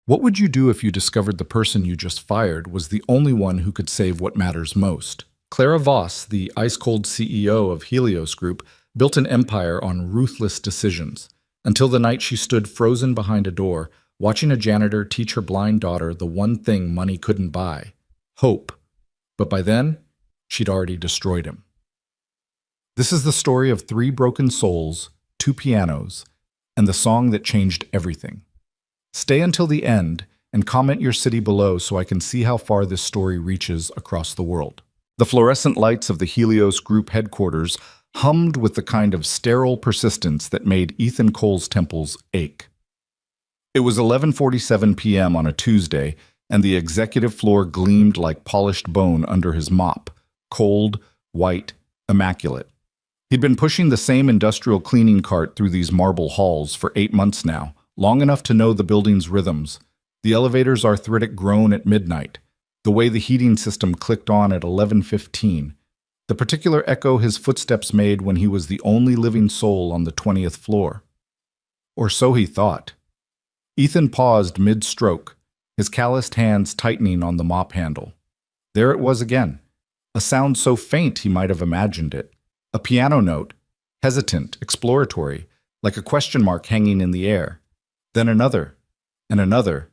What would you do if you discovered the person you just fired was the only one who could save what matters most? Clara Voss, the ice-cold CEO of Helios Group, built an empire on ruthless decisions, until the night she stood frozen behind a door, watching a janitor teach her blind daughter the one thing money couldn't buy: hope. But by then, she'd already destroyed him. This is the story of three broken souls, two pianos, and the song that changed everything. Stay until the end and comment your city below so I can see how far this story reaches across the world. The fluorescent lights of the Helios Group headquarters hummed with the kind of sterile persistence that made Ethan Cole's temples ache. It was 11:47 p.m. on a Tuesday, and the executive floor gleamed like polished bone under his mop, cold, white, immaculate. He'd been pushing the same industrial cleaning cart through these marble halls for 8 months now, long enough to know the building's rhythms, the elevator's arthritic groan at midnight, the way the heating system clicked on at 11:15, the particular echo his footsteps made when he was the only living soul on the 20th floor. Or so he thought. Ethan paused mid-stroke, his calloused hands tightening on the mop handle. There it was again, a sound so faint he might have imagined it. A piano note, hesitant, exploratory, like a question mark hanging in the air. Then another, and another.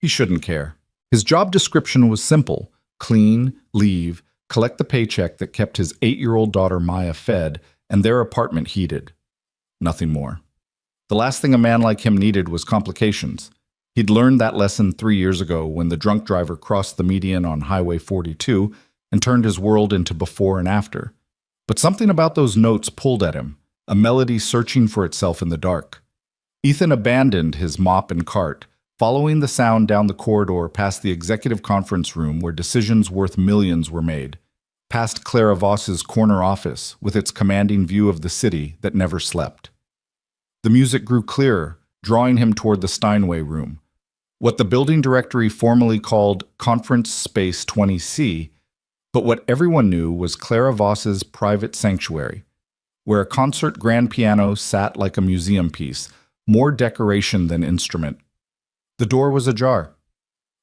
He shouldn't care. His job description was simple: clean, leave, collect the paycheck that kept his 8-year-old daughter Maya fed and their apartment heated. Nothing more. The last thing a man like him needed was complications. He'd learned that lesson 3 years ago when the drunk driver crossed the median on Highway 42 and turned his world into before and after. But something about those notes pulled at him, a melody searching for itself in the dark. Ethan abandoned his mop and cart, following the sound down the corridor past the executive conference room where decisions worth millions were made, past Clara Voss's corner office with its commanding view of the city that never slept. The music grew clearer, drawing him toward the Steinway room, what the building directory formally called Conference Space 20C, but what everyone knew was Clara Voss's private sanctuary, where a concert grand piano sat like a museum piece, more decoration than instrument. The door was ajar.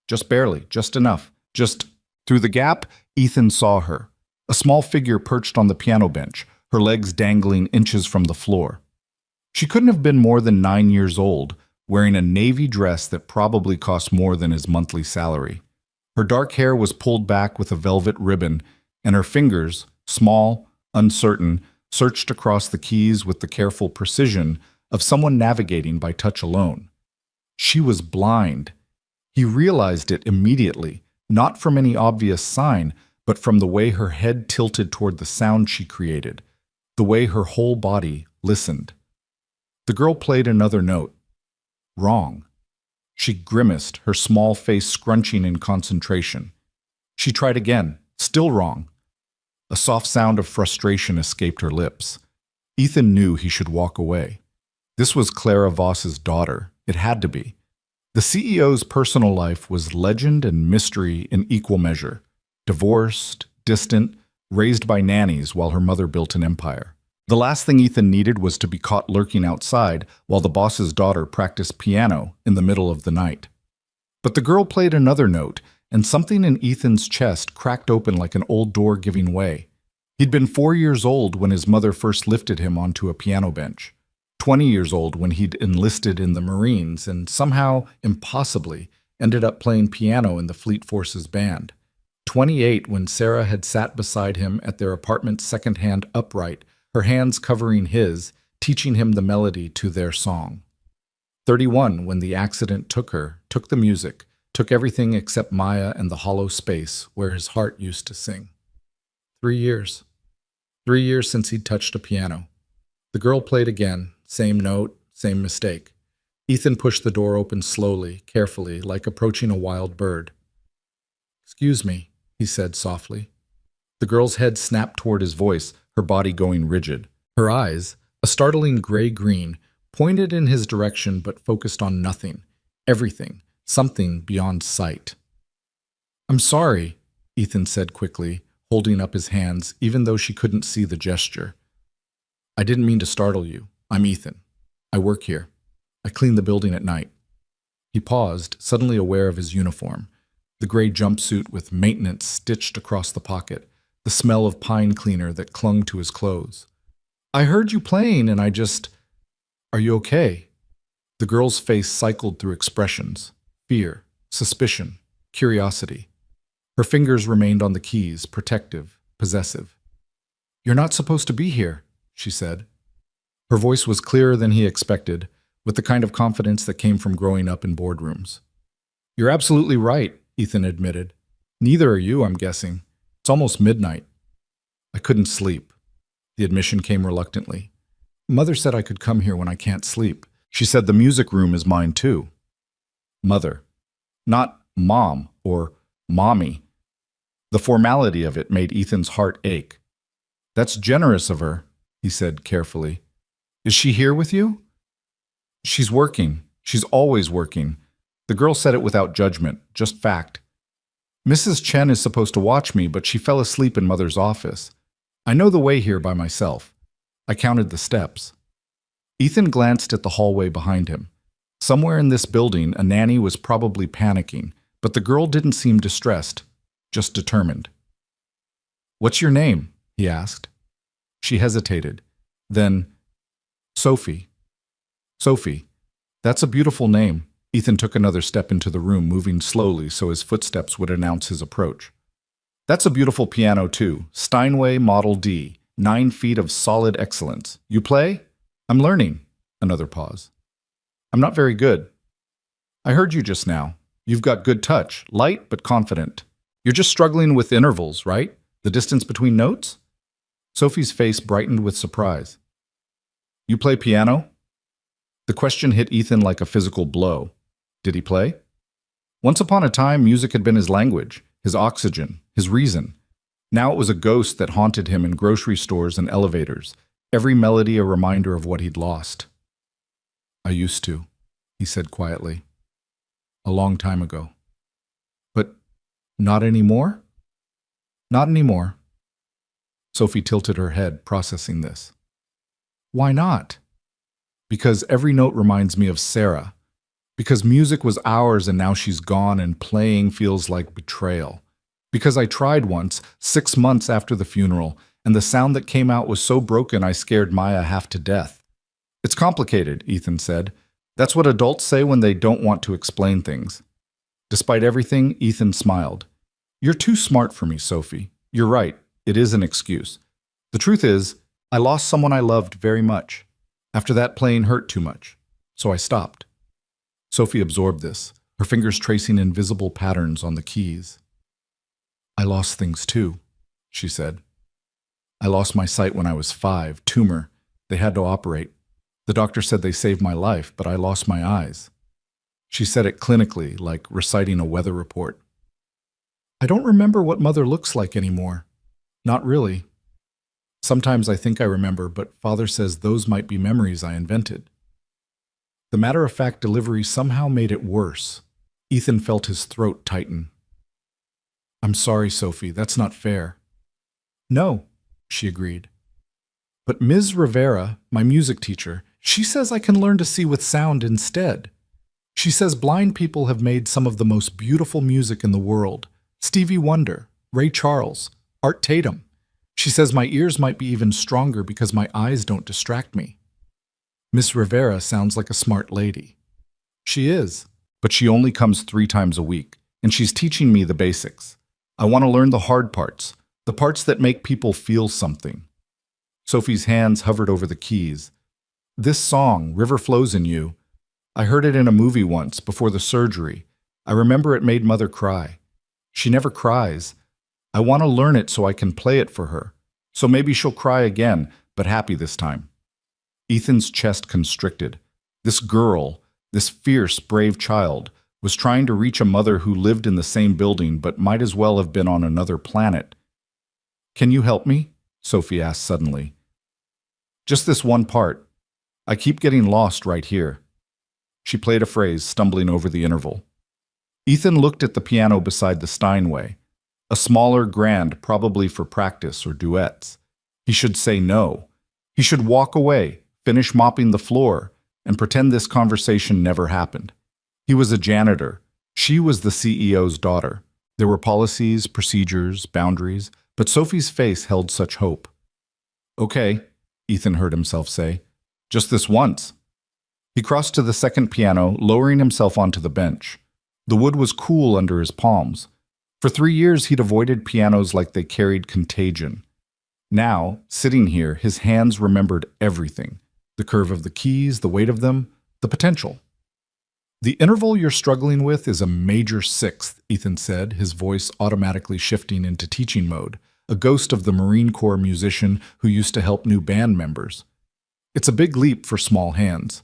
Just barely, just enough. Just through the gap, Ethan saw her, a small figure perched on the piano bench, her legs dangling inches from the floor. She couldn't have been more than 9 years old, wearing a navy dress that probably cost more than his monthly salary. Her dark hair was pulled back with a velvet ribbon, and her fingers, small, uncertain, searched across the keys with the careful precision of someone navigating by touch alone. She was blind. He realized it immediately, not from any obvious sign, but from the way her head tilted toward the sound she created, the way her whole body listened. The girl played another note. Wrong. She grimaced, her small face scrunching in concentration. She tried again, still wrong. A soft sound of frustration escaped her lips. Ethan knew he should walk away. This was Clara Voss's daughter. It had to be. The CEO's personal life was legend and mystery in equal measure. Divorced, distant, raised by nannies while her mother built an empire. The last thing Ethan needed was to be caught lurking outside while the boss's daughter practiced piano in the middle of the night. But the girl played another note, and something in Ethan's chest cracked open like an old door giving way. He'd been 4 years old when his mother first lifted him onto a piano bench, 20 years old when he'd enlisted in the Marines and somehow, impossibly, ended up playing piano in the Fleet Forces band, 28 when Sarah had sat beside him at their apartment's second-hand upright, her hands covering his, teaching him the melody to their song. 31 when the accident took the music, took everything except Maya and the hollow space where his heart used to sing. 3 years. 3 years since he'd touched a piano. The girl played again, same note, same mistake. Ethan pushed the door open slowly, carefully, like approaching a wild bird. "Excuse me," he said softly. The girl's head snapped toward his voice, her body going rigid. Her eyes, a startling gray-green, pointed in his direction but focused on nothing, everything, something beyond sight. "I'm sorry," Ethan said quickly, holding up his hands even though she couldn't see the gesture. "I didn't mean to startle you. I'm Ethan. I work here. I clean the building at night." He paused, suddenly aware of his uniform. The gray jumpsuit with maintenance stitched across the pocket, the smell of pine cleaner that clung to his clothes. I heard you playing and I just... Are you okay? The girl's face cycled through expressions: fear, suspicion, curiosity. Her fingers remained on the keys, protective, possessive. You're not supposed to be here, she said. Her voice was clearer than he expected, with the kind of confidence that came from growing up in boardrooms. You're absolutely right, Ethan admitted. Neither are you, I'm guessing. It's almost midnight. I couldn't sleep. The admission came reluctantly. Mother said I could come here when I can't sleep. She said the music room is mine too. Mother. Not mom or mommy. The formality of it made Ethan's heart ache. That's generous of her, he said carefully. Is she here with you? She's working. She's always working. The girl said it without judgment, just fact. Mrs. Chen is supposed to watch me, but she fell asleep in Mother's office. I know the way here by myself. I counted the steps. Ethan glanced at the hallway behind him. Somewhere in this building, a nanny was probably panicking, but the girl didn't seem distressed, just determined. What's your name? He asked. She hesitated. Then, Sophie. Sophie. That's a beautiful name. Ethan took another step into the room, moving slowly so his footsteps would announce his approach. That's a beautiful piano too. Steinway Model D. 9 feet of solid excellence. You play? I'm learning. Another pause. I'm not very good. I heard you just now. You've got good touch, light but confident. You're just struggling with intervals, right? The distance between notes? Sophie's face brightened with surprise. You play piano? The question hit Ethan like a physical blow. Did he play? Once upon a time, music had been his language, his oxygen, his reason. Now it was a ghost that haunted him in grocery stores and elevators, every melody a reminder of what he'd lost. I used to, he said quietly. A long time ago. But not anymore? Not anymore. Sophie tilted her head, processing this. Why not? Because every note reminds me of Sarah. Because music was ours and now she's gone and playing feels like betrayal. Because I tried once, 6 months after the funeral, and the sound that came out was so broken I scared Maya half to death. It's complicated, Ethan said. That's what adults say when they don't want to explain things. Despite everything, Ethan smiled. You're too smart for me, Sophie. You're right. It is an excuse. The truth is, I lost someone I loved very much. After that, playing hurt too much. So I stopped. Sophie absorbed this, her fingers tracing invisible patterns on the keys. I lost things too, she said. I lost my sight when I was 5, tumor. They had to operate. The doctor said they saved my life, but I lost my eyes. She said it clinically, like reciting a weather report. I don't remember what Mother looks like anymore. Not really. Sometimes I think I remember, but Father says those might be memories I invented. The matter-of-fact delivery somehow made it worse. Ethan felt his throat tighten. I'm sorry, Sophie, that's not fair. No, she agreed. But Ms. Rivera, my music teacher, she says I can learn to see with sound instead. She says blind people have made some of the most beautiful music in the world. Stevie Wonder, Ray Charles, Art Tatum. She says my ears might be even stronger because my eyes don't distract me. Miss Rivera sounds like a smart lady. She is, but she only comes 3 times a week, and she's teaching me the basics. I want to learn the hard parts, the parts that make people feel something. Sophie's hands hovered over the keys. This song, River Flows in You, I heard it in a movie once before the surgery. I remember it made Mother cry. She never cries. I want to learn it so I can play it for her. So maybe she'll cry again, but happy this time. Ethan's chest constricted. This girl, this fierce, brave child, was trying to reach a mother who lived in the same building but might as well have been on another planet. Can you help me? Sophie asked suddenly. Just this one part. I keep getting lost right here. She played a phrase, stumbling over the interval. Ethan looked at the piano beside the Steinway, a smaller grand probably for practice or duets. He should say no. He should walk away, finish mopping the floor, and pretend this conversation never happened. He was a janitor. She was the CEO's daughter. There were policies, procedures, boundaries, but Sophie's face held such hope. "Okay," Ethan heard himself say. "Just this once." He crossed to the second piano, lowering himself onto the bench. The wood was cool under his palms. For 3 years, he'd avoided pianos like they carried contagion. Now, sitting here, his hands remembered everything. The curve of the keys, the weight of them, the potential. "The interval you're struggling with is a major sixth," Ethan said, his voice automatically shifting into teaching mode, a ghost of the Marine Corps musician who used to help new band members. "It's a big leap for small hands.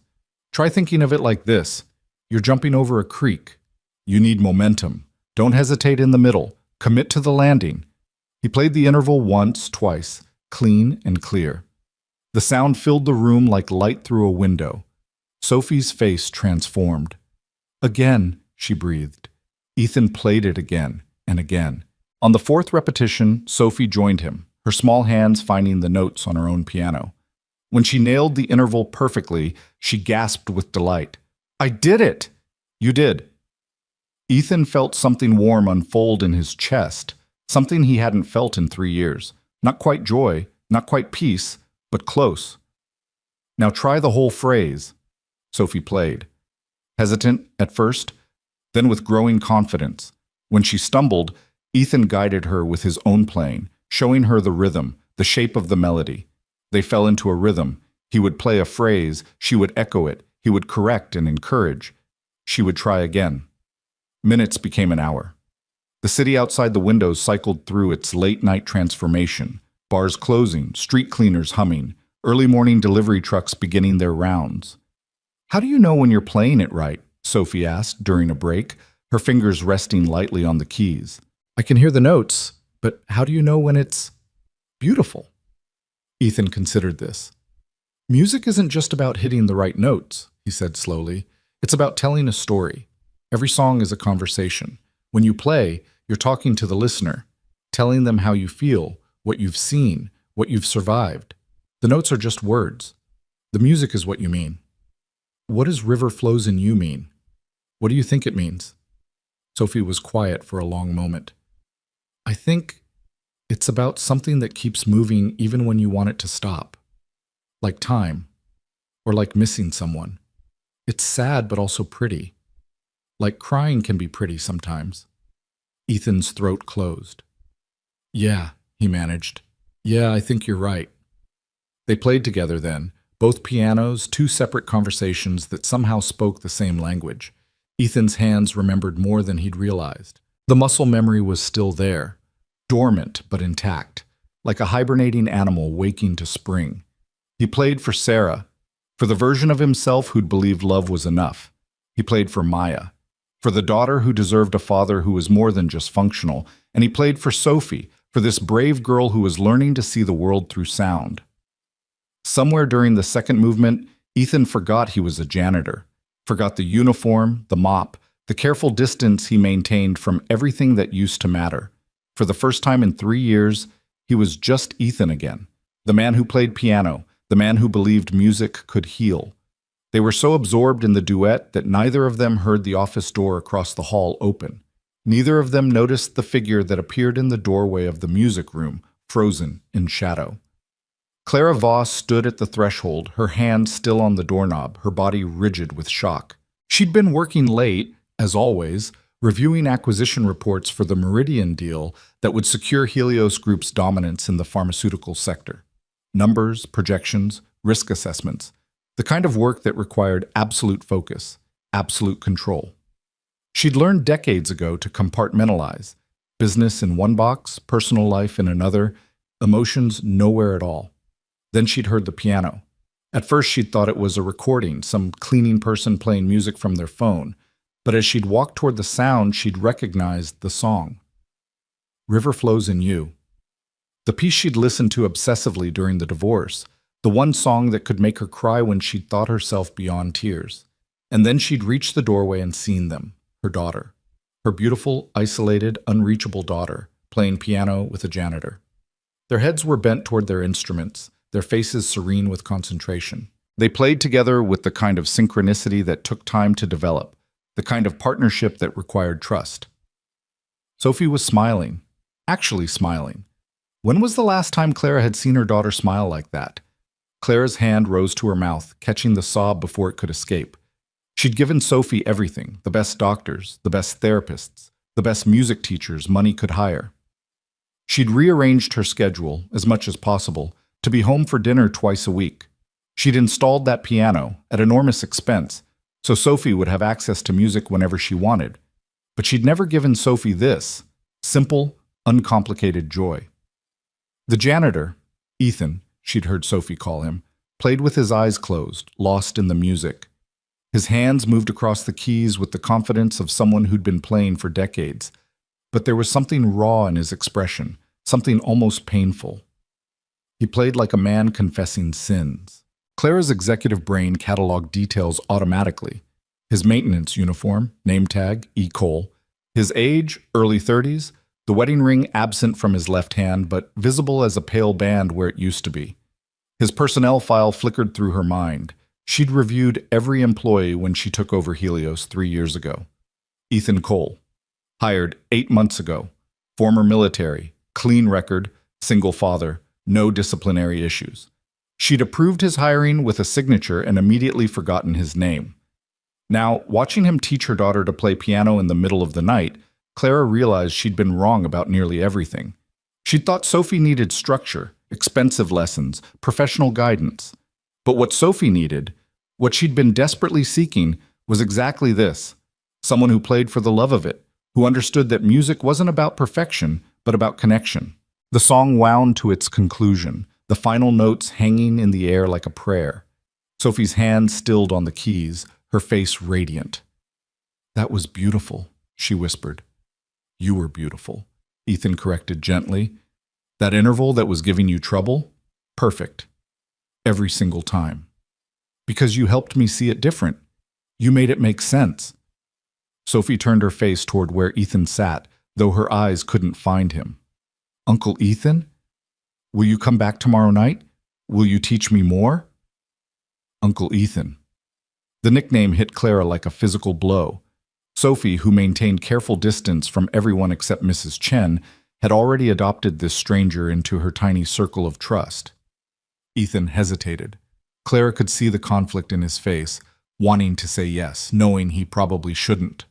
Try thinking of it like this. You're jumping over a creek. You need momentum. Don't hesitate in the middle. Commit to the landing." He played the interval once, twice, clean and clear. The sound filled the room like light through a window. Sophie's face transformed. "Again," she breathed. Ethan played it again and again. On the fourth repetition, Sophie joined him, her small hands finding the notes on her own piano. When she nailed the interval perfectly, she gasped with delight. "I did it!" "You did." Ethan felt something warm unfold in his chest, something he hadn't felt in 3 years. Not quite joy, not quite peace, but close. "Now try the whole phrase." Sophie played. Hesitant at first, then with growing confidence. When she stumbled, Ethan guided her with his own playing, showing her the rhythm, the shape of the melody. They fell into a rhythm. He would play a phrase, she would echo it, he would correct and encourage. She would try again. Minutes became an hour. The city outside the windows cycled through its late-night transformation, bars closing, street cleaners humming, early morning delivery trucks beginning their rounds. "How do you know when you're playing it right?" Sophie asked during a break, her fingers resting lightly on the keys. "I can hear the notes, but how do you know when it's beautiful?" Ethan considered this. "Music isn't just about hitting the right notes," he said slowly. "It's about telling a story. Every song is a conversation. When you play, you're talking to the listener, telling them how you feel, what you've seen, what you've survived. The notes are just words. The music is what you mean." "What does river flows in you mean? What do you think it means?" Sophie was quiet for a long moment. "I think it's about something that keeps moving even when you want it to stop. Like time, or like missing someone. It's sad but also pretty. Like crying can be pretty sometimes." Ethan's throat closed. "Yeah," he managed. "Yeah, I think you're right." They played together then, both pianos, two separate conversations that somehow spoke the same language. Ethan's hands remembered more than he'd realized. The muscle memory was still there, dormant but intact, like a hibernating animal waking to spring. He played for Sarah, for the version of himself who'd believed love was enough. He played for Maya, for the daughter who deserved a father who was more than just functional, and he played for Sophie, for this brave girl who was learning to see the world through sound. Somewhere during the second movement, Ethan forgot he was a janitor, forgot the uniform, the mop, the careful distance he maintained from everything that used to matter. For the first time in 3 years, he was just Ethan again, the man who played piano, the man who believed music could heal. They were so absorbed in the duet that neither of them heard the office door across the hall open. Neither of them noticed the figure that appeared in the doorway of the music room, frozen in shadow. Clara Voss stood at the threshold, her hand still on the doorknob, her body rigid with shock. She'd been working late, as always, reviewing acquisition reports for the Meridian deal that would secure Helios Group's dominance in the pharmaceutical sector. Numbers, projections, risk assessments, the kind of work that required absolute focus, absolute control. She'd learned decades ago to compartmentalize, business in one box, personal life in another, emotions nowhere at all. Then she'd heard the piano. At first she'd thought it was a recording, some cleaning person playing music from their phone, but as she'd walked toward the sound, she'd recognized the song. River Flows in You. The piece she'd listened to obsessively during the divorce, the one song that could make her cry when she'd thought herself beyond tears. And then she'd reached the doorway and seen them, her daughter, her beautiful, isolated, unreachable daughter, playing piano with a janitor. Their heads were bent toward their instruments, their faces serene with concentration. They played together with the kind of synchronicity that took time to develop, the kind of partnership that required trust. Sophie was smiling, actually smiling. When was the last time Clara had seen her daughter smile like that? Clara's hand rose to her mouth, catching the sob before it could escape. She'd given Sophie everything, the best doctors, the best therapists, the best music teachers money could hire. She'd rearranged her schedule, as much as possible, to be home for dinner twice a week. She'd installed that piano, at enormous expense, so Sophie would have access to music whenever she wanted. But she'd never given Sophie this simple, uncomplicated joy. The janitor, Ethan, she'd heard Sophie call him, played with his eyes closed, lost in the music. His hands moved across the keys with the confidence of someone who'd been playing for decades. But there was something raw in his expression, something almost painful. He played like a man confessing sins. Clara's executive brain cataloged details automatically. His maintenance uniform, name tag, E. Cole. His age, early 30s. The wedding ring absent from his left hand, but visible as a pale band where it used to be. His personnel file flickered through her mind. She'd reviewed every employee when she took over Helios 3 years ago. Ethan Cole. Hired 8 months ago. Former military. Clean record. Single father. No disciplinary issues. She'd approved his hiring with a signature and immediately forgotten his name. Now, watching him teach her daughter to play piano in the middle of the night, Clara realized she'd been wrong about nearly everything. She'd thought Sophie needed structure, expensive lessons, professional guidance. But what Sophie needed, what she'd been desperately seeking, was exactly this. Someone who played for the love of it, who understood that music wasn't about perfection, but about connection. The song wound to its conclusion, the final notes hanging in the air like a prayer. Sophie's hand stilled on the keys, her face radiant. "That was beautiful," she whispered. "You were beautiful," Ethan corrected gently. "That interval that was giving you trouble? Perfect. Every single time. Because you helped me see it different. You made it make sense." Sophie turned her face toward where Ethan sat, though her eyes couldn't find him. "Uncle Ethan? Will you come back tomorrow night? Will you teach me more?" Uncle Ethan. The nickname hit Clara like a physical blow. Sophie, who maintained careful distance from everyone except Mrs. Chen, had already adopted this stranger into her tiny circle of trust. Ethan hesitated. Clara could see the conflict in his face, wanting to say yes, knowing he probably shouldn't.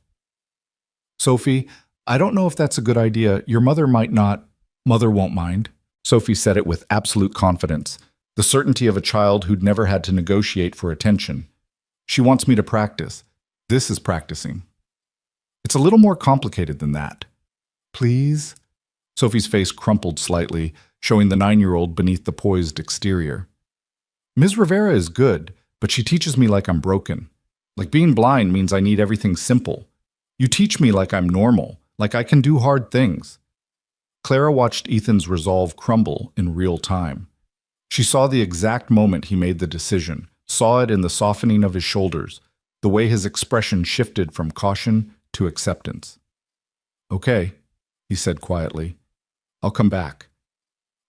"Sophie, I don't know if that's a good idea. Your mother might not—" "Mother won't mind." Sophie said it with absolute confidence, the certainty of a child who'd never had to negotiate for attention. "She wants me to practice. This is practicing." "It's a little more complicated than that." "Please?" Sophie's face crumpled slightly, showing the 9-year-old beneath the poised exterior. "Ms. Rivera is good, but she teaches me like I'm broken. Like being blind means I need everything simple. You teach me like I'm normal, like I can do hard things." Clara watched Ethan's resolve crumble in real time. She saw the exact moment he made the decision, saw it in the softening of his shoulders, the way his expression shifted from caution to acceptance. "Okay," he said quietly. "I'll come back.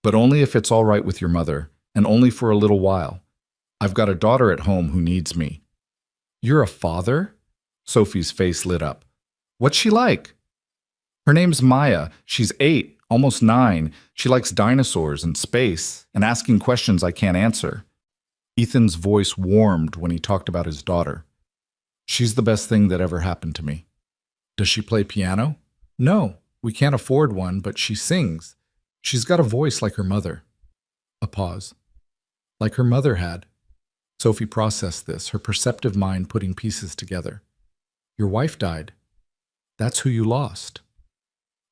But only if it's all right with your mother, and only for a little while. I've got a daughter at home who needs me." "You're a father?" Sophie's face lit up. "What's she like?" "Her name's Maya. She's 8. Almost 9. She likes dinosaurs and space and asking questions I can't answer." Ethan's voice warmed when he talked about his daughter. "She's the best thing that ever happened to me." "Does she play piano?" "No, we can't afford one, but she sings. She's got a voice like her mother." A pause. "Like her mother had." Sophie processed this, her perceptive mind putting pieces together. "Your wife died. That's who you lost."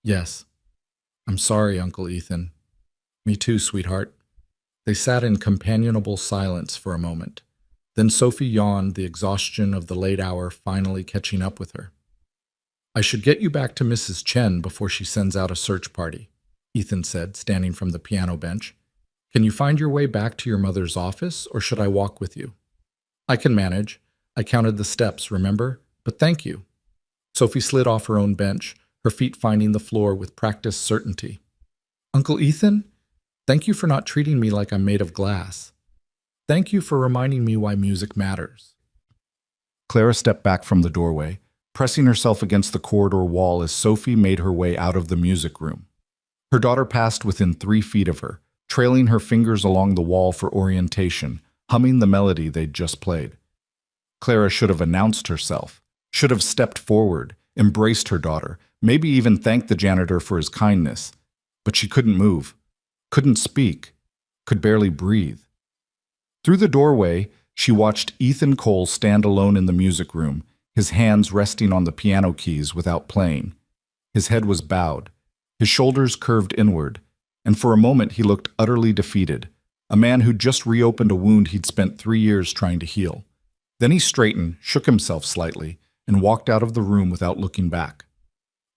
"Yes. I'm sorry, Uncle Ethan." "Me too, sweetheart." They sat in companionable silence for a moment. Then Sophie yawned, the exhaustion of the late hour finally catching up with her. "I should get you back to Mrs. Chen before she sends out a search party," Ethan said, standing from the piano bench. "Can you find your way back to your mother's office, or should I walk with you?" "I can manage. I counted the steps, remember? But thank you." Sophie slid off her own bench, her feet finding the floor with practiced certainty. "Uncle Ethan, thank you for not treating me like I'm made of glass. Thank you for reminding me why music matters." Clara stepped back from the doorway, pressing herself against the corridor wall as Sophie made her way out of the music room. Her daughter passed within 3 feet of her, trailing her fingers along the wall for orientation, humming the melody they'd just played. Clara should have announced herself, should have stepped forward, embraced her daughter, maybe even thanked the janitor for his kindness. But she couldn't move, couldn't speak, could barely breathe. Through the doorway, she watched Ethan Cole stand alone in the music room, his hands resting on the piano keys without playing. His head was bowed, his shoulders curved inward, and for a moment he looked utterly defeated, a man who'd just reopened a wound he'd spent 3 years trying to heal. Then he straightened, shook himself slightly, and walked out of the room without looking back.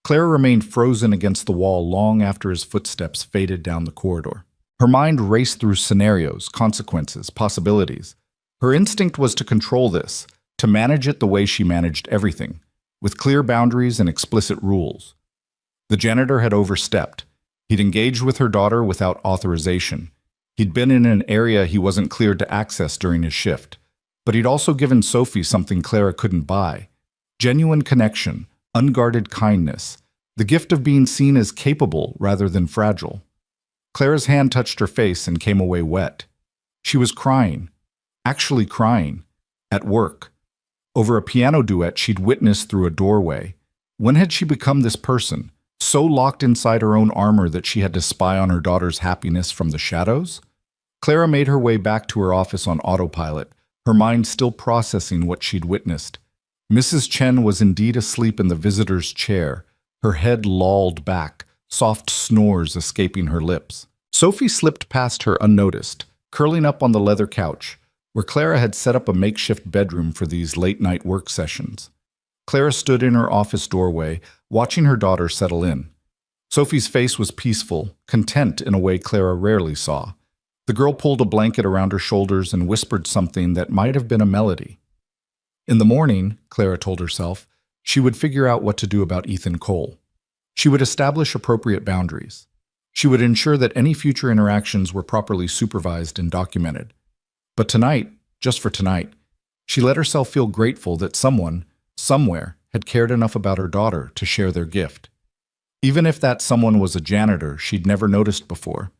Clara remained frozen against the wall long after his footsteps faded down the corridor. Her mind raced through scenarios, consequences, possibilities. Her instinct was to control this, to manage it the way she managed everything, with clear boundaries and explicit rules. The janitor had overstepped. He'd engaged with her daughter without authorization. He'd been in an area he wasn't cleared to access during his shift. But he'd also given Sophie something Clara couldn't buy: genuine connection, unguarded kindness, the gift of being seen as capable rather than fragile. Clara's hand touched her face and came away wet. She was crying, actually crying, at work, over a piano duet she'd witnessed through a doorway. When had she become this person, so locked inside her own armor that she had to spy on her daughter's happiness from the shadows? Clara made her way back to her office on autopilot, her mind still processing what she'd witnessed. Mrs. Chen was indeed asleep in the visitor's chair, her head lolled back, soft snores escaping her lips. Sophie slipped past her unnoticed, curling up on the leather couch, where Clara had set up a makeshift bedroom for these late-night work sessions. Clara stood in her office doorway, watching her daughter settle in. Sophie's face was peaceful, content in a way Clara rarely saw. The girl pulled a blanket around her shoulders and whispered something that might have been a melody. In the morning, Clara told herself, she would figure out what to do about Ethan Cole. She would establish appropriate boundaries. She would ensure that any future interactions were properly supervised and documented. But tonight, just for tonight, she let herself feel grateful that someone, somewhere, had cared enough about her daughter to share their gift. Even if that someone was a janitor she'd never noticed before.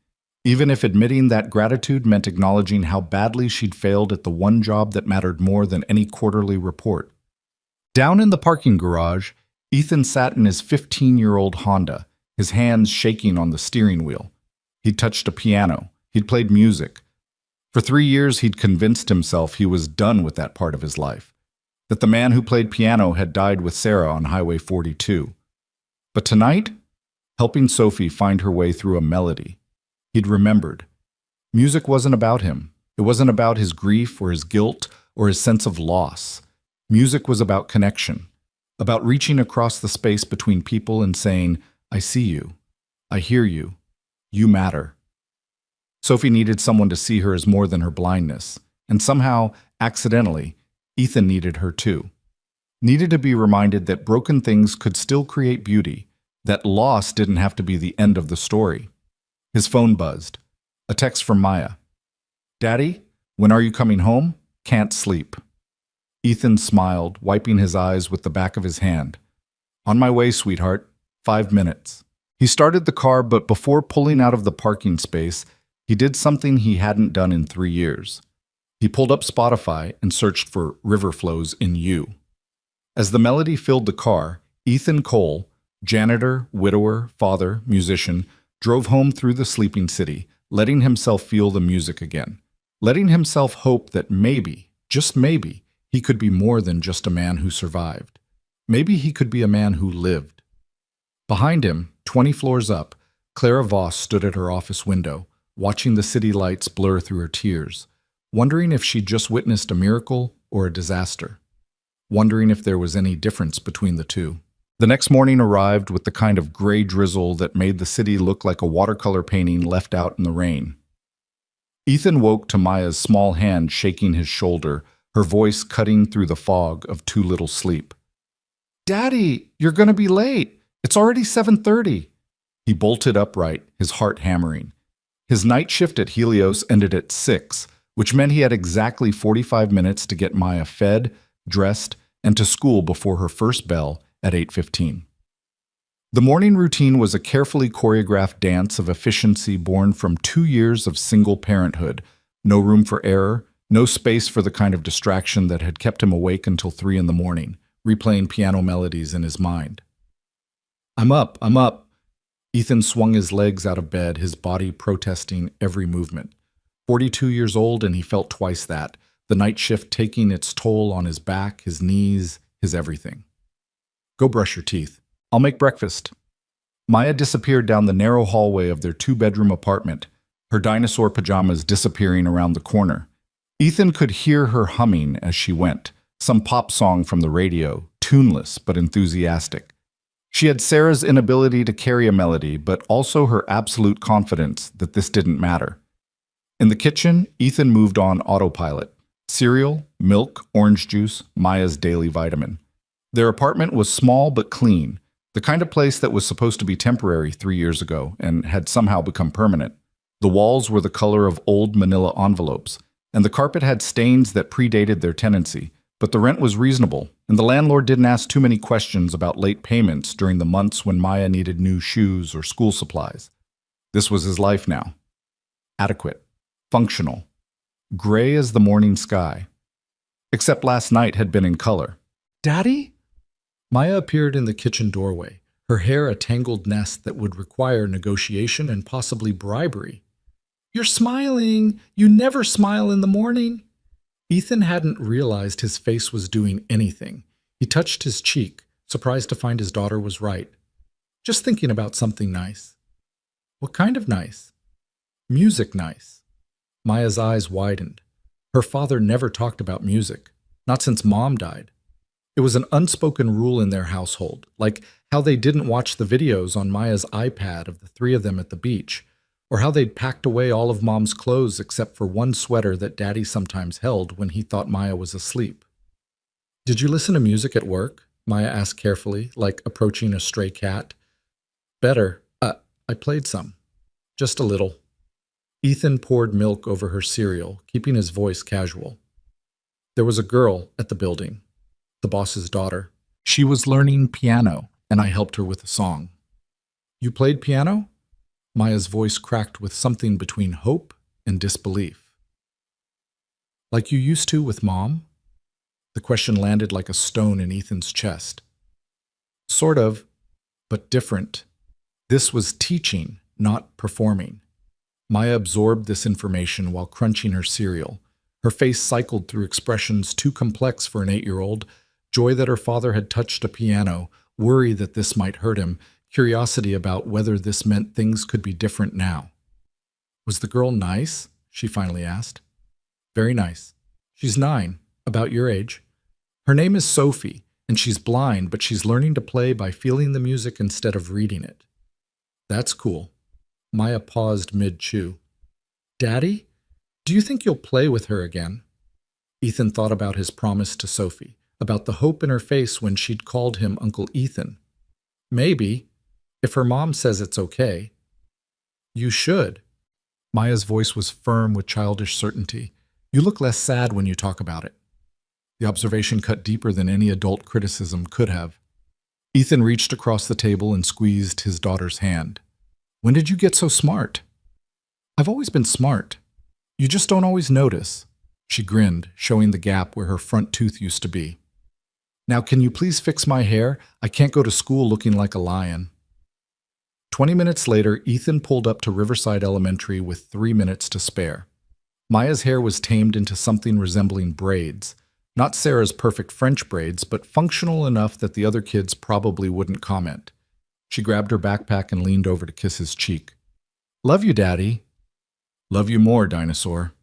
Even if admitting that gratitude meant acknowledging how badly she'd failed at the one job that mattered more than any quarterly report. Down in the parking garage, Ethan sat in his 15-year-old Honda, his hands shaking on the steering wheel. He'd touched a piano. He'd played music. For 3 years, he'd convinced himself he was done with that part of his life, that the man who played piano had died with Sarah on Highway 42. But tonight, helping Sophie find her way through a melody, he'd remembered. Music wasn't about him. It wasn't about his grief or his guilt or his sense of loss. Music was about connection, about reaching across the space between people and saying, I see you, I hear you, you matter. Sophie needed someone to see her as more than her blindness, and somehow, accidentally, Ethan needed her too. Needed to be reminded that broken things could still create beauty, that loss didn't have to be the end of the story. His phone buzzed. A text from Maya. Daddy, when are you coming home? Can't sleep. Ethan smiled, wiping his eyes with the back of his hand. On my way, sweetheart. 5 minutes. He started the car, but before pulling out of the parking space, he did something he hadn't done in 3 years. He pulled up Spotify and searched for River Flows in You. As the melody filled the car, Ethan Cole, janitor, widower, father, musician, drove home through the sleeping city, letting himself feel the music again, letting himself hope that maybe, just maybe, he could be more than just a man who survived. Maybe he could be a man who lived. Behind him, 20 floors up, Clara Voss stood at her office window, watching the city lights blur through her tears, wondering if she'd just witnessed a miracle or a disaster, wondering if there was any difference between the two. The next morning arrived with the kind of gray drizzle that made the city look like a watercolor painting left out in the rain. Ethan woke to Maya's small hand shaking his shoulder, her voice cutting through the fog of too little sleep. Daddy, you're going to be late. It's already 7:30. He bolted upright, his heart hammering. His night shift at Helios ended at 6, which meant he had exactly 45 minutes to get Maya fed, dressed, and to school before her first bell at 8:15. The morning routine was a carefully choreographed dance of efficiency born from 2 years of single parenthood, no room for error, no space for the kind of distraction that had kept him awake until 3 in the morning, replaying piano melodies in his mind. I'm up, I'm up. Ethan swung his legs out of bed, his body protesting every movement. 42 years old, and he felt twice that, the night shift taking its toll on his back, his knees, his everything. Go brush your teeth. I'll make breakfast. Maya disappeared down the narrow hallway of their 2-bedroom apartment, her dinosaur pajamas disappearing around the corner. Ethan could hear her humming as she went, some pop song from the radio, tuneless but enthusiastic. She had Sarah's inability to carry a melody, but also her absolute confidence that this didn't matter. In the kitchen, Ethan moved on autopilot. Cereal, milk, orange juice, Maya's daily vitamin. Their apartment was small but clean, the kind of place that was supposed to be temporary 3 years ago and had somehow become permanent. The walls were the color of old manila envelopes, and the carpet had stains that predated their tenancy, but the rent was reasonable, and the landlord didn't ask too many questions about late payments during the months when Maya needed new shoes or school supplies. This was his life now. Adequate. Functional. Gray as the morning sky. Except last night had been in color. Daddy? Maya appeared in the kitchen doorway, her hair a tangled nest that would require negotiation and possibly bribery. You're smiling! You never smile in the morning! Ethan hadn't realized his face was doing anything. He touched his cheek, surprised to find his daughter was right. Just thinking about something nice. What kind of nice? Music nice. Maya's eyes widened. Her father never talked about music, not since Mom died. It was an unspoken rule in their household, like how they didn't watch the videos on Maya's iPad of the 3 of them at the beach, or how they'd packed away all of Mom's clothes except for one sweater that Daddy sometimes held when he thought Maya was asleep. Did you listen to music at work? Maya asked carefully, like approaching a stray cat. Better. I played some. Just a little. Ethan poured milk over her cereal, keeping his voice casual. There was a girl at the building, the boss's daughter. She was learning piano, and I helped her with a song. You played piano? Maya's voice cracked with something between hope and disbelief. Like you used to with Mom? The question landed like a stone in Ethan's chest. Sort of, but different. This was teaching, not performing. Maya absorbed this information while crunching her cereal. Her face cycled through expressions too complex for an 8-year-old, joy that her father had touched a piano, worry that this might hurt him, curiosity about whether this meant things could be different now. Was the girl nice? She finally asked. Very nice. She's 9, about your age. Her name is Sophie, and she's blind, but she's learning to play by feeling the music instead of reading it. That's cool. Maya paused mid-chew. Daddy, do you think you'll play with her again? Ethan thought about his promise to Sophie, about the hope in her face when she'd called him Uncle Ethan. Maybe, if her mom says it's okay. You should. Maya's voice was firm with childish certainty. You look less sad when you talk about it. The observation cut deeper than any adult criticism could have. Ethan reached across the table and squeezed his daughter's hand. When did you get so smart? I've always been smart. You just don't always notice. She grinned, showing the gap where her front tooth used to be. Now, can you please fix my hair? I can't go to school looking like a lion. 20 minutes later, Ethan pulled up to Riverside Elementary with 3 minutes to spare. Maya's hair was tamed into something resembling braids. Not Sarah's perfect French braids, but functional enough that the other kids probably wouldn't comment. She grabbed her backpack and leaned over to kiss his cheek. Love you, Daddy. Love you more, Dinosaur.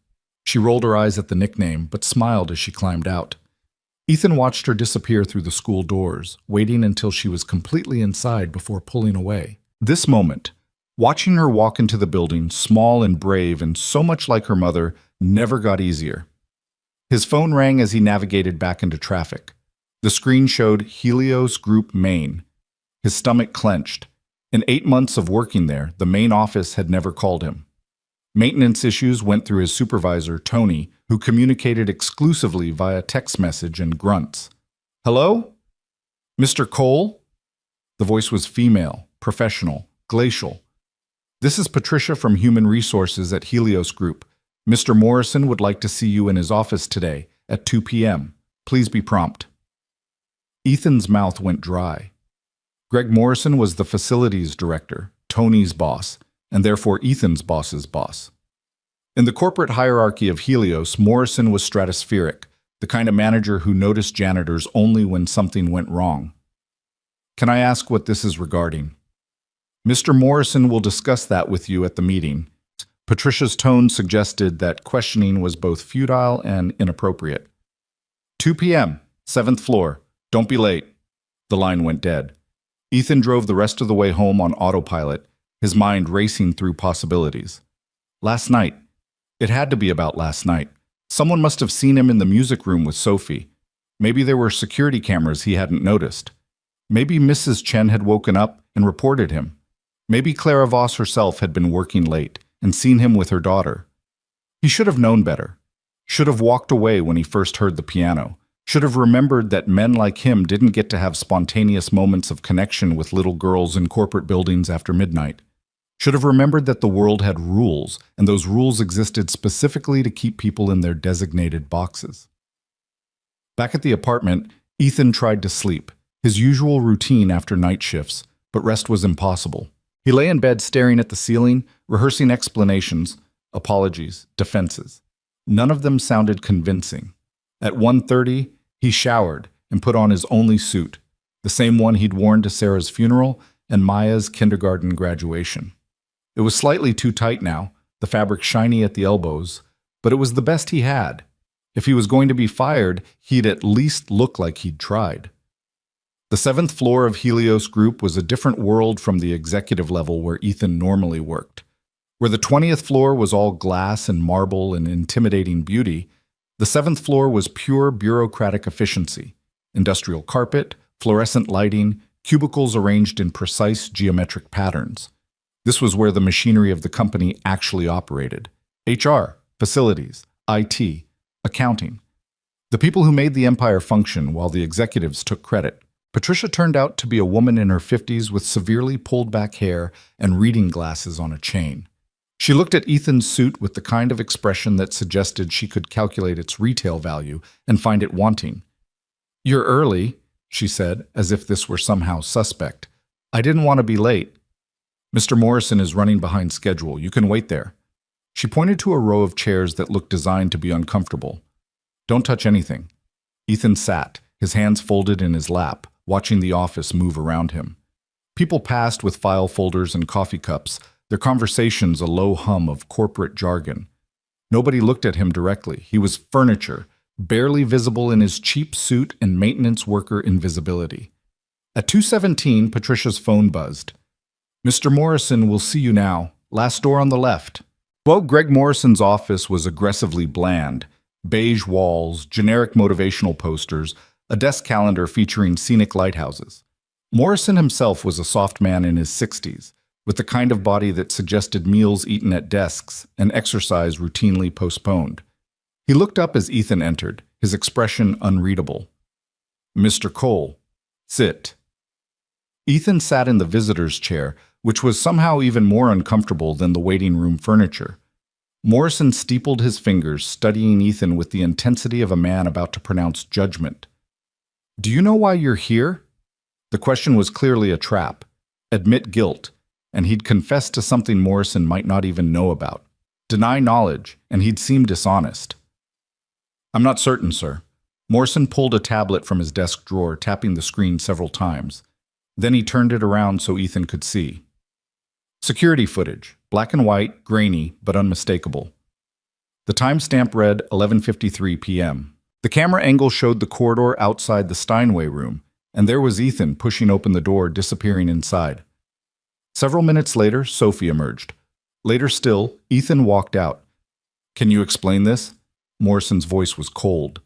She rolled her eyes at the nickname, but smiled as she climbed out. Ethan watched her disappear through the school doors, waiting until she was completely inside before pulling away. This moment, watching her walk into the building, small and brave and so much like her mother, never got easier. His phone rang as he navigated back into traffic. The screen showed Helios Group Maine. His stomach clenched. In 8 months of working there, the main office had never called him. Maintenance issues went through his supervisor, Tony, who communicated exclusively via text message and grunts. Hello? Mr. Cole? The voice was female, professional, glacial. This is Patricia from Human Resources at Helios Group. Mr. Morrison would like to see you in his office today at 2 p.m. Please be prompt. Ethan's mouth went dry. Greg Morrison was the facilities director, Tony's boss, and therefore Ethan's boss's boss. In the corporate hierarchy of Helios, Morrison was stratospheric, the kind of manager who noticed janitors only when something went wrong. Can I ask what this is regarding? Mr. Morrison will discuss that with you at the meeting. Patricia's tone suggested that questioning was both futile and inappropriate. 2 p.m., 7th floor. Don't be late. The line went dead. Ethan drove the rest of the way home on autopilot, his mind racing through possibilities. Last night. It had to be about last night. Someone must have seen him in the music room with Sophie. Maybe there were security cameras he hadn't noticed. Maybe Mrs. Chen had woken up and reported him. Maybe Clara Voss herself had been working late and seen him with her daughter. He should have known better. Should have walked away when he first heard the piano. Should have remembered that men like him didn't get to have spontaneous moments of connection with little girls in corporate buildings after midnight. Should have remembered that the world had rules, and those rules existed specifically to keep people in their designated boxes. Back at the apartment, Ethan tried to sleep, his usual routine after night shifts, but rest was impossible. He lay in bed staring at the ceiling, rehearsing explanations, apologies, defenses. None of them sounded convincing. At 1:30, he showered and put on his only suit, the same one he'd worn to Sarah's funeral and Maya's kindergarten graduation. It was slightly too tight now, the fabric shiny at the elbows, but it was the best he had. If he was going to be fired, he'd at least look like he'd tried. The 7th floor of Helios Group was a different world from the executive level where Ethan normally worked. Where the 20th floor was all glass and marble and intimidating beauty, the 7th floor was pure bureaucratic efficiency, industrial carpet, fluorescent lighting, cubicles arranged in precise geometric patterns. This was where the machinery of the company actually operated. HR, facilities, IT, accounting. The people who made the empire function while the executives took credit. Patricia turned out to be a woman in her 50s with severely pulled back hair and reading glasses on a chain. She looked at Ethan's suit with the kind of expression that suggested she could calculate its retail value and find it wanting. "You're early," she said, as if this were somehow suspect. "I didn't want to be late." "Mr. Morrison is running behind schedule. You can wait there." She pointed to a row of chairs that looked designed to be uncomfortable. "Don't touch anything." Ethan sat, his hands folded in his lap, watching the office move around him. People passed with file folders and coffee cups, their conversations a low hum of corporate jargon. Nobody looked at him directly. He was furniture, barely visible in his cheap suit and maintenance worker invisibility. At 2:17, Patricia's phone buzzed. "Mr. Morrison will see you now. Last door on the left." Well, Greg Morrison's office was aggressively bland. Beige walls, generic motivational posters, a desk calendar featuring scenic lighthouses. Morrison himself was a soft man in his 60s, with the kind of body that suggested meals eaten at desks and exercise routinely postponed. He looked up as Ethan entered, his expression unreadable. "Mr. Cole, sit." Ethan sat in the visitor's chair, which was somehow even more uncomfortable than the waiting room furniture. Morrison steepled his fingers, studying Ethan with the intensity of a man about to pronounce judgment. "Do you know why you're here?" The question was clearly a trap. Admit guilt, and he'd confess to something Morrison might not even know about. Deny knowledge, and he'd seem dishonest. "I'm not certain, sir." Morrison pulled a tablet from his desk drawer, tapping the screen several times. Then he turned it around so Ethan could see. Security footage, black and white, grainy, but unmistakable. The timestamp read 11:53 p.m. The camera angle showed the corridor outside the Steinway room, and there was Ethan pushing open the door, disappearing inside. Several minutes later, Sophie emerged. Later still, Ethan walked out. "Can you explain this?" Morrison's voice was cold.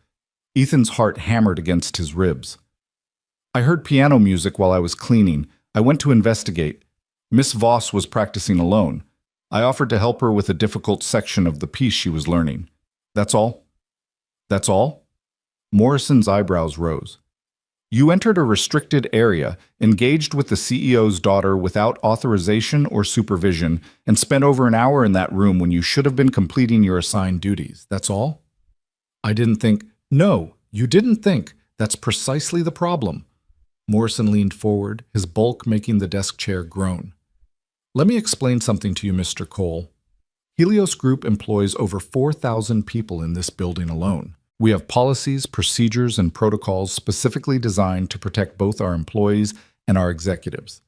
Ethan's heart hammered against his ribs. "I heard piano music while I was cleaning. I went to investigate. Miss Voss was practicing alone. I offered to help her with a difficult section of the piece she was learning. That's all." "That's all?" Morrison's eyebrows rose. You entered a restricted area, engaged with the CEO's daughter without authorization or supervision, and spent over an hour in that room when you should have been completing your assigned duties. That's all? I didn't think. No, you didn't think. That's precisely the problem. Morrison leaned forward, his bulk making the desk chair groan. Let me explain something to you, Mr. Cole. Helios Group employs over 4,000 people in this building alone. We have policies, procedures, and protocols specifically designed to protect both our employees and our executives.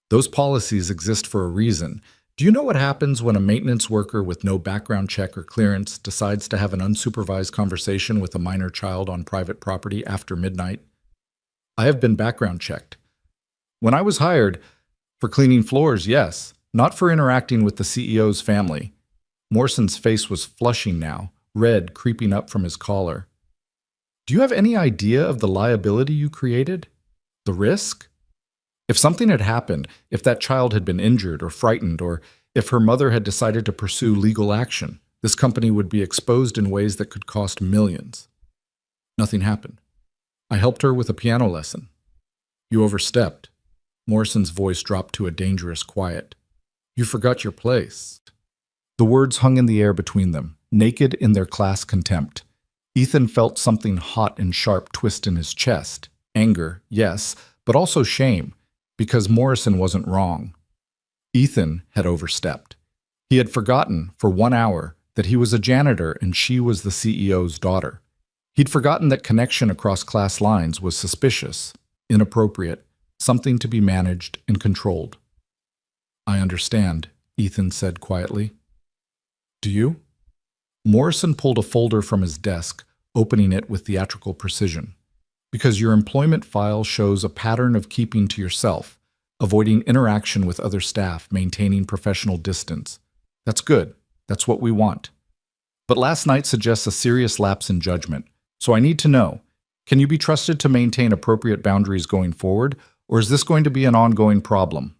Those policies exist for a reason. Do you know what happens when a maintenance worker with no background check or clearance decides to have an unsupervised conversation with a minor child on private property after midnight? I have been background checked. When I was hired, for cleaning floors, yes, not for interacting with the CEO's family. Morrison's face was flushing now, red creeping up from his collar. Do you have any idea of the liability you created? The risk? If something had happened, if that child had been injured or frightened, or if her mother had decided to pursue legal action, this company would be exposed in ways that could cost millions. Nothing happened. I helped her with a piano lesson. You overstepped. Morrison's voice dropped to a dangerous quiet. You forgot your place. The words hung in the air between them, naked in their class contempt. Ethan felt something hot and sharp twist in his chest. Anger, yes, but also shame, because Morrison wasn't wrong. Ethan had overstepped. He had forgotten, for 1 hour, that he was a janitor and she was the CEO's daughter. He'd forgotten that connection across class lines was suspicious, inappropriate, something to be managed and controlled. I understand, Ethan said quietly. Do you? Morrison pulled a folder from his desk, opening it with theatrical precision. Because your employment file shows a pattern of keeping to yourself, avoiding interaction with other staff, maintaining professional distance. That's good. That's what we want. But last night suggests a serious lapse in judgment. So I need to know, can you be trusted to maintain appropriate boundaries going forward, or is this going to be an ongoing problem?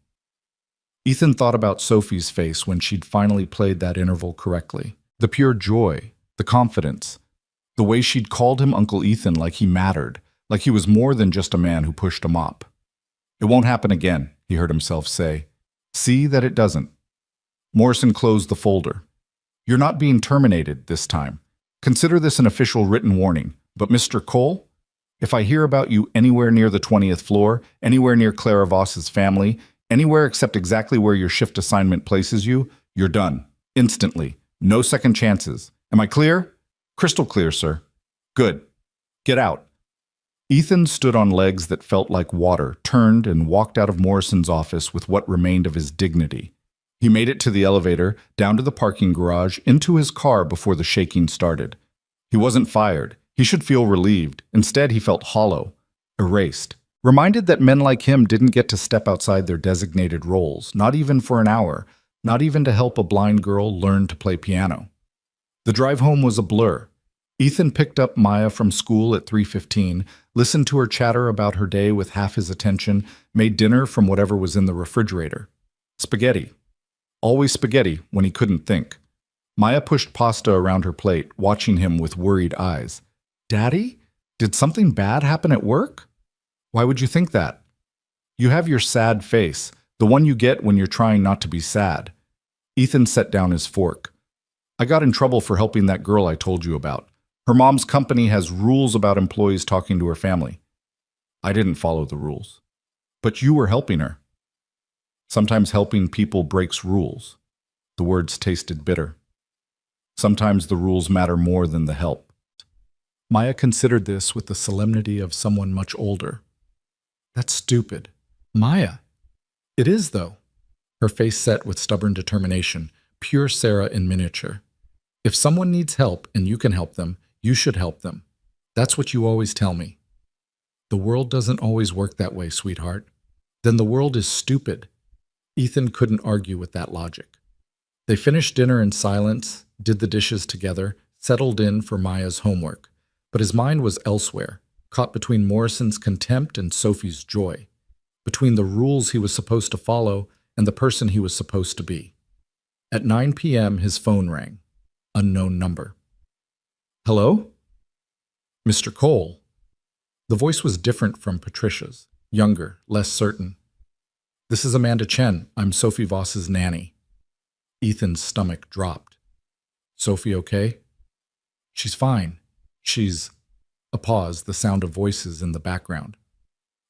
Ethan thought about Sophie's face when she'd finally played that interval correctly. The pure joy, the confidence, the way she'd called him Uncle Ethan like he mattered, like he was more than just a man who pushed a mop. It won't happen again, he heard himself say. See that it doesn't. Morrison closed the folder. You're not being terminated this time. Consider this an official written warning. But Mr. Cole, if I hear about you anywhere near the 20th floor, anywhere near Clara Voss's family, anywhere except exactly where your shift assignment places you, you're done. Instantly. No second chances. Am I clear? Crystal clear, sir. Good. Get out. Ethan stood on legs that felt like water, turned and walked out of Morrison's office with what remained of his dignity. He made it to the elevator, down to the parking garage, into his car before the shaking started. He wasn't fired. He should feel relieved. Instead, he felt hollow, erased, reminded that men like him didn't get to step outside their designated roles, not even for an hour, not even to help a blind girl learn to play piano. The drive home was a blur. Ethan picked up Maya from school at 3:15, listened to her chatter about her day with half his attention, made dinner from whatever was in the refrigerator. Spaghetti. Always spaghetti when he couldn't think. Maya pushed pasta around her plate, watching him with worried eyes. Daddy? Did something bad happen at work? Why would you think that? You have your sad face, the one you get when you're trying not to be sad. Ethan set down his fork. I got in trouble for helping that girl I told you about. Her mom's company has rules about employees talking to her family. I didn't follow the rules. But you were helping her. Sometimes helping people breaks rules. The words tasted bitter. Sometimes the rules matter more than the help. Maya considered this with the solemnity of someone much older. That's stupid. Maya. It is, though. Her face set with stubborn determination, pure Sarah in miniature. If someone needs help and you can help them, you should help them. That's what you always tell me. The world doesn't always work that way, sweetheart. Then the world is stupid. Ethan couldn't argue with that logic. They finished dinner in silence, did the dishes together, settled in for Maya's homework. But his mind was elsewhere, caught between Morrison's contempt and Sophie's joy, between the rules he was supposed to follow and the person he was supposed to be. At 9 p.m., his phone rang. Unknown number. Hello? Mr. Cole. The voice was different from Patricia's, younger, less certain. "This is Amanda Chen. I'm Sophie Voss's nanny." Ethan's stomach dropped. "Sophie okay?" "She's fine. She's—" A pause, the sound of voices in the background.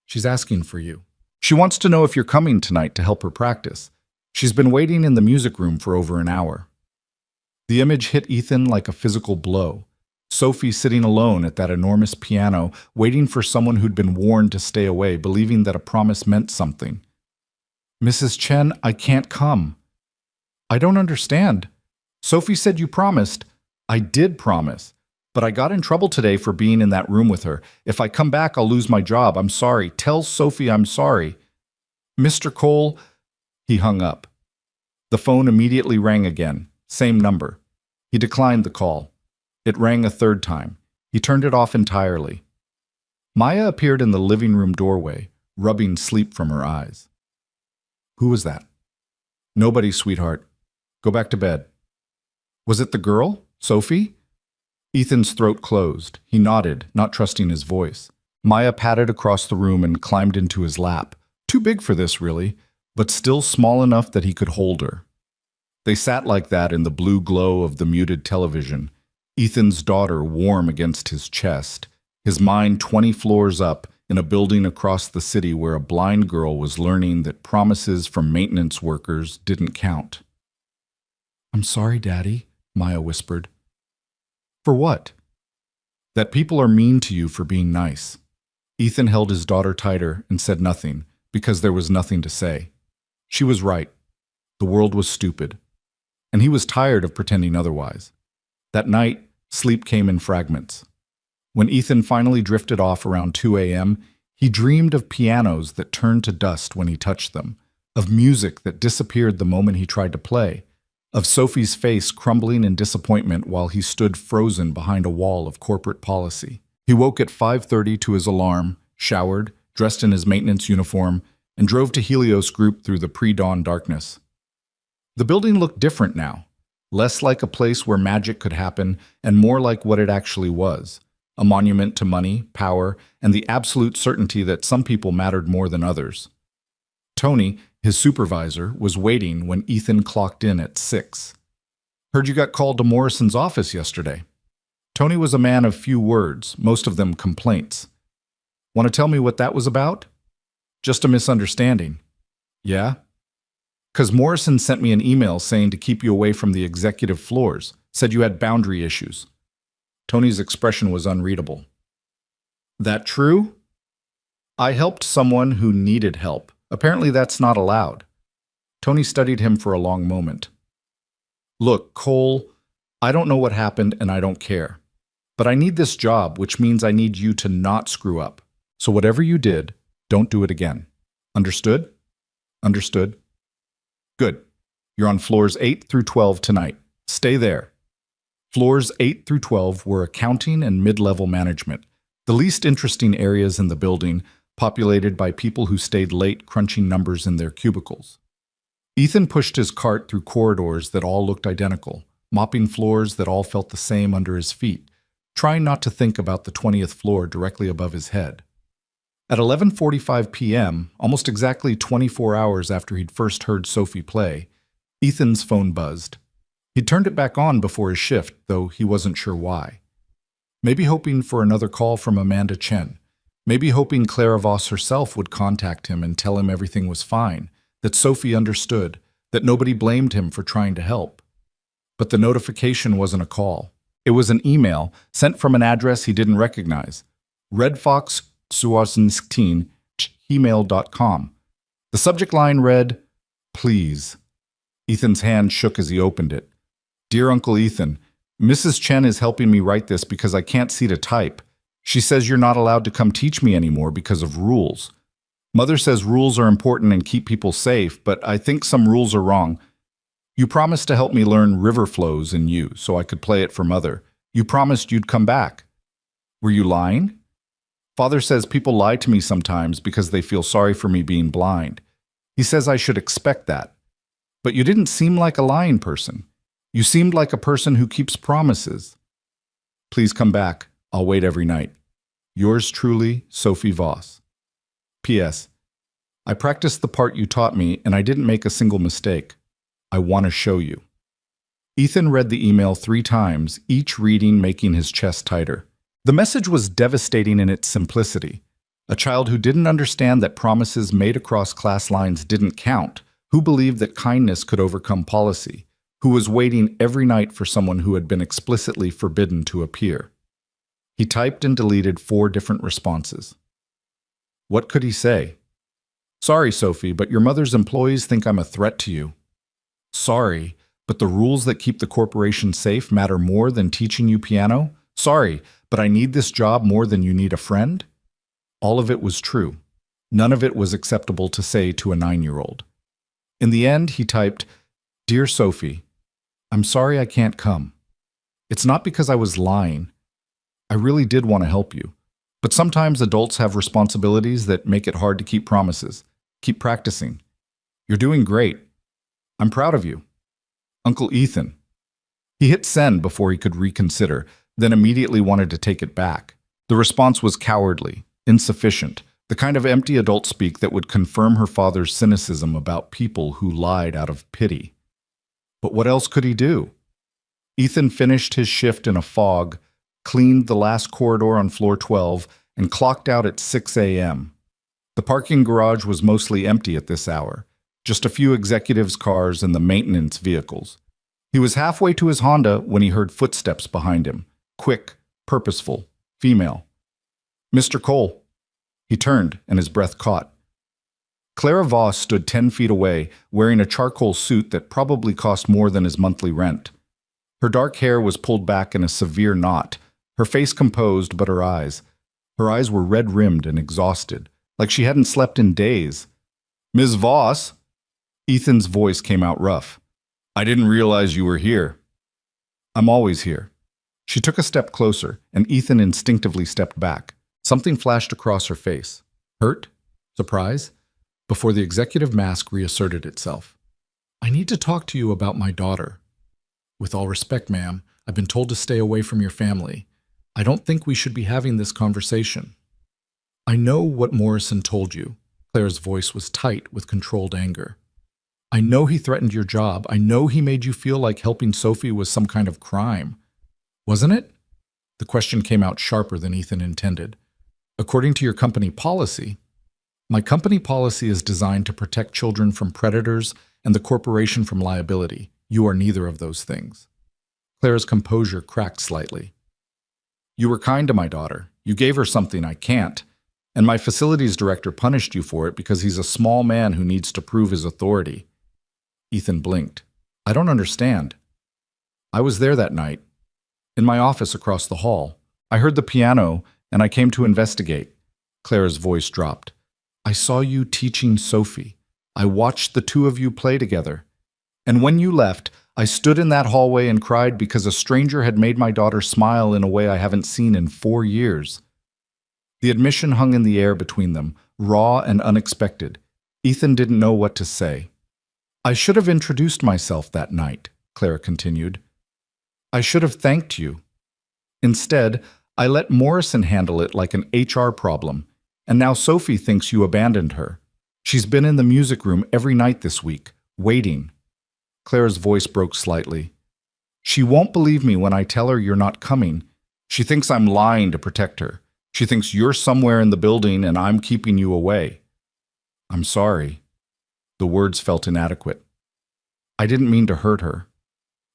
"She's asking for you. She wants to know if you're coming tonight to help her practice. She's been waiting in the music room for over an hour." The image hit Ethan like a physical blow. Sophie sitting alone at that enormous piano, waiting for someone who'd been warned to stay away, believing that a promise meant something. "Mrs. Chen, I can't come." "I don't understand. Sophie said you promised." "I did promise, but I got in trouble today for being in that room with her. If I come back, I'll lose my job. I'm sorry. Tell Sophie I'm sorry." "Mr. Cole," he hung up. The phone immediately rang again, same number. He declined the call. It rang a third time. He turned it off entirely. Maya appeared in the living room doorway, rubbing sleep from her eyes. "Who was that?" "Nobody, sweetheart. Go back to bed." "Was it the girl? Sophie?" Ethan's throat closed. He nodded, not trusting his voice. Maya padded across the room and climbed into his lap. Too big for this, really, but still small enough that he could hold her. They sat like that in the blue glow of the muted television, Ethan's daughter warm against his chest, his mind 20 floors up in a building across the city where a blind girl was learning that promises from maintenance workers didn't count. "I'm sorry, Daddy," Maya whispered. "For what?" "That people are mean to you for being nice." Ethan held his daughter tighter and said nothing, because there was nothing to say. She was right. The world was stupid. And he was tired of pretending otherwise. That night, sleep came in fragments. When Ethan finally drifted off around 2 a.m., he dreamed of pianos that turned to dust when he touched them, of music that disappeared the moment he tried to play, of Sophie's face crumbling in disappointment while he stood frozen behind a wall of corporate policy. He woke at 5:30 to his alarm, showered, dressed in his maintenance uniform, and drove to Helios Group through the pre-dawn darkness. The building looked different now, less like a place where magic could happen and more like what it actually was, a monument to money, power, and the absolute certainty that some people mattered more than others. Tony, his supervisor, was waiting when Ethan clocked in at 6. "Heard you got called to Morrison's office yesterday." Tony was a man of few words, most of them complaints. "Want to tell me what that was about?" "Just a misunderstanding." "Yeah?" "'Cause Morrison sent me an email saying to keep you away from the executive floors, said you had boundary issues." Tony's expression was unreadable. "That true?" "I helped someone who needed help. Apparently that's not allowed." Tony studied him for a long moment. "Look, Cole, I don't know what happened and I don't care. But I need this job, which means I need you to not screw up. So whatever you did, don't do it again. Understood?" "Understood." "Good. You're on floors 8 through 12 tonight. Stay there." Floors 8 through 12 were accounting and mid-level management, the least interesting areas in the building, populated by people who stayed late crunching numbers in their cubicles. Ethan pushed his cart through corridors that all looked identical, mopping floors that all felt the same under his feet, trying not to think about the 20th floor directly above his head. At 11:45 p.m., almost exactly 24 hours after he'd first heard Sophie play, Ethan's phone buzzed. He'd turned it back on before his shift, though he wasn't sure why. Maybe hoping for another call from Amanda Chen. Maybe hoping Clara Voss herself would contact him and tell him everything was fine, that Sophie understood, that nobody blamed him for trying to help. But the notification wasn't a call. It was an email sent from an address he didn't recognize. redfox2016@gmail.com. The subject line read, "Please." Ethan's hand shook as he opened it. "Dear Uncle Ethan, Mrs. Chen is helping me write this because I can't see to type. She says you're not allowed to come teach me anymore because of rules. Mother says rules are important and keep people safe, but I think some rules are wrong. You promised to help me learn river flows in you so I could play it for Mother. You promised you'd come back. Were you lying? Father says people lie to me sometimes because they feel sorry for me being blind. He says I should expect that. But you didn't seem like a lying person. You seemed like a person who keeps promises. Please come back. I'll wait every night. Yours truly, Sophie Voss. P.S. I practiced the part you taught me, and I didn't make a single mistake. I want to show you. Ethan read the email 3 times, each reading making his chest tighter. The message was devastating in its simplicity. A child who didn't understand that promises made across class lines didn't count, who believed that kindness could overcome policy, who was waiting every night for someone who had been explicitly forbidden to appear. He typed and deleted 4 different responses. What could he say? Sorry, Sophie, but your mother's employees think I'm a threat to you. Sorry, but the rules that keep the corporation safe matter more than teaching you piano? Sorry, but I need this job more than you need a friend? All of it was true. None of it was acceptable to say to a 9-year-old. In the end, he typed, Dear Sophie, I'm sorry I can't come. It's not because I was lying. I really did want to help you. But sometimes adults have responsibilities that make it hard to keep promises. Keep practicing. You're doing great. I'm proud of you. Uncle Ethan. He hit send before he could reconsider, then immediately wanted to take it back. The response was cowardly, insufficient, the kind of empty adult speak that would confirm her father's cynicism about people who lied out of pity. But what else could he do? Ethan finished his shift in a fog, cleaned the last corridor on floor 12, and clocked out at 6 a.m. The parking garage was mostly empty at this hour, just a few executives' cars and the maintenance vehicles. He was halfway to his Honda when he heard footsteps behind him, quick, purposeful, female. Mr. Cole. He turned, and his breath caught. Clara Voss stood 10 feet away, wearing a charcoal suit that probably cost more than his monthly rent. Her dark hair was pulled back in a severe knot, her face composed but her eyes. Her eyes were red-rimmed and exhausted, like she hadn't slept in days. Ms. Voss? Ethan's voice came out rough. I didn't realize you were here. I'm always here. She took a step closer, and Ethan instinctively stepped back. Something flashed across her face. Hurt? Surprise? Before the executive mask reasserted itself. I need to talk to you about my daughter. With all respect, ma'am, I've been told to stay away from your family. I don't think we should be having this conversation. I know what Morrison told you. Claire's voice was tight with controlled anger. I know he threatened your job. I know he made you feel like helping Sophie was some kind of crime. Wasn't it? The question came out sharper than Ethan intended. According to your company policy, my company policy is designed to protect children from predators and the corporation from liability. You are neither of those things. Claire's composure cracked slightly. You were kind to my daughter. You gave her something I can't. And my facilities director punished you for it because he's a small man who needs to prove his authority. Ethan blinked. I don't understand. I was there that night, in my office across the hall. I heard the piano, and I came to investigate. Claire's voice dropped. I saw you teaching Sophie. I watched the 2 of you play together. And when you left, I stood in that hallway and cried because a stranger had made my daughter smile in a way I haven't seen in 4 years. The admission hung in the air between them, raw and unexpected. Ethan didn't know what to say. I should have introduced myself that night, Claire continued. I should have thanked you. Instead, I let Morrison handle it like an HR problem, and now Sophie thinks you abandoned her. She's been in the music room every night this week, waiting. Claire's voice broke slightly. She won't believe me when I tell her you're not coming. She thinks I'm lying to protect her. She thinks you're somewhere in the building and I'm keeping you away. I'm sorry. The words felt inadequate. I didn't mean to hurt her.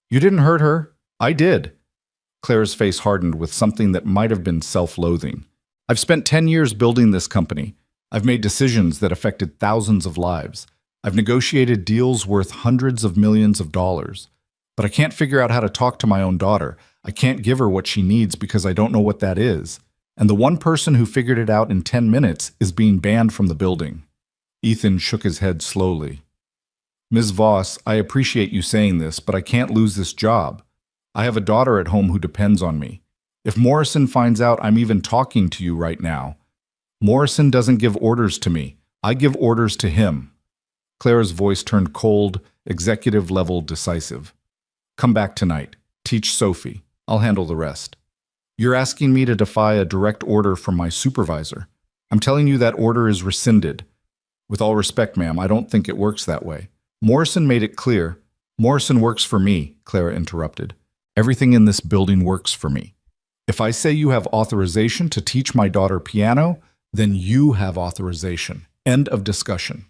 You didn't hurt her. I did. Claire's face hardened with something that might have been self-loathing. I've spent 10 years building this company. I've made decisions that affected thousands of lives. I've negotiated deals worth hundreds of millions of dollars. But I can't figure out how to talk to my own daughter. I can't give her what she needs because I don't know what that is. And the one person who figured it out in 10 minutes is being banned from the building. Ethan shook his head slowly. Ms. Voss, I appreciate you saying this, but I can't lose this job. I have a daughter at home who depends on me. If Morrison finds out I'm even talking to you right now, Morrison doesn't give orders to me. I give orders to him. Claire's voice turned cold, executive-level decisive. Come back tonight. Teach Sophie. I'll handle the rest. You're asking me to defy a direct order from my supervisor. I'm telling you that order is rescinded. With all respect, ma'am, I don't think it works that way. Morrison made it clear. Morrison works for me, Clara interrupted. Everything in this building works for me. If I say you have authorization to teach my daughter piano, then you have authorization. End of discussion.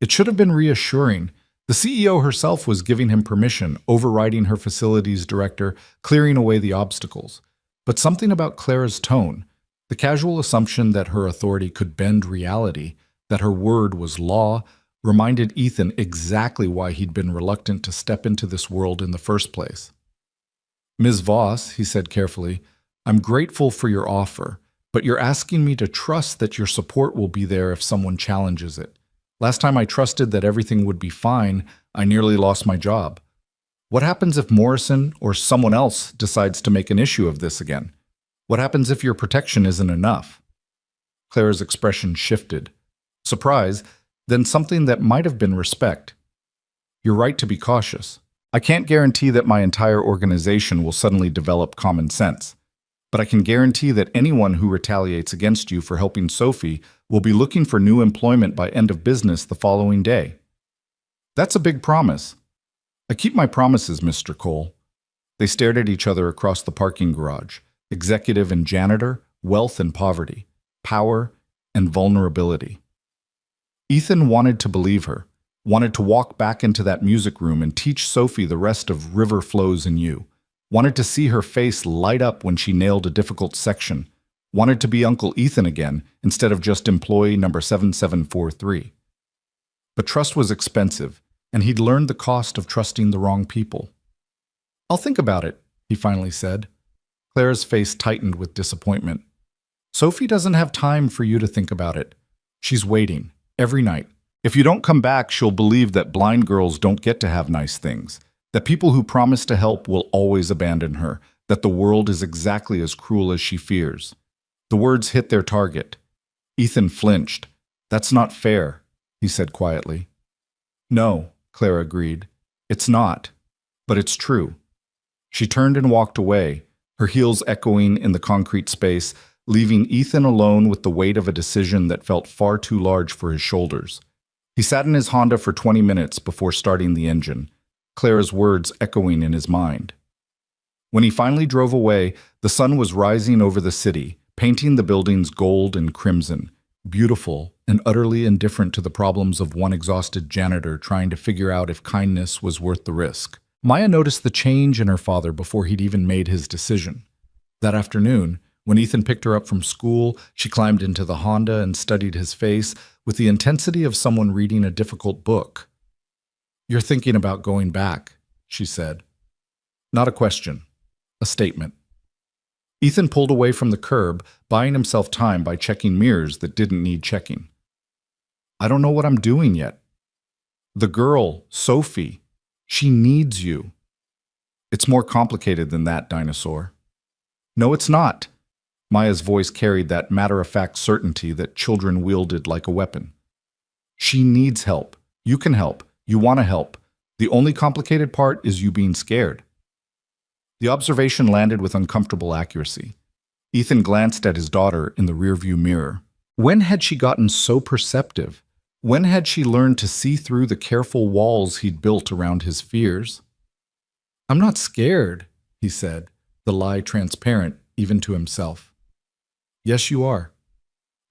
It should have been reassuring. The CEO herself was giving him permission, overriding her facilities director, clearing away the obstacles. But something about Clara's tone, the casual assumption that her authority could bend reality, that her word was law, reminded Ethan exactly why he'd been reluctant to step into this world in the first place. Ms. Voss, he said carefully, I'm grateful for your offer, but you're asking me to trust that your support will be there if someone challenges it. Last time I trusted that everything would be fine, I nearly lost my job. What happens if Morrison or someone else decides to make an issue of this again? What happens if your protection isn't enough? Clara's expression shifted. Surprise, then something that might have been respect. You're right to be cautious. I can't guarantee that my entire organization will suddenly develop common sense, but I can guarantee that anyone who retaliates against you for helping Sophie will be looking for new employment by end of business the following day. That's a big promise. I keep my promises, Mr. Cole. They stared at each other across the parking garage. Executive and janitor, wealth and poverty, power and vulnerability. Ethan wanted to believe her, wanted to walk back into that music room and teach Sophie the rest of River Flows in You, wanted to see her face light up when she nailed a difficult section, wanted to be Uncle Ethan again instead of just employee number 7743. But trust was expensive, and he'd learned the cost of trusting the wrong people. I'll think about it, he finally said. Clara's face tightened with disappointment. Sophie doesn't have time for you to think about it. She's waiting, every night. If you don't come back, she'll believe that blind girls don't get to have nice things, that people who promise to help will always abandon her, that the world is exactly as cruel as she fears. The words hit their target. Ethan flinched. That's not fair, he said quietly. No, Clara agreed. It's not, but it's true. She turned and walked away, her heels echoing in the concrete space, leaving Ethan alone with the weight of a decision that felt far too large for his shoulders. He sat in his Honda for 20 minutes before starting the engine, Clara's words echoing in his mind. When he finally drove away, the sun was rising over the city, painting the buildings gold and crimson, beautiful and utterly indifferent to the problems of one exhausted janitor trying to figure out if kindness was worth the risk. Maya noticed the change in her father before he'd even made his decision. That afternoon, when Ethan picked her up from school, she climbed into the Honda and studied his face with the intensity of someone reading a difficult book. You're thinking about going back, she said. Not a question, a statement. Ethan pulled away from the curb, buying himself time by checking mirrors that didn't need checking. I don't know what I'm doing yet. The girl, Sophie, she needs you. It's more complicated than that, dinosaur. No, it's not. Maya's voice carried that matter-of-fact certainty that children wielded like a weapon. She needs help. You can help. You want to help. The only complicated part is you being scared. The observation landed with uncomfortable accuracy. Ethan glanced at his daughter in the rearview mirror. When had she gotten so perceptive? When had she learned to see through the careful walls he'd built around his fears? I'm not scared, he said, the lie transparent even to himself. Yes, you are.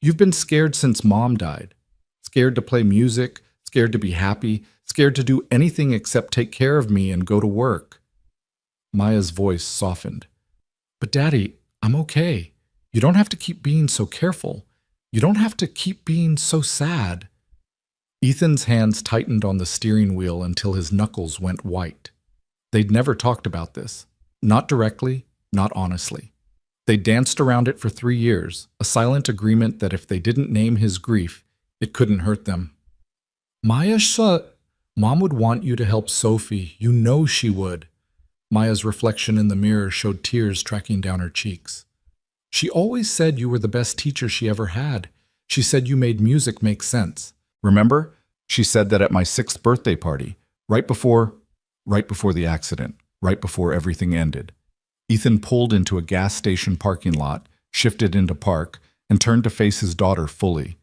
You've been scared since Mom died. Scared to play music, scared to be happy, scared to do anything except take care of me and go to work. Maya's voice softened. But Daddy, I'm okay. You don't have to keep being so careful. You don't have to keep being so sad. Ethan's hands tightened on the steering wheel until his knuckles went white. They'd never talked about this. Not directly, not honestly. They danced around it for 3 years, a silent agreement that if they didn't name his grief, it couldn't hurt them. Maya, Mom would want you to help Sophie. You know she would. Maya's reflection in the mirror showed tears tracking down her cheeks. She always said you were the best teacher she ever had. She said you made music make sense. Remember? She said that at my 6th birthday party, right before the accident, right before everything ended. Ethan pulled into a gas station parking lot, shifted into park, and turned to face his daughter fully.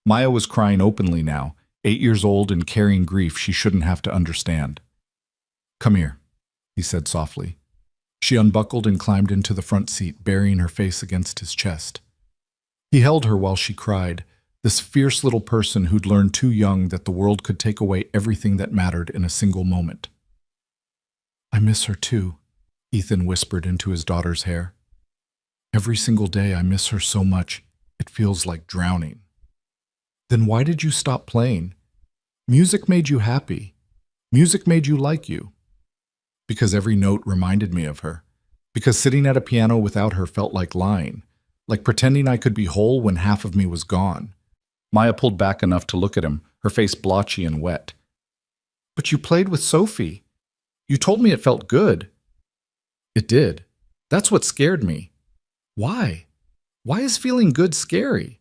Maya was crying openly now, 8 years old and carrying grief she shouldn't have to understand. "Come here," he said softly. She unbuckled and climbed into the front seat, burying her face against his chest. He held her while she cried, this fierce little person who'd learned too young that the world could take away everything that mattered in a single moment. "I miss her too," Ethan whispered into his daughter's hair. "Every single day I miss her so much, it feels like drowning." "Then why did you stop playing? Music made you happy. Music made you like you." "Because every note reminded me of her. Because sitting at a piano without her felt like lying, like pretending I could be whole when half of me was gone." Maya pulled back enough to look at him, her face blotchy and wet. "But you played with Sophie. You told me it felt good." "It did. That's what scared me." "Why? Why is feeling good scary?"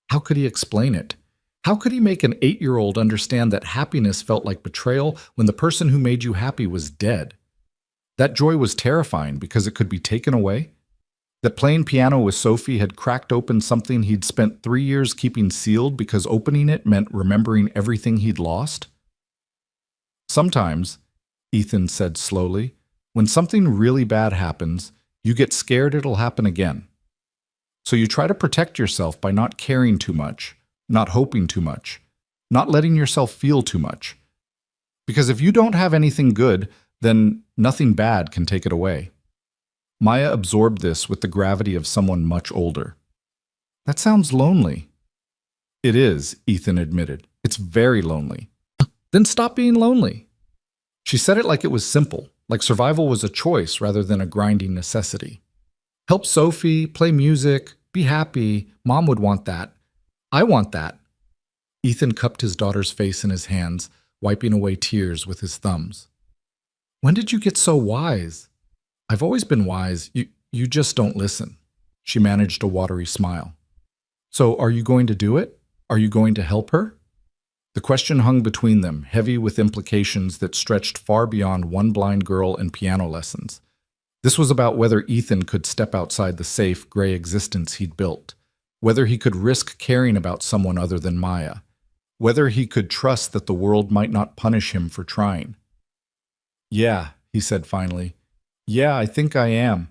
How could he explain it? How could he make an 8-year-old understand that happiness felt like betrayal when the person who made you happy was dead? That joy was terrifying because it could be taken away. That playing piano with Sophie had cracked open something he'd spent 3 years keeping sealed because opening it meant remembering everything he'd lost. "Sometimes," Ethan said slowly, "when something really bad happens, you get scared it'll happen again. So you try to protect yourself by not caring too much, not hoping too much, not letting yourself feel too much. Because if you don't have anything good, then nothing bad can take it away." Maya absorbed this with the gravity of someone much older. "That sounds lonely." "It is," Ethan admitted. "It's very lonely." "Then stop being lonely." She said it like it was simple, like survival was a choice rather than a grinding necessity. "Help Sophie, play music, be happy. Mom would want that. I want that." Ethan cupped his daughter's face in his hands, wiping away tears with his thumbs. "When did you get so wise?" "I've always been wise. You just don't listen." She managed a watery smile. "So are you going to do it? Are you going to help her?" The question hung between them, heavy with implications that stretched far beyond one blind girl and piano lessons. This was about whether Ethan could step outside the safe, gray existence he'd built, whether he could risk caring about someone other than Maya, whether he could trust that the world might not punish him for trying. "Yeah," he said finally. "Yeah, I think I am."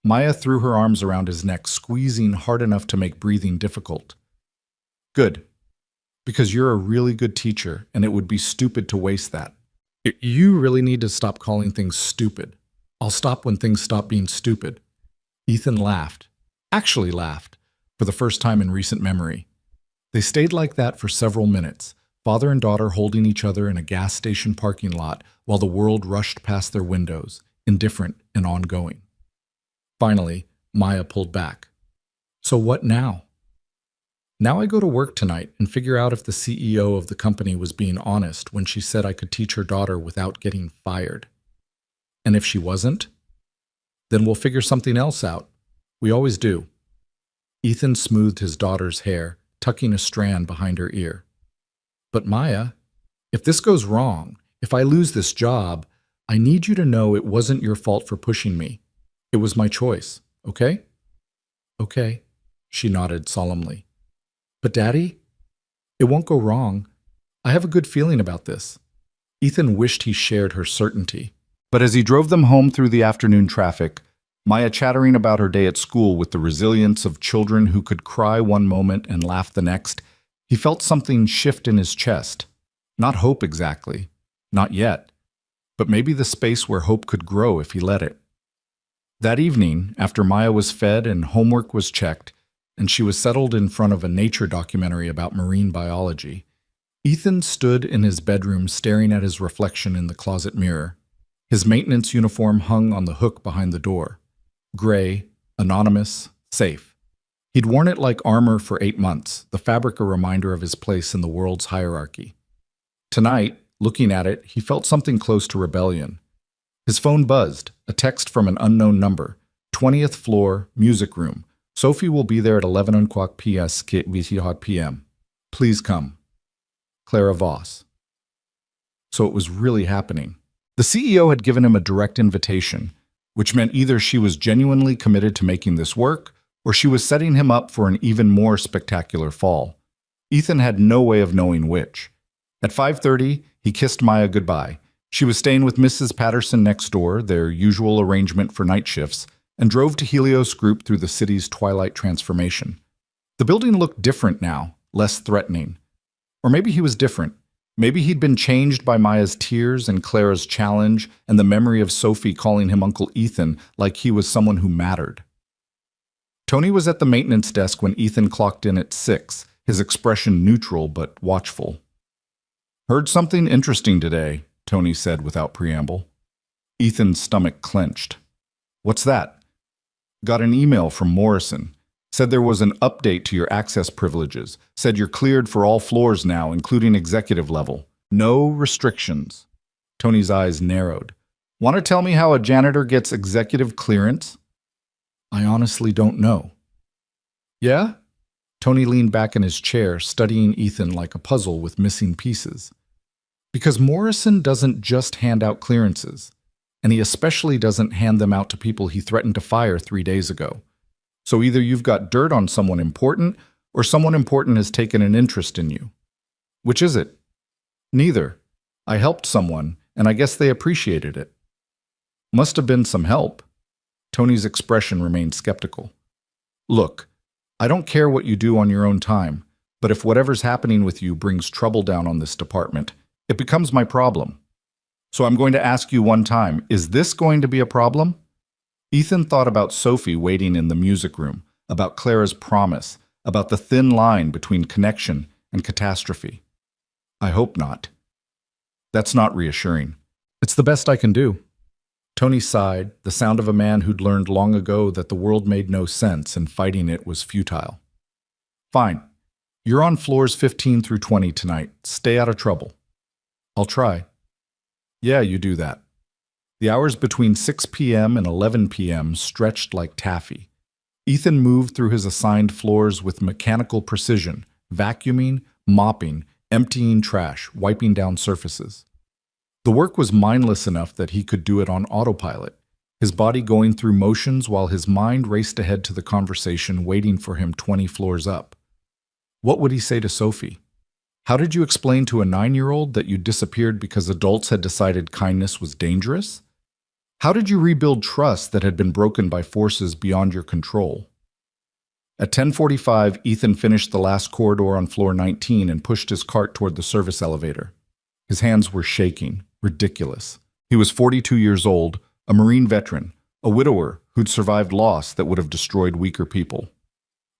Maya threw her arms around his neck, squeezing hard enough to make breathing difficult. "Good. Because you're a really good teacher, and it would be stupid to waste that. You really need to stop calling things stupid. I'll stop when things stop being stupid." Ethan laughed. Actually laughed, for the first time in recent memory. They stayed like that for several minutes, father and daughter holding each other in a gas station parking lot while the world rushed past their windows, indifferent and ongoing. Finally, Maya pulled back. "So what now?" "Now I go to work tonight and figure out if the CEO of the company was being honest when she said I could teach her daughter without getting fired. And if she wasn't, then we'll figure something else out. We always do." Ethan smoothed his daughter's hair, tucking a strand behind her ear. "But Maya, if this goes wrong, if I lose this job, I need you to know it wasn't your fault for pushing me. It was my choice, okay?" "Okay," she nodded solemnly. "But Daddy, it won't go wrong. I have a good feeling about this." Ethan wished he shared her certainty. But as he drove them home through the afternoon traffic, Maya chattering about her day at school with the resilience of children who could cry one moment and laugh the next, he felt something shift in his chest. Not hope exactly. Not yet. But maybe the space where hope could grow if he let it. That evening, after Maya was fed and homework was checked, and she was settled in front of a nature documentary about marine biology, Ethan stood in his bedroom staring at his reflection in the closet mirror. His maintenance uniform hung on the hook behind the door. Gray, anonymous, safe. He'd worn it like armor for 8 months, the fabric a reminder of his place in the world's hierarchy. Tonight, looking at it, he felt something close to rebellion. His phone buzzed, a text from an unknown number. 20th floor, music room. Sophie will be there at 11 o'clock p.m. Please come. Clara Voss. So it was really happening. The CEO had given him a direct invitation. which meant either she was genuinely committed to making this work, or she was setting him up for an even more spectacular fall. Ethan had no way of knowing which. At 5:30, he kissed Maya goodbye. She was staying with Mrs. Patterson next door, their usual arrangement for night shifts, and drove to Helios Group through the city's twilight transformation. The building looked different now, less threatening. Or maybe he was different. Maybe he'd been changed by Maya's tears and Clara's challenge and the memory of Sophie calling him Uncle Ethan like he was someone who mattered. Tony was at the maintenance desk when Ethan clocked in at 6, his expression neutral but watchful. "Heard something interesting today," Tony said without preamble. Ethan's stomach clenched. "What's that?" "Got an email from Morrison. Said there was an update to your access privileges. Said you're cleared for all floors now, including executive level. No restrictions." Tony's eyes narrowed. "Want to tell me how a janitor gets executive clearance?" "I honestly don't know." "Yeah?" Tony leaned back in his chair, studying Ethan like a puzzle with missing pieces. "Because Morrison doesn't just hand out clearances, and he especially doesn't hand them out to people he threatened to fire 3 days ago. So either you've got dirt on someone important, or someone important has taken an interest in you. Which is it?" "Neither. I helped someone, and I guess they appreciated it." "Must have been some help." Tony's expression remained skeptical. "Look, I don't care what you do on your own time, but if whatever's happening with you brings trouble down on this department, it becomes my problem. So I'm going to ask you one time, is this going to be a problem?" Ethan thought about Sophie waiting in the music room, about Clara's promise, about the thin line between connection and catastrophe. "I hope not." "That's not reassuring." "It's the best I can do." Tony sighed, the sound of a man who'd learned long ago that the world made no sense and fighting it was futile. "Fine. You're on floors 15 through 20 tonight. Stay out of trouble." "I'll try." "Yeah, you do that." The hours between 6 p.m. and 11 p.m. stretched like taffy. Ethan moved through his assigned floors with mechanical precision, vacuuming, mopping, emptying trash, wiping down surfaces. The work was mindless enough that he could do it on autopilot, his body going through motions while his mind raced ahead to the conversation waiting for him 20 floors up. What would he say to Sophie? How did you explain to a 9-year-old that you disappeared because adults had decided kindness was dangerous? How did you rebuild trust that had been broken by forces beyond your control? At 10:45, Ethan finished the last corridor on floor 19 and pushed his cart toward the service elevator. His hands were shaking, ridiculous. He was 42 years old, a Marine veteran, a widower who'd survived loss that would have destroyed weaker people.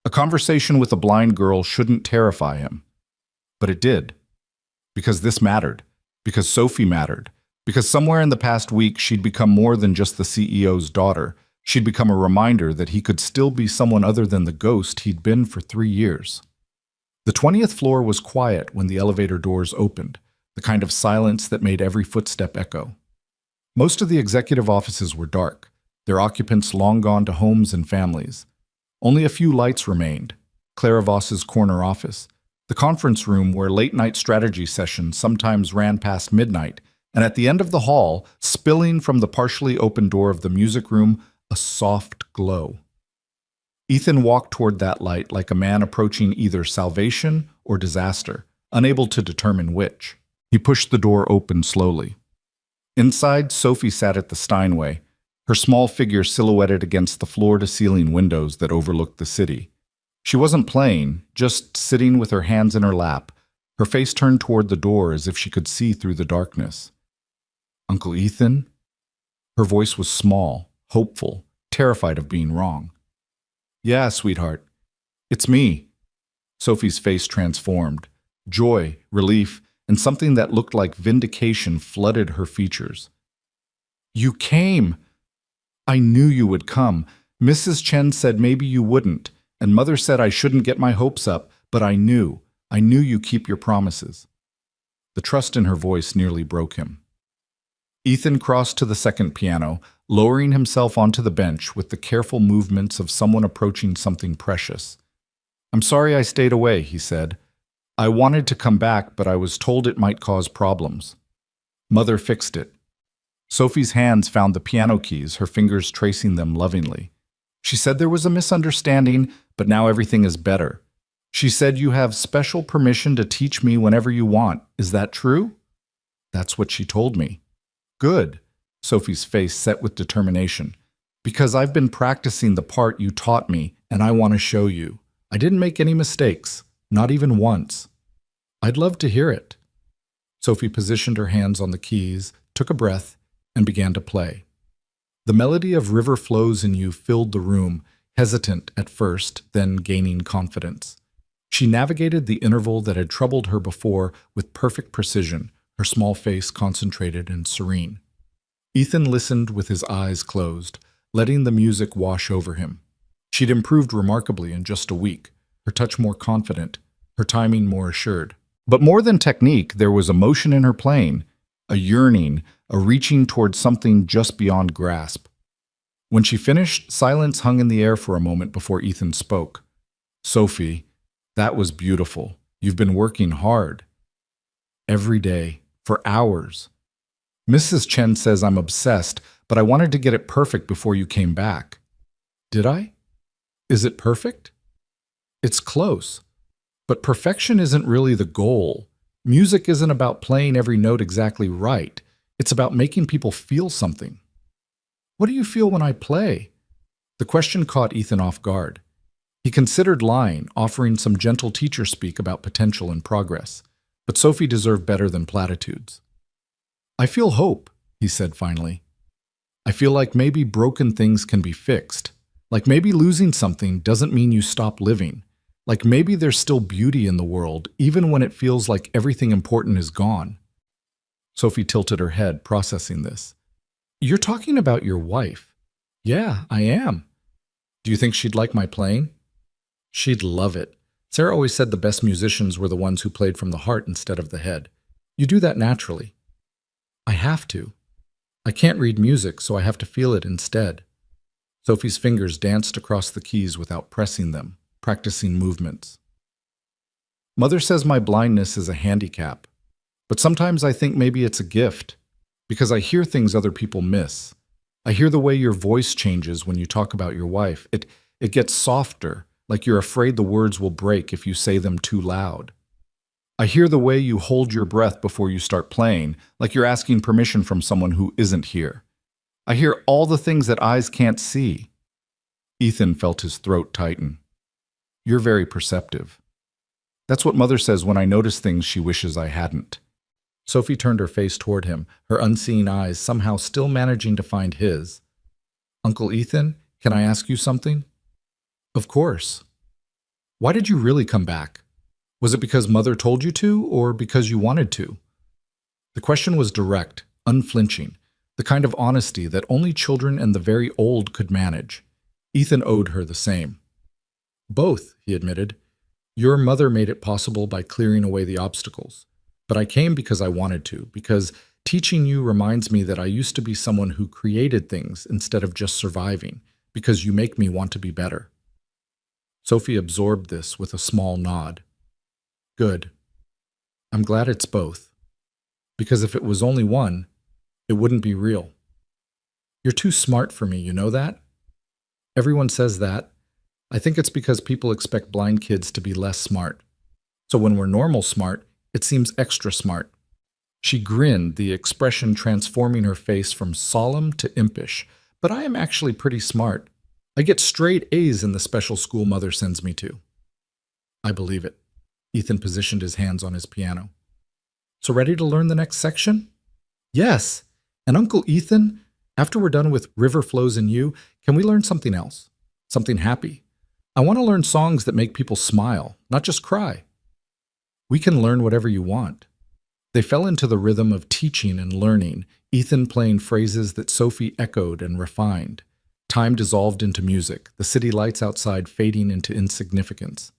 A conversation with a blind girl shouldn't terrify him. But it did. Because this mattered. Because Sophie mattered. Because somewhere in the past week she'd become more than just the CEO's daughter. She'd become a reminder that he could still be someone other than the ghost he'd been for 3 years. The 20th floor was quiet when the elevator doors opened, the kind of silence that made every footstep echo. Most of the executive offices were dark, their occupants long gone to homes and families. Only a few lights remained: Clara Voss's corner office, the conference room where late-night strategy sessions sometimes ran past midnight, and at the end of the hall, spilling from the partially open door of the music room, a soft glow. Ethan walked toward that light like a man approaching either salvation or disaster, unable to determine which. He pushed the door open slowly. Inside, Sophie sat at the Steinway, her small figure silhouetted against the floor-to-ceiling windows that overlooked the city. She wasn't playing, just sitting with her hands in her lap, her face turned toward the door as if she could see through the darkness. "Uncle Ethan?" Her voice was small, hopeful, terrified of being wrong. "Yeah, sweetheart. It's me." Sophie's face transformed. Joy, relief, and something that looked like vindication flooded her features. "You came! I knew you would come. Mrs. Chen said maybe you wouldn't, and Mother said I shouldn't get my hopes up, but I knew you keep your promises." The trust in her voice nearly broke him. Ethan crossed to the second piano, lowering himself onto the bench with the careful movements of someone approaching something precious. "I'm sorry I stayed away," he said. "I wanted to come back, but I was told it might cause problems. Mother fixed it." Sophie's hands found the piano keys, her fingers tracing them lovingly. She said there was a misunderstanding, but now everything is better. She said you have special permission to teach me whenever you want. Is that true? That's what she told me. Good. Sophie's face set with determination. Because I've been practicing the part you taught me, and I want to show you. I didn't make any mistakes, not even once. I'd love to hear it. Sophie positioned her hands on the keys, took a breath, and began to play. The melody of River Flows in You filled the room, hesitant at first, then gaining confidence. She navigated the interval that had troubled her before with perfect precision, her small face concentrated and serene. Ethan listened with his eyes closed, letting the music wash over him. She'd improved remarkably in just a week, her touch more confident, her timing more assured. But more than technique, there was emotion in her playing, a yearning, a reaching towards something just beyond grasp. When she finished, silence hung in the air for a moment before Ethan spoke. Sophie, that was beautiful. You've been working hard. Every day, for hours. Mrs. Chen says I'm obsessed, but I wanted to get it perfect before you came back. Did I? Is it perfect? It's close. But perfection isn't really the goal. Music isn't about playing every note exactly right. It's about making people feel something. What do you feel when I play? The question caught Ethan off guard. He considered lying, offering some gentle teacher speak about potential and progress. But Sophie deserved better than platitudes. I feel hope, he said finally. I feel like maybe broken things can be fixed. Like maybe losing something doesn't mean you stop living. Like maybe there's still beauty in the world, even when it feels like everything important is gone. Sophie tilted her head, processing this. You're talking about your wife. Yeah, I am. Do you think she'd like my playing? She'd love it. Sarah always said the best musicians were the ones who played from the heart instead of the head. You do that naturally. I have to. I can't read music, so I have to feel it instead. Sophie's fingers danced across the keys without pressing them, practicing movements. Mother says my blindness is a handicap, but sometimes I think maybe it's a gift, because I hear things other people miss. I hear the way your voice changes when you talk about your wife. It gets softer, like you're afraid the words will break if you say them too loud. I hear the way you hold your breath before you start playing, like you're asking permission from someone who isn't here. I hear all the things that eyes can't see. Ethan felt his throat tighten. You're very perceptive. That's what Mother says when I notice things she wishes I hadn't. Sophie turned her face toward him, her unseeing eyes somehow still managing to find his. Uncle Ethan, can I ask you something? Of course. Why did you really come back? Was it because Mother told you to, or because you wanted to? The question was direct, unflinching, the kind of honesty that only children and the very old could manage. Ethan owed her the same. Both, he admitted. Your mother made it possible by clearing away the obstacles. But I came because I wanted to, because teaching you reminds me that I used to be someone who created things instead of just surviving, because you make me want to be better. Sophie absorbed this with a small nod. Good. I'm glad it's both. Because if it was only one, it wouldn't be real. You're too smart for me, you know that? Everyone says that. I think it's because people expect blind kids to be less smart. So when we're normal smart, it seems extra smart. She grinned, the expression transforming her face from solemn to impish. But I am actually pretty smart. I get straight A's in the special school Mother sends me to. I believe it. Ethan positioned his hands on his piano. So ready to learn the next section? Yes. And Uncle Ethan, after we're done with River Flows in You, can we learn something else? Something happy. I want to learn songs that make people smile, not just cry. We can learn whatever you want. They fell into the rhythm of teaching and learning, Ethan playing phrases that Sophie echoed and refined. Time dissolved into music, the city lights outside fading into insignificance.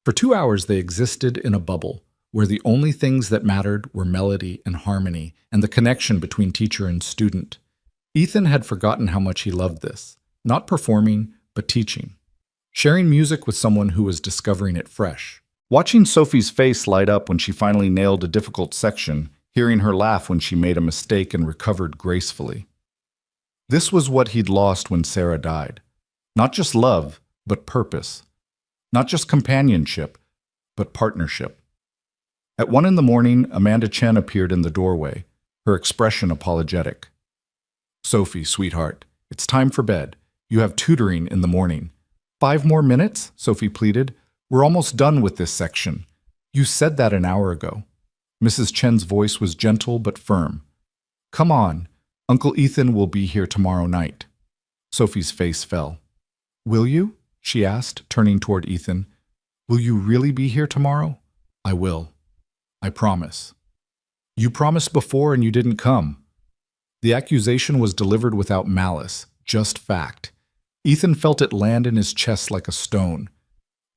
For 2 hours they existed in a bubble, where the only things that mattered were melody and harmony, and the connection between teacher and student. Ethan had forgotten how much he loved this, not performing, but teaching. Sharing music with someone who was discovering it fresh. Watching Sophie's face light up when she finally nailed a difficult section, hearing her laugh when she made a mistake and recovered gracefully. This was what he'd lost when Sarah died. Not just love, but purpose. Not just companionship, but partnership. At 1 a.m, Amanda Chen appeared in the doorway, her expression apologetic. "Sophie, sweetheart, it's time for bed. You have tutoring in the morning." "5 more minutes?" Sophie pleaded. "We're almost done with this section." "You said that an hour ago." Mrs. Chen's voice was gentle but firm. "Come on. Uncle Ethan will be here tomorrow night." Sophie's face fell. "Will you?" she asked, turning toward Ethan. "Will you really be here tomorrow?" "I will. I promise." "You promised before and you didn't come." The accusation was delivered without malice, just fact. Ethan felt it land in his chest like a stone.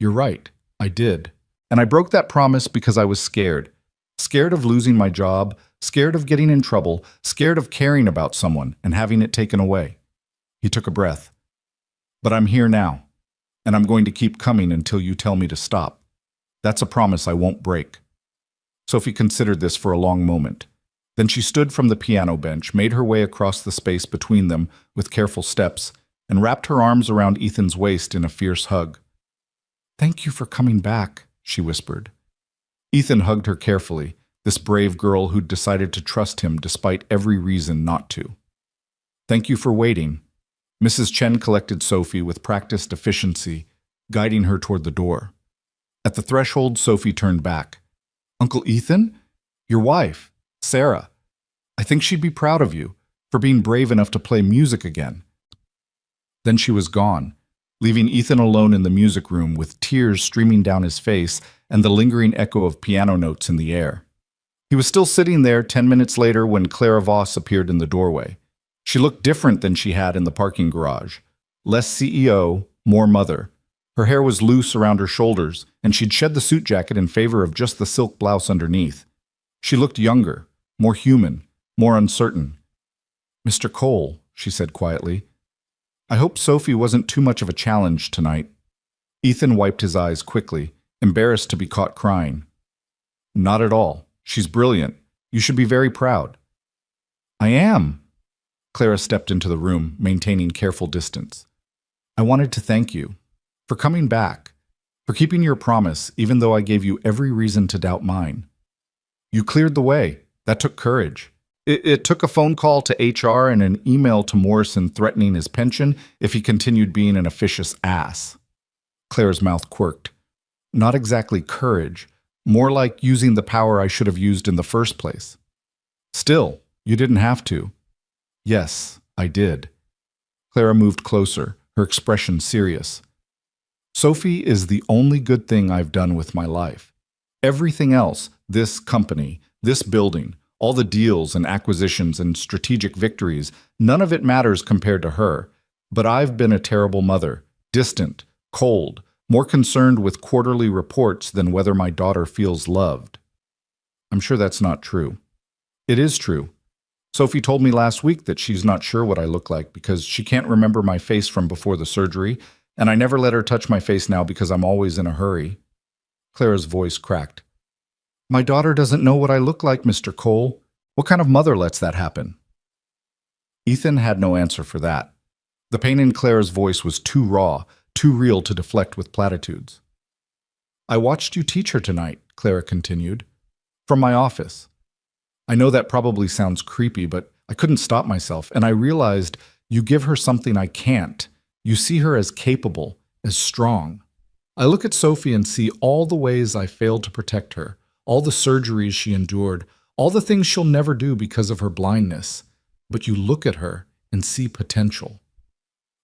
"You're right, I did. And I broke that promise because I was scared. Scared of losing my job, scared of getting in trouble, scared of caring about someone and having it taken away." He took a breath. "But I'm here now, and I'm going to keep coming until you tell me to stop. That's a promise I won't break." Sophie considered this for a long moment. Then she stood from the piano bench, made her way across the space between them with careful steps, and wrapped her arms around Ethan's waist in a fierce hug. "Thank you for coming back," she whispered. Ethan hugged her carefully, this brave girl who'd decided to trust him despite every reason not to. "Thank you for waiting." Mrs. Chen collected Sophie with practiced efficiency, guiding her toward the door. At the threshold, Sophie turned back. "Uncle Ethan? Your wife, Sarah. I think she'd be proud of you for being brave enough to play music again." Then she was gone, leaving Ethan alone in the music room with tears streaming down his face and the lingering echo of piano notes in the air. He was still sitting there 10 minutes later when Clara Voss appeared in the doorway. She looked different than she had in the parking garage. Less CEO, more mother. Her hair was loose around her shoulders, and she'd shed the suit jacket in favor of just the silk blouse underneath. She looked younger, more human, more uncertain. "Mr. Cole," she said quietly, "I hope Sophie wasn't too much of a challenge tonight." Ethan wiped his eyes quickly, embarrassed to be caught crying. "Not at all. She's brilliant. You should be very proud." "I am." Clara stepped into the room, maintaining careful distance. "I wanted to thank you for coming back, for keeping your promise even though I gave you every reason to doubt mine. You cleared the way. That took courage. It took a phone call to HR and an email to Morrison threatening his pension if he continued being an officious ass." Clara's mouth quirked. "Not exactly courage, more like using the power I should have used in the first place." "Still, you didn't have to." "Yes, I did." Clara moved closer, her expression serious. "Sophie is the only good thing I've done with my life. Everything else, this company, this building, all the deals and acquisitions and strategic victories, none of it matters compared to her. But I've been a terrible mother, distant, cold, more concerned with quarterly reports than whether my daughter feels loved." "I'm sure that's not true." "It is true. Sophie told me last week that she's not sure what I look like because she can't remember my face from before the surgery, and I never let her touch my face now because I'm always in a hurry." Clara's voice cracked. "My daughter doesn't know what I look like, Mr. Cole. What kind of mother lets that happen?" Ethan had no answer for that. The pain in Clara's voice was too raw, too real to deflect with platitudes. "I watched you teach her tonight," Clara continued, "from my office. I know that probably sounds creepy, but I couldn't stop myself, and I realized you give her something I can't. You see her as capable, as strong. I look at Sophie and see all the ways I failed to protect her, all the surgeries she endured, all the things she'll never do because of her blindness. But you look at her and see potential.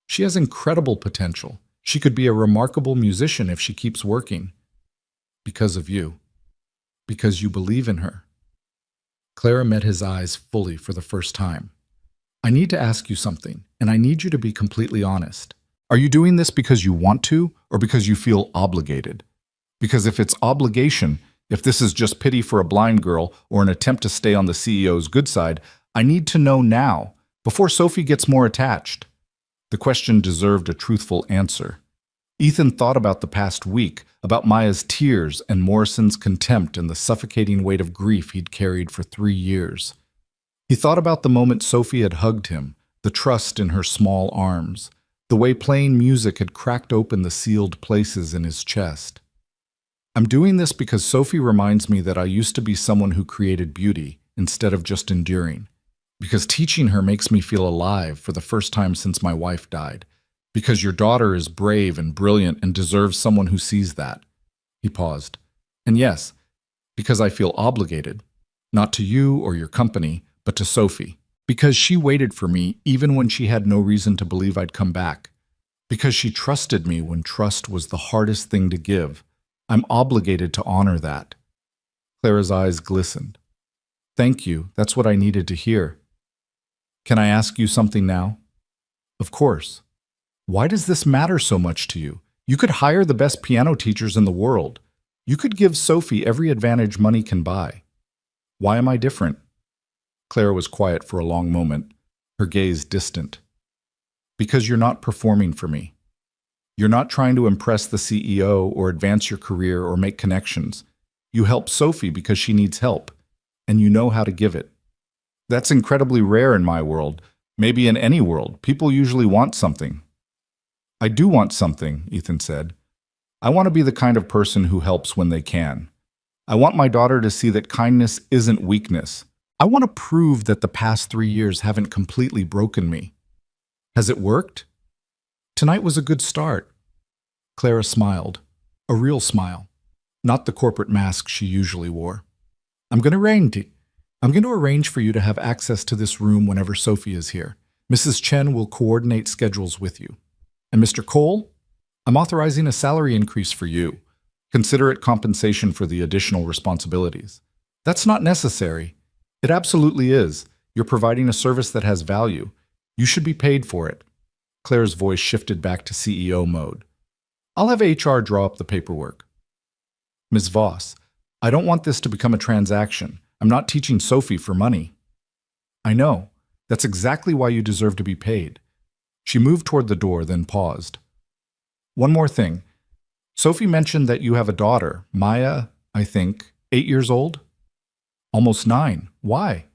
She has incredible potential. She could be a remarkable musician if she keeps working. Because of you. Because you believe in her." Clara met his eyes fully for the first time. "I need to ask you something, and I need you to be completely honest. Are you doing this because you want to, or because you feel obligated? Because if it's obligation, if this is just pity for a blind girl or an attempt to stay on the CEO's good side, I need to know now, before Sophie gets more attached." The question deserved a truthful answer. Ethan thought about the past week, about Maya's tears and Morrison's contempt and the suffocating weight of grief he'd carried for 3 years. He thought about the moment Sophie had hugged him, the trust in her small arms, the way playing music had cracked open the sealed places in his chest. I'm doing this because Sophie reminds me that I used to be someone who created beauty instead of just enduring. Because teaching her makes me feel alive for the first time since my wife died. Because your daughter is brave and brilliant and deserves someone who sees that. He paused. And yes, because I feel obligated, not to you or your company, but to Sophie. Because she waited for me even when she had no reason to believe I'd come back. Because she trusted me when trust was the hardest thing to give. I'm obligated to honor that. Clara's eyes glistened. Thank you, that's what I needed to hear. Can I ask you something now? Of course. Why does this matter so much to you? You could hire the best piano teachers in the world. You could give Sophie every advantage money can buy. Why am I different? Clara was quiet for a long moment, her gaze distant. Because you're not performing for me. You're not trying to impress the CEO or advance your career or make connections. You help Sophie because she needs help, and you know how to give it. That's incredibly rare in my world, maybe in any world. People usually want something. I do want something, Ethan said. I want to be the kind of person who helps when they can. I want my daughter to see that kindness isn't weakness. I want to prove that the past 3 years haven't completely broken me. Has it worked? Tonight was a good start. Clara smiled, a real smile, not the corporate mask she usually wore. I'm going to arrange for you to have access to this room whenever Sophie is here. Mrs. Chen will coordinate schedules with you. And Mr. Cole, I'm authorizing a salary increase for you. Consider it compensation for the additional responsibilities. That's not necessary. It absolutely is. You're providing a service that has value. You should be paid for it. Claire's voice shifted back to CEO mode. I'll have HR draw up the paperwork. Ms. Voss, I don't want this to become a transaction. I'm not teaching Sophie for money. I know. That's exactly why you deserve to be paid. She moved toward the door, then paused. One more thing. Sophie mentioned that you have a daughter, Maya, I think, 8 years old? Almost 9. Why?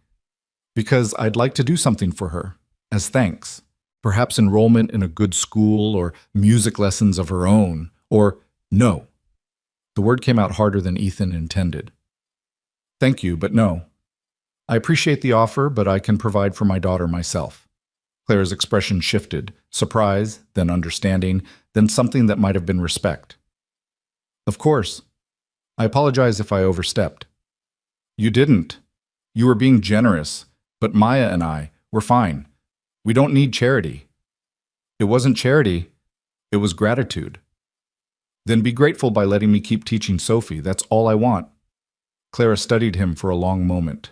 Because I'd like to do something for her, as thanks. Perhaps enrollment in a good school or music lessons of her own, or no. The word came out harder than Ethan intended. Thank you, but no. I appreciate the offer, but I can provide for my daughter myself. Claire's expression shifted, surprise, then understanding, then something that might have been respect. Of course. I apologize if I overstepped. You didn't. You were being generous, but Maya and I, we're fine. We don't need charity. It wasn't charity, it was gratitude. Then be grateful by letting me keep teaching Sophie, that's all I want. Clara studied him for a long moment.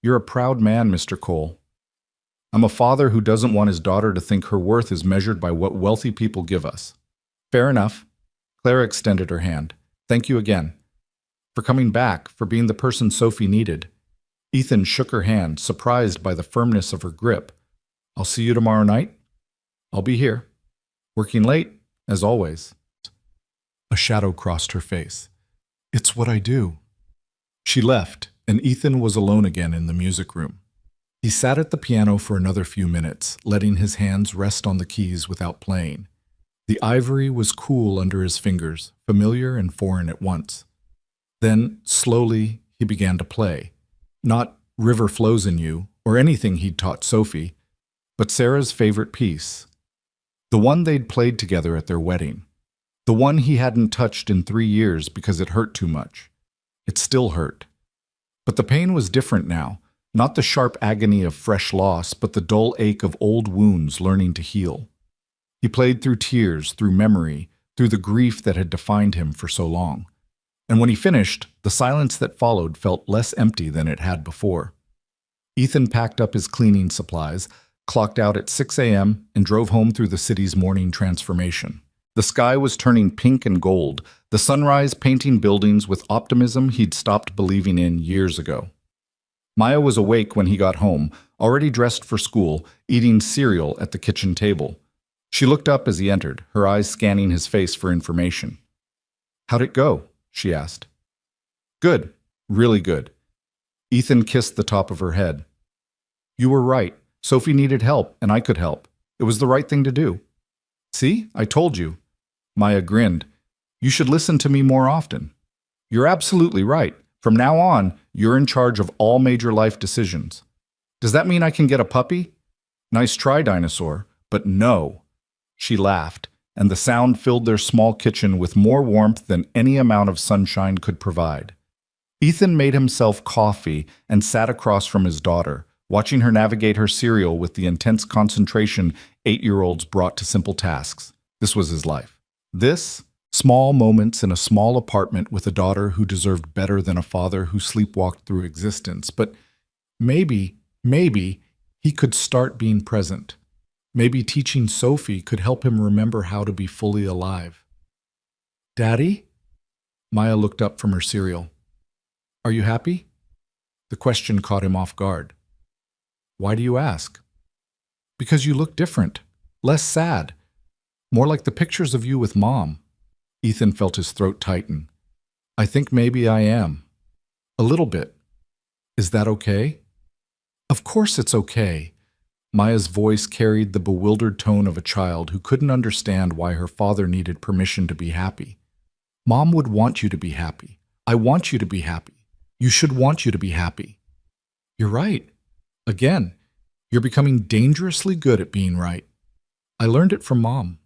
You're a proud man, Mr. Cole. I'm a father who doesn't want his daughter to think her worth is measured by what wealthy people give us. Fair enough. Clara extended her hand. Thank you again. For coming back, for being the person Sophie needed. Ethan shook her hand, surprised by the firmness of her grip. I'll see you tomorrow night. I'll be here. Working late, as always. A shadow crossed her face. It's what I do. She left, and Ethan was alone again in the music room. He sat at the piano for another few minutes, letting his hands rest on the keys without playing. The ivory was cool under his fingers, familiar and foreign at once. Then, slowly, he began to play. Not River Flows in You, or anything he'd taught Sophie, but Sarah's favorite piece. The one they'd played together at their wedding. The one he hadn't touched in 3 years because it hurt too much. It still hurt. But the pain was different now. Not the sharp agony of fresh loss, but the dull ache of old wounds learning to heal. He played through tears, through memory, through the grief that had defined him for so long. And when he finished, the silence that followed felt less empty than it had before. Ethan packed up his cleaning supplies, clocked out at 6 a.m., and drove home through the city's morning transformation. The sky was turning pink and gold, the sunrise painting buildings with optimism he'd stopped believing in years ago. Maya was awake when he got home, already dressed for school, eating cereal at the kitchen table. She looked up as he entered, her eyes scanning his face for information. "How'd it go?" she asked. "Good. Really good." Ethan kissed the top of her head. "You were right. Sophie needed help, and I could help. It was the right thing to do." "See? I told you." Maya grinned. "You should listen to me more often." "You're absolutely right. From now on, you're in charge of all major life decisions." "Does that mean I can get a puppy?" "Nice try, Dinosaur, but no." She laughed, and the sound filled their small kitchen with more warmth than any amount of sunshine could provide. Ethan made himself coffee and sat across from his daughter, watching her navigate her cereal with the intense concentration 8-year-olds brought to simple tasks. This was his life. This, small moments in a small apartment with a daughter who deserved better than a father who sleepwalked through existence. But maybe he could start being present. Maybe teaching Sophie could help him remember how to be fully alive. "Daddy?" Maya looked up from her cereal. "Are you happy?" The question caught him off guard. "Why do you ask?" "Because you look different, less sad, more like the pictures of you with Mom." Ethan felt his throat tighten. "I think maybe I am. A little bit. Is that okay?" "Of course it's okay." Maya's voice carried the bewildered tone of a child who couldn't understand why her father needed permission to be happy. "Mom would want you to be happy. I want you to be happy. You should want you to be happy." "You're right. Again, you're becoming dangerously good at being right. I learned it from Mom."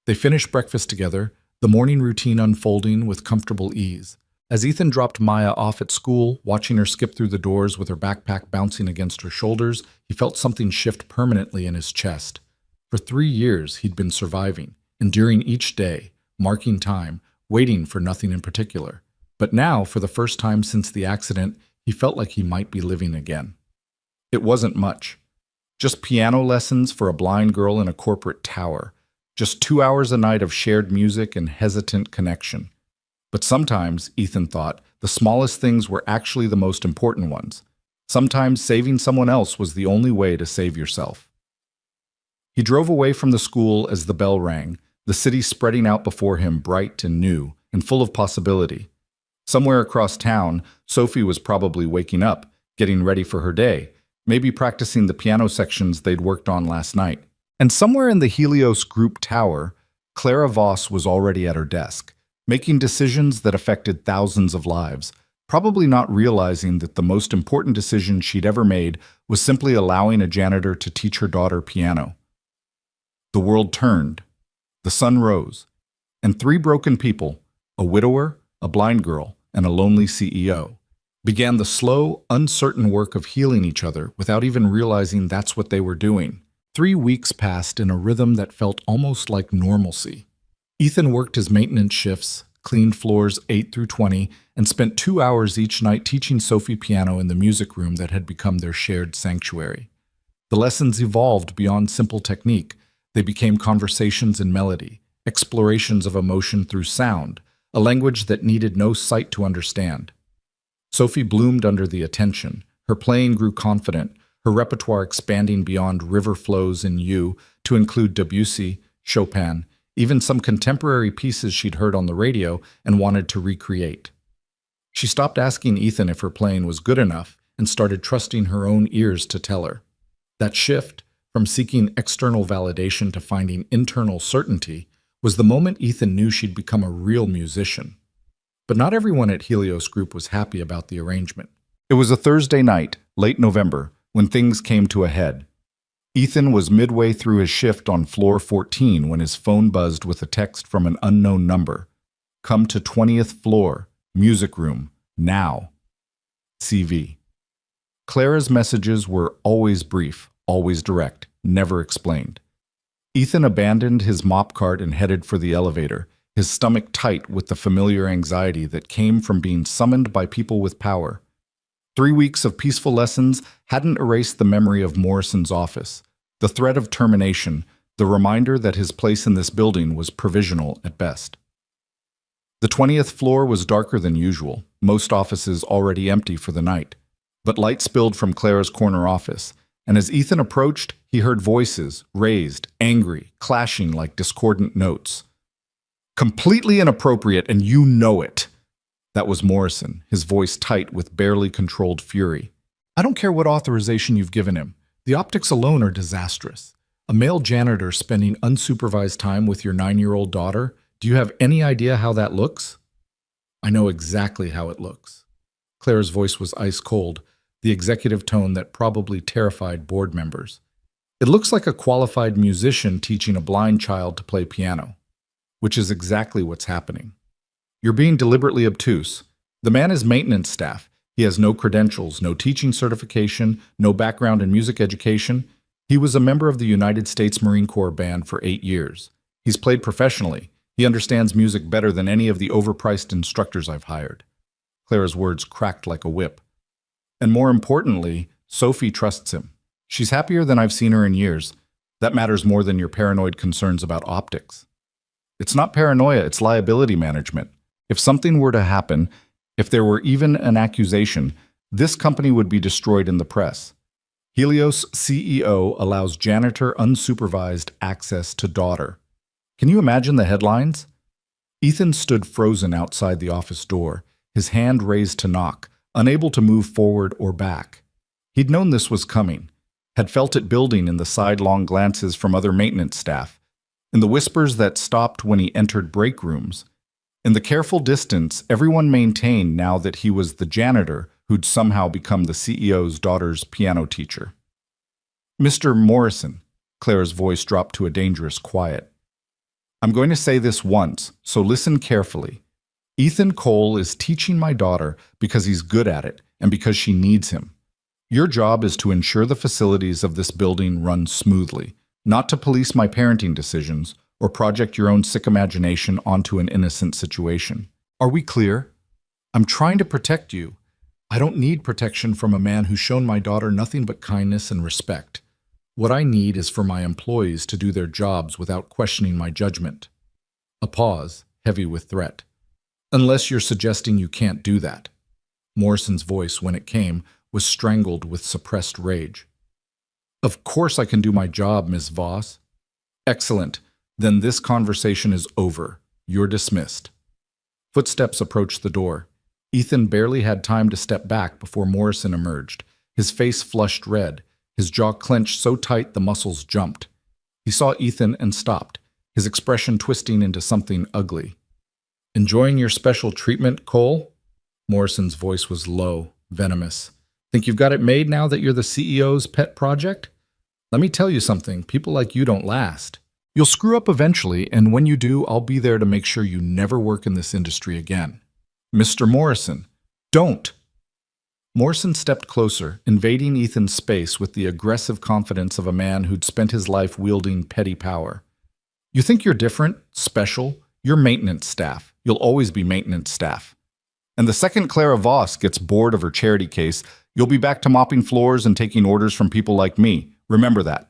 They finished breakfast together, the morning routine unfolding with comfortable ease. As Ethan dropped Maya off at school, watching her skip through the doors with her backpack bouncing against her shoulders, he felt something shift permanently in his chest. For 3 years, he'd been surviving, enduring each day, marking time, waiting for nothing in particular. But now, for the first time since the accident, he felt like he might be living again. It wasn't much. Just piano lessons for a blind girl in a corporate tower. Just 2 hours a night of shared music and hesitant connection. But sometimes, Ethan thought, the smallest things were actually the most important ones. Sometimes saving someone else was the only way to save yourself. He drove away from the school as the bell rang, the city spreading out before him bright and new and full of possibility. Somewhere across town, Sophie was probably waking up, getting ready for her day, maybe practicing the piano sections they'd worked on last night. And somewhere in the Helios Group tower, Clara Voss was already at her desk, making decisions that affected thousands of lives, probably not realizing that the most important decision she'd ever made was simply allowing a janitor to teach her daughter piano. The world turned, the sun rose, and 3 broken people, a widower, a blind girl, and a lonely CEO, began the slow, uncertain work of healing each other without even realizing that's what they were doing. 3 weeks passed in a rhythm that felt almost like normalcy. Ethan worked his maintenance shifts, cleaned floors 8 through 20, and spent 2 hours each night teaching Sophie piano in the music room that had become their shared sanctuary. The lessons evolved beyond simple technique. They became conversations in melody, explorations of emotion through sound, a language that needed no sight to understand. Sophie bloomed under the attention. Her playing grew confident, her repertoire expanding beyond river flows in U to include Debussy, Chopin, even some contemporary pieces she'd heard on the radio and wanted to recreate. She stopped asking Ethan if her playing was good enough and started trusting her own ears to tell her. That shift, from seeking external validation to finding internal certainty, was the moment Ethan knew she'd become a real musician. But not everyone at Helios Group was happy about the arrangement. It was a Thursday night, late November, when things came to a head. Ethan was midway through his shift on floor 14 when his phone buzzed with a text from an unknown number. "Come to 20th floor, music room, now. CV." Clara's messages were always brief, always direct, never explained. Ethan abandoned his mop cart and headed for the elevator, his stomach tight with the familiar anxiety that came from being summoned by people with power. 3 weeks of peaceful lessons hadn't erased the memory of Morrison's office, the threat of termination, the reminder that his place in this building was provisional at best. The 20th floor was darker than usual, most offices already empty for the night, but light spilled from Clara's corner office, and as Ethan approached, he heard voices, raised, angry, clashing like discordant notes. Completely inappropriate, and you know it. That was Morrison, his voice tight with barely controlled fury. I don't care what authorization you've given him. The optics alone are disastrous. A male janitor spending unsupervised time with your 9-year-old daughter, do you have any idea how that looks? I know exactly how it looks. Clara's voice was ice cold, the executive tone that probably terrified board members. It looks like a qualified musician teaching a blind child to play piano, which is exactly what's happening. You're being deliberately obtuse. The man is maintenance staff. He has no credentials, no teaching certification, no background in music education. He was a member of the United States Marine Corps band for 8 years. He's played professionally. He understands music better than any of the overpriced instructors I've hired. Clara's words cracked like a whip. And more importantly, Sophie trusts him. She's happier than I've seen her in years. That matters more than your paranoid concerns about optics. It's not paranoia, it's liability management. If something were to happen, if there were even an accusation, this company would be destroyed in the press. Helios CEO allows janitor unsupervised access to daughter. Can you imagine the headlines? Ethan stood frozen outside the office door, his hand raised to knock, unable to move forward or back. He'd known this was coming, had felt it building in the sidelong glances from other maintenance staff, in the whispers that stopped when he entered break rooms. In the careful distance everyone maintained now that he was the janitor who'd somehow become the CEO's daughter's piano teacher. Mr. Morrison, Clara's voice dropped to a dangerous quiet. I'm going to say this once, so listen carefully. Ethan Cole is teaching my daughter because he's good at it and because she needs him. Your job is to ensure the facilities of this building run smoothly, not to police my parenting decisions or project your own sick imagination onto an innocent situation. Are we clear? I'm trying to protect you. I don't need protection from a man who's shown my daughter nothing but kindness and respect. What I need is for my employees to do their jobs without questioning my judgment. A pause, heavy with threat. Unless you're suggesting you can't do that. Morrison's voice, when it came, was strangled with suppressed rage. Of course I can do my job, Ms. Voss. Excellent. Then this conversation is over. You're dismissed. Footsteps approached the door. Ethan barely had time to step back before Morrison emerged. His face flushed red, his jaw clenched so tight the muscles jumped. He saw Ethan and stopped, his expression twisting into something ugly. Enjoying your special treatment, Cole? Morrison's voice was low, venomous. Think you've got it made now that you're the CEO's pet project? Let me tell you something, people like you don't last. You'll screw up eventually, and when you do, I'll be there to make sure you never work in this industry again. Mr. Morrison, don't! Morrison stepped closer, invading Ethan's space with the aggressive confidence of a man who'd spent his life wielding petty power. You think you're different, special? You're maintenance staff. You'll always be maintenance staff. And the second Clara Voss gets bored of her charity case, you'll be back to mopping floors and taking orders from people like me. Remember that.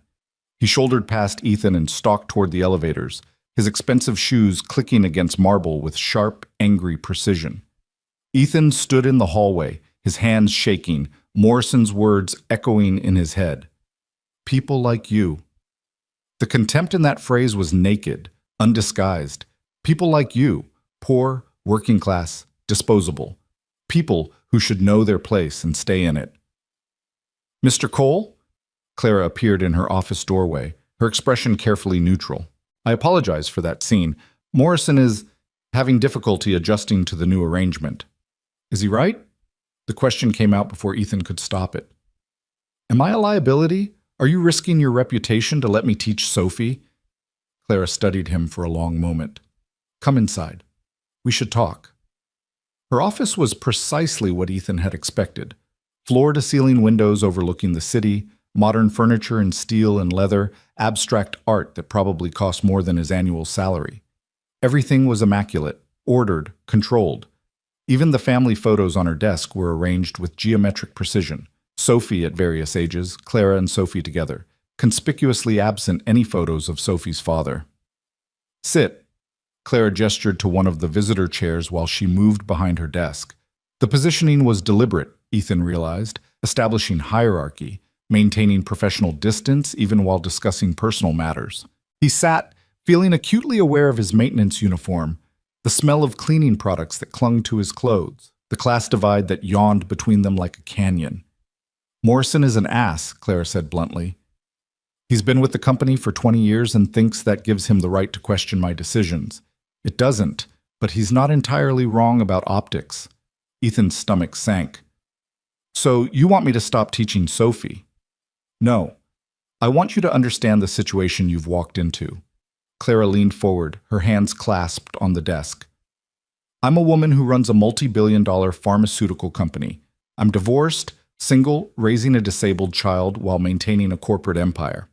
He shouldered past Ethan and stalked toward the elevators, his expensive shoes clicking against marble with sharp, angry precision. Ethan stood in the hallway, his hands shaking, Morrison's words echoing in his head. People like you. The contempt in that phrase was naked, undisguised. People like you, poor, working class, disposable. People who should know their place and stay in it. Mr. Cole? Clara appeared in her office doorway, her expression carefully neutral. I apologize for that scene. Morrison is having difficulty adjusting to the new arrangement. Is he right? The question came out before Ethan could stop it. Am I a liability? Are you risking your reputation to let me teach Sophie? Clara studied him for a long moment. Come inside. We should talk. Her office was precisely what Ethan had expected. Floor-to-ceiling windows overlooking the city, modern furniture in steel and leather, abstract art that probably cost more than his annual salary. Everything was immaculate, ordered, controlled. Even the family photos on her desk were arranged with geometric precision. Sophie at various ages, Clara and Sophie together, conspicuously absent any photos of Sophie's father. Sit. Clara gestured to one of the visitor chairs while she moved behind her desk. The positioning was deliberate, Ethan realized, establishing hierarchy, maintaining professional distance even while discussing personal matters. He sat, feeling acutely aware of his maintenance uniform, the smell of cleaning products that clung to his clothes, the class divide that yawned between them like a canyon. "Morrison is an ass," Clara said bluntly. "He's been with the company for 20 years and thinks that gives him the right to question my decisions. It doesn't, but he's not entirely wrong about optics." Ethan's stomach sank. "So you want me to stop teaching Sophie?" "No. I want you to understand the situation you've walked into." Clara leaned forward, her hands clasped on the desk. "I'm a woman who runs a multi-billion-dollar pharmaceutical company. I'm divorced, single, raising a disabled child while maintaining a corporate empire.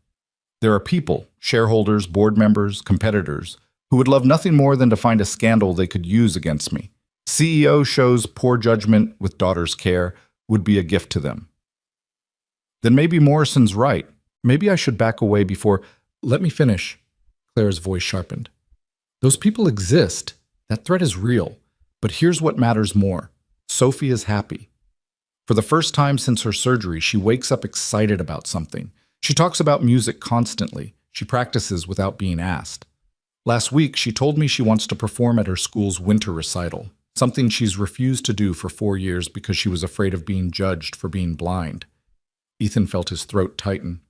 There are people, shareholders, board members, competitors, who would love nothing more than to find a scandal they could use against me. CEO shows poor judgment with daughter's care would be a gift to them." "Then maybe Morrison's right. Maybe I should back away before—" "Let me finish." Claire's voice sharpened. "Those people exist. That threat is real. But here's what matters more. Sophie is happy. For the first time since her surgery, she wakes up excited about something. She talks about music constantly. She practices without being asked. Last week, she told me she wants to perform at her school's winter recital, something she's refused to do for 4 years because she was afraid of being judged for being blind." Ethan felt his throat tighten.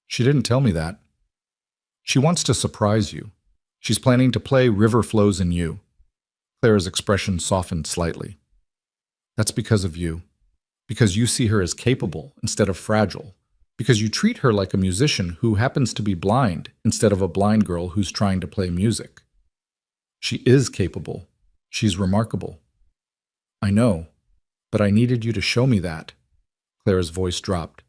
"She didn't tell me that." "She wants to surprise you. She's planning to play River Flows in You." Clara's expression softened slightly. "That's because of you. Because you see her as capable instead of fragile. Because you treat her like a musician who happens to be blind instead of a blind girl who's trying to play music. She is capable. She's remarkable." "I know, but I needed you to show me that." Clara's voice dropped.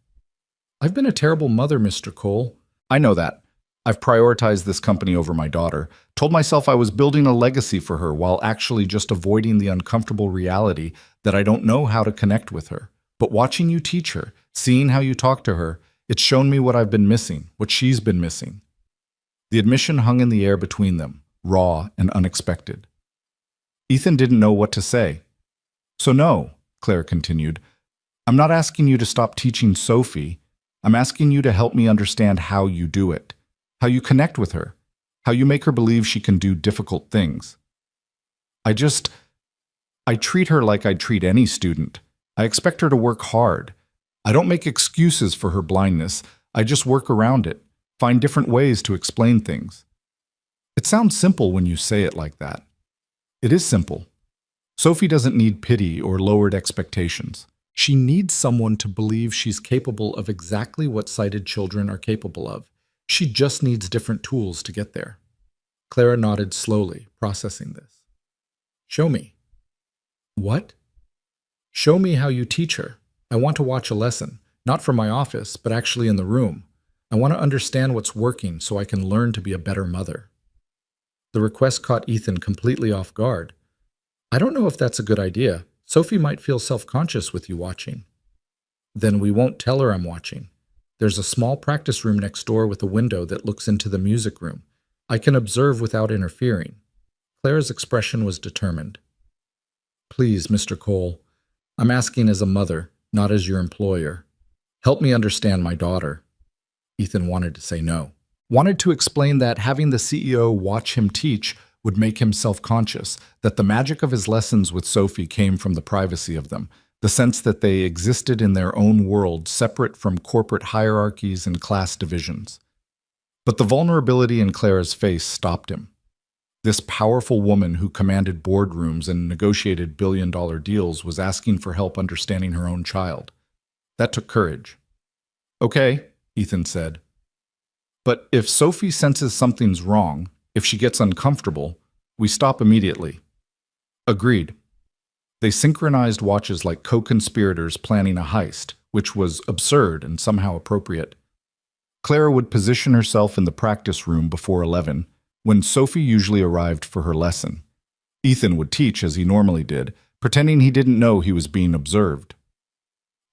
"I've been a terrible mother, Mr. Cole." "I know that. I've prioritized this company over my daughter, told myself I was building a legacy for her while actually just avoiding the uncomfortable reality that I don't know how to connect with her. But watching you teach her, seeing how you talk to her, it's shown me what I've been missing, what she's been missing." The admission hung in the air between them, raw and unexpected. Ethan didn't know what to say. "So no," Claire continued, "I'm not asking you to stop teaching Sophie. I'm asking you to help me understand how you do it. How you connect with her, how you make her believe she can do difficult things. I treat her like I'd treat any student. I expect her to work hard. I don't make excuses for her blindness. I just work around it, find different ways to explain things." It sounds simple when you say it like that. It is simple. Sophie doesn't need pity or lowered expectations. She needs someone to believe she's capable of exactly what sighted children are capable of. She just needs different tools to get there. Clara nodded slowly, processing this. "Show me." "What?" "Show me how you teach her. I want to watch a lesson, not from my office, but actually in the room. I want to understand what's working so I can learn to be a better mother." The request caught Ethan completely off guard. "I don't know if that's a good idea. Sophie might feel self-conscious with you watching." "Then we won't tell her I'm watching. There's a small practice room next door with a window that looks into the music room. I can observe without interfering." Clara's expression was determined. "Please, Mr. Cole, I'm asking as a mother, not as your employer. Help me understand my daughter." Ethan wanted to say no. Wanted to explain that having the CEO watch him teach would make him self-conscious, that the magic of his lessons with Sophie came from the privacy of them, the sense that they existed in their own world, separate from corporate hierarchies and class divisions. But the vulnerability in Clara's face stopped him. This powerful woman who commanded boardrooms and negotiated billion-dollar deals was asking for help understanding her own child. That took courage. "Okay," Ethan said. "But if Sophie senses something's wrong, if she gets uncomfortable, we stop immediately." "Agreed." They synchronized watches like co-conspirators planning a heist, which was absurd and somehow appropriate. Clara would position herself in the practice room before 11, when Sophie usually arrived for her lesson. Ethan would teach as he normally did, pretending he didn't know he was being observed.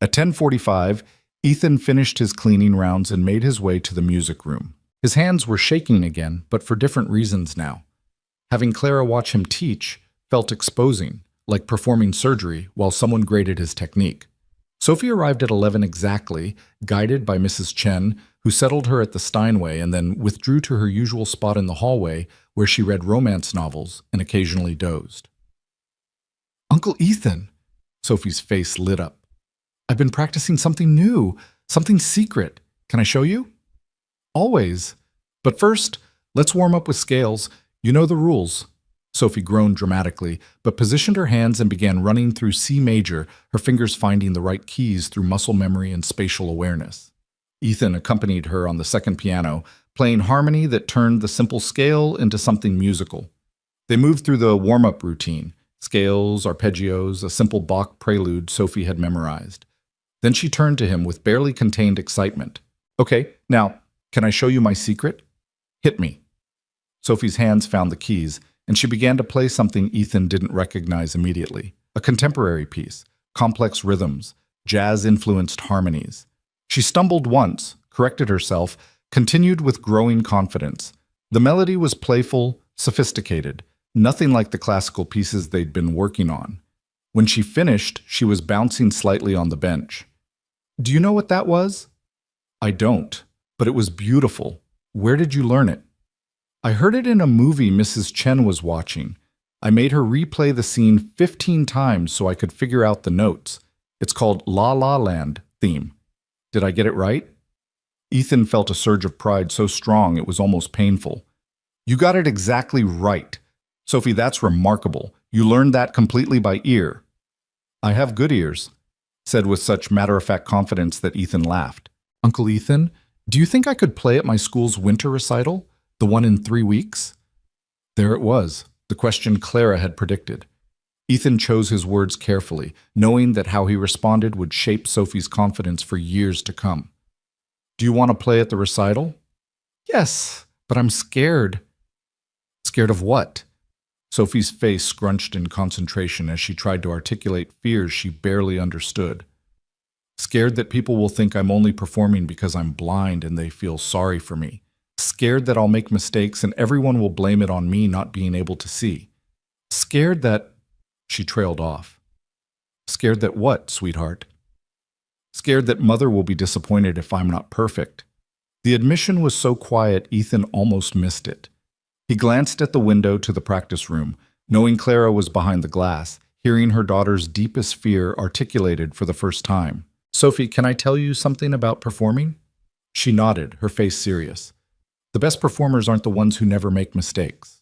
At 10:45, Ethan finished his cleaning rounds and made his way to the music room. His hands were shaking again, but for different reasons now. Having Clara watch him teach felt exposing, like performing surgery while someone graded his technique. Sophie arrived at 11 exactly, guided by Mrs. Chen, who settled her at the Steinway and then withdrew to her usual spot in the hallway where she read romance novels and occasionally dozed. Uncle Ethan! Sophie's face lit up. I've been practicing something new, something secret. Can I show you? Always. But first, let's warm up with scales. You know the rules. Sophie groaned dramatically, but positioned her hands and began running through C major, her fingers finding the right keys through muscle memory and spatial awareness. Ethan accompanied her on the second piano, playing harmony that turned the simple scale into something musical. They moved through the warm-up routine, scales, arpeggios, a simple Bach prelude Sophie had memorized. Then she turned to him with barely contained excitement. Okay, now, can I show you my secret? Hit me. Sophie's hands found the keys, and she began to play something Ethan didn't recognize immediately. A contemporary piece, complex rhythms, jazz-influenced harmonies. She stumbled once, corrected herself, continued with growing confidence. The melody was playful, sophisticated, nothing like the classical pieces they'd been working on. When she finished, she was bouncing slightly on the bench. Do you know what that was? I don't, but it was beautiful. Where did you learn it? I heard it in a movie Mrs. Chen was watching. I made her replay the scene 15 times so I could figure out the notes. It's called La La Land theme. Did I get it right? Ethan felt a surge of pride so strong it was almost painful. You got it exactly right. Sophie, that's remarkable. You learned that completely by ear. I have good ears, said with such matter-of-fact confidence that Ethan laughed. Uncle Ethan, do you think I could play at my school's winter recital? The one in 3 weeks? There it was, the question Clara had predicted. Ethan chose his words carefully, knowing that how he responded would shape Sophie's confidence for years to come. Do you want to play at the recital? Yes, but I'm scared. Scared of what? Sophie's face scrunched in concentration as she tried to articulate fears she barely understood. Scared that people will think I'm only performing because I'm blind and they feel sorry for me. Scared that I'll make mistakes and everyone will blame it on me not being able to see. Scared that... She trailed off. Scared that what, sweetheart? Scared that Mother will be disappointed if I'm not perfect. The admission was so quiet Ethan almost missed it. He glanced at the window to the practice room, knowing Clara was behind the glass, hearing her daughter's deepest fear articulated for the first time. Sophie, can I tell you something about performing? She nodded, her face serious. The best performers aren't the ones who never make mistakes.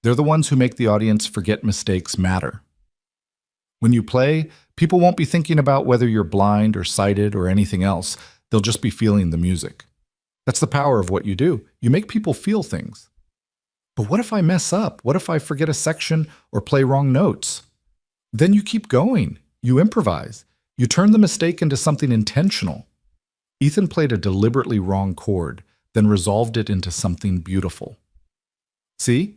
They're the ones who make the audience forget mistakes matter. When you play, people won't be thinking about whether you're blind or sighted or anything else. They'll just be feeling the music. That's the power of what you do. You make people feel things. But what if I mess up? What if I forget a section or play wrong notes? Then you keep going. You improvise. You turn the mistake into something intentional. Ethan played a deliberately wrong chord, then resolved it into something beautiful. See?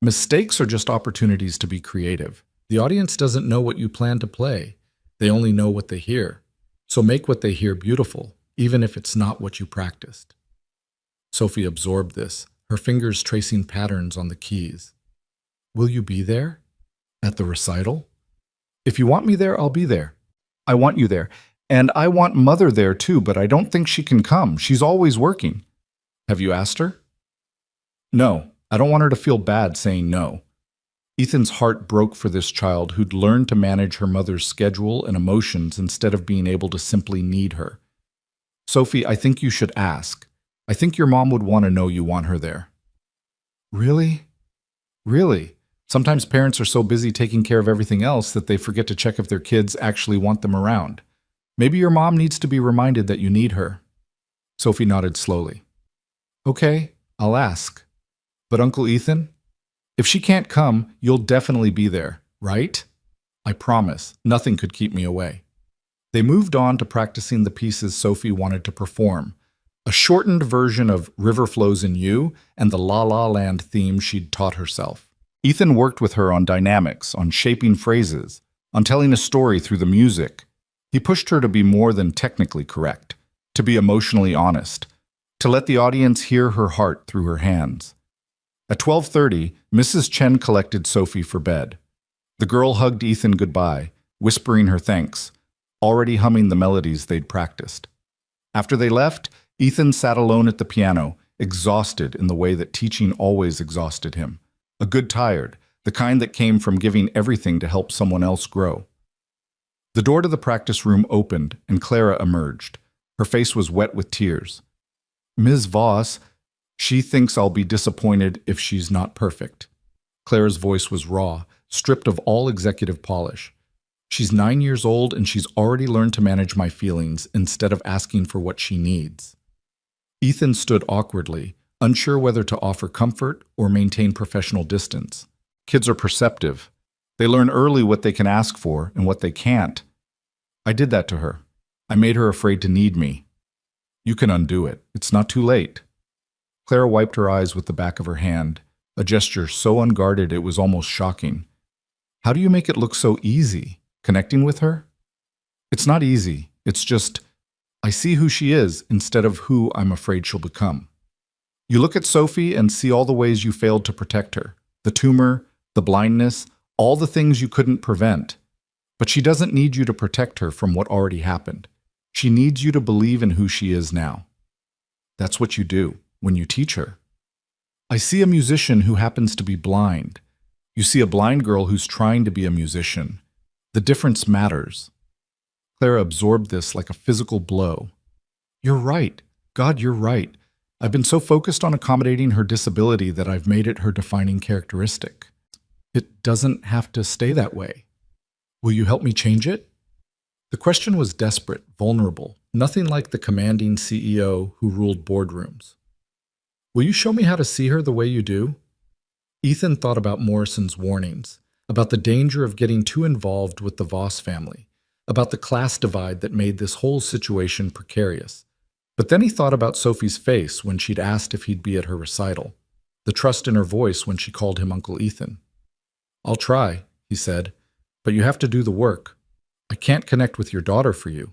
Mistakes are just opportunities to be creative. The audience doesn't know what you plan to play. They only know what they hear. So make what they hear beautiful, even if it's not what you practiced. Sophie absorbed this, her fingers tracing patterns on the keys. Will you be there? At the recital? If you want me there, I'll be there. I want you there. And I want Mother there too, but I don't think she can come. She's always working. Have you asked her? No, I don't want her to feel bad saying no. Ethan's heart broke for this child who'd learned to manage her mother's schedule and emotions instead of being able to simply need her. Sophie, I think you should ask. I think your mom would want to know you want her there. Really? Really? Sometimes parents are so busy taking care of everything else that they forget to check if their kids actually want them around. Maybe your mom needs to be reminded that you need her. Sophie nodded slowly. Okay, I'll ask. But Uncle Ethan, if she can't come, you'll definitely be there, right? I promise, nothing could keep me away. They moved on to practicing the pieces Sophie wanted to perform, a shortened version of River Flows in You and the La La Land theme she'd taught herself. Ethan worked with her on dynamics, on shaping phrases, on telling a story through the music. He pushed her to be more than technically correct, to be emotionally honest, to let the audience hear her heart through her hands. At 12:30, Mrs. Chen collected Sophie for bed. The girl hugged Ethan goodbye, whispering her thanks. already humming the melodies they'd practiced. After they left, Ethan sat alone at the piano, exhausted in the way that teaching always exhausted him. A good tired, the kind that came from giving everything to help someone else grow. The door to the practice room opened, and Clara emerged. Her face was wet with tears. "Ms. Voss, she thinks I'll be disappointed if she's not perfect." Clara's voice was raw, stripped of all executive polish. "She's 9 years old and she's already learned to manage my feelings instead of asking for what she needs." Ethan stood awkwardly, unsure whether to offer comfort or maintain professional distance. Kids are perceptive. They learn early what they can ask for and what they can't. "I did that to her. I made her afraid to need me." "You can undo it. It's not too late." Clara wiped her eyes with the back of her hand, a gesture so unguarded it was almost shocking. "How do you make it look so easy? Connecting with her?" "It's not easy. It's just, I see who she is instead of who I'm afraid she'll become. You look at Sophie and see all the ways you failed to protect her. The tumor, the blindness, all the things you couldn't prevent. But she doesn't need you to protect her from what already happened. She needs you to believe in who she is now. That's what you do when you teach her. I see a musician who happens to be blind. You see a blind girl who's trying to be a musician. The difference matters." Clara absorbed this like a physical blow. "You're right. God, you're right. I've been so focused on accommodating her disability that I've made it her defining characteristic. It doesn't have to stay that way. Will you help me change it?" The question was desperate, vulnerable, nothing like the commanding CEO who ruled boardrooms. "Will you show me how to see her the way you do?" Ethan thought about Morrison's warnings, about the danger of getting too involved with the Voss family, about the class divide that made this whole situation precarious. But then he thought about Sophie's face when she'd asked if he'd be at her recital, the trust in her voice when she called him Uncle Ethan. "I'll try," he said, "but you have to do the work. I can't connect with your daughter for you."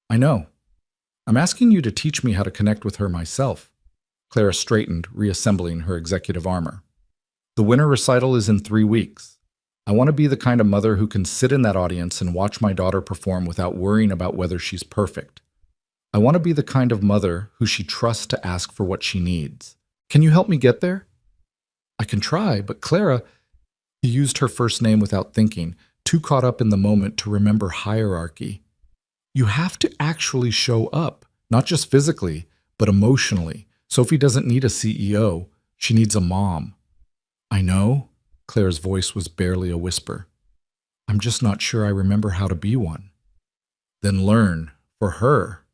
"I know. I'm asking you to teach me how to connect with her myself." Clara straightened, reassembling her executive armor. "The winter recital is in 3 weeks. I want to be the kind of mother who can sit in that audience and watch my daughter perform without worrying about whether she's perfect. I want to be the kind of mother who she trusts to ask for what she needs. Can you help me get there?" "I can try, but Clara—" He used her first name without thinking, too caught up in the moment to remember hierarchy. "You have to actually show up, not just physically, but emotionally. Sophie doesn't need a CEO. She needs a mom." "I know." Claire's voice was barely a whisper. "I'm just not sure I remember how to be one." "Then learn, for her."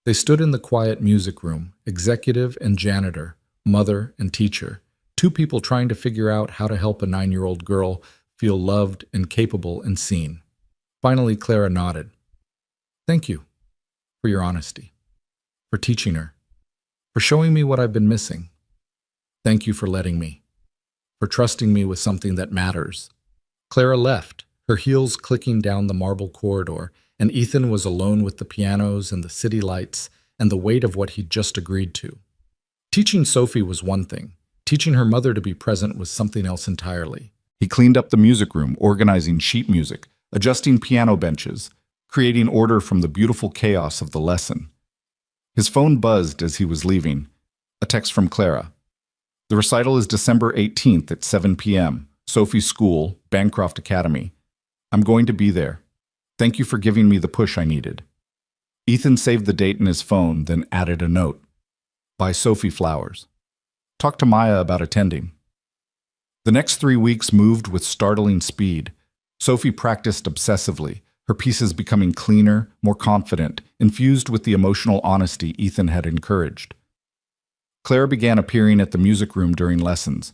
They stood in the quiet music room, executive and janitor, mother and teacher, 2 people trying to figure out how to help a 9-year-old girl feel loved and capable and seen. Finally, Clara nodded. "Thank you for your honesty, for teaching her, for showing me what I've been missing. Thank you for letting me, for trusting me with something that matters." Clara left, her heels clicking down the marble corridor, and Ethan was alone with the pianos and the city lights and the weight of what he'd just agreed to. Teaching Sophie was one thing. Teaching her mother to be present was something else entirely. He cleaned up the music room, organizing sheet music, adjusting piano benches, creating order from the beautiful chaos of the lesson. His phone buzzed as he was leaving. A text from Clara. "The recital is December 18th at 7 p.m. Sophie's school, Bancroft Academy. I'm going to be there. Thank you for giving me the push I needed." Ethan saved the date in his phone, then added a note. "Buy Sophie flowers. Talk to Maya about attending." The next 3 weeks moved with startling speed. Sophie practiced obsessively, her pieces becoming cleaner, more confident, infused with the emotional honesty Ethan had encouraged. Clara began appearing at the music room during lessons,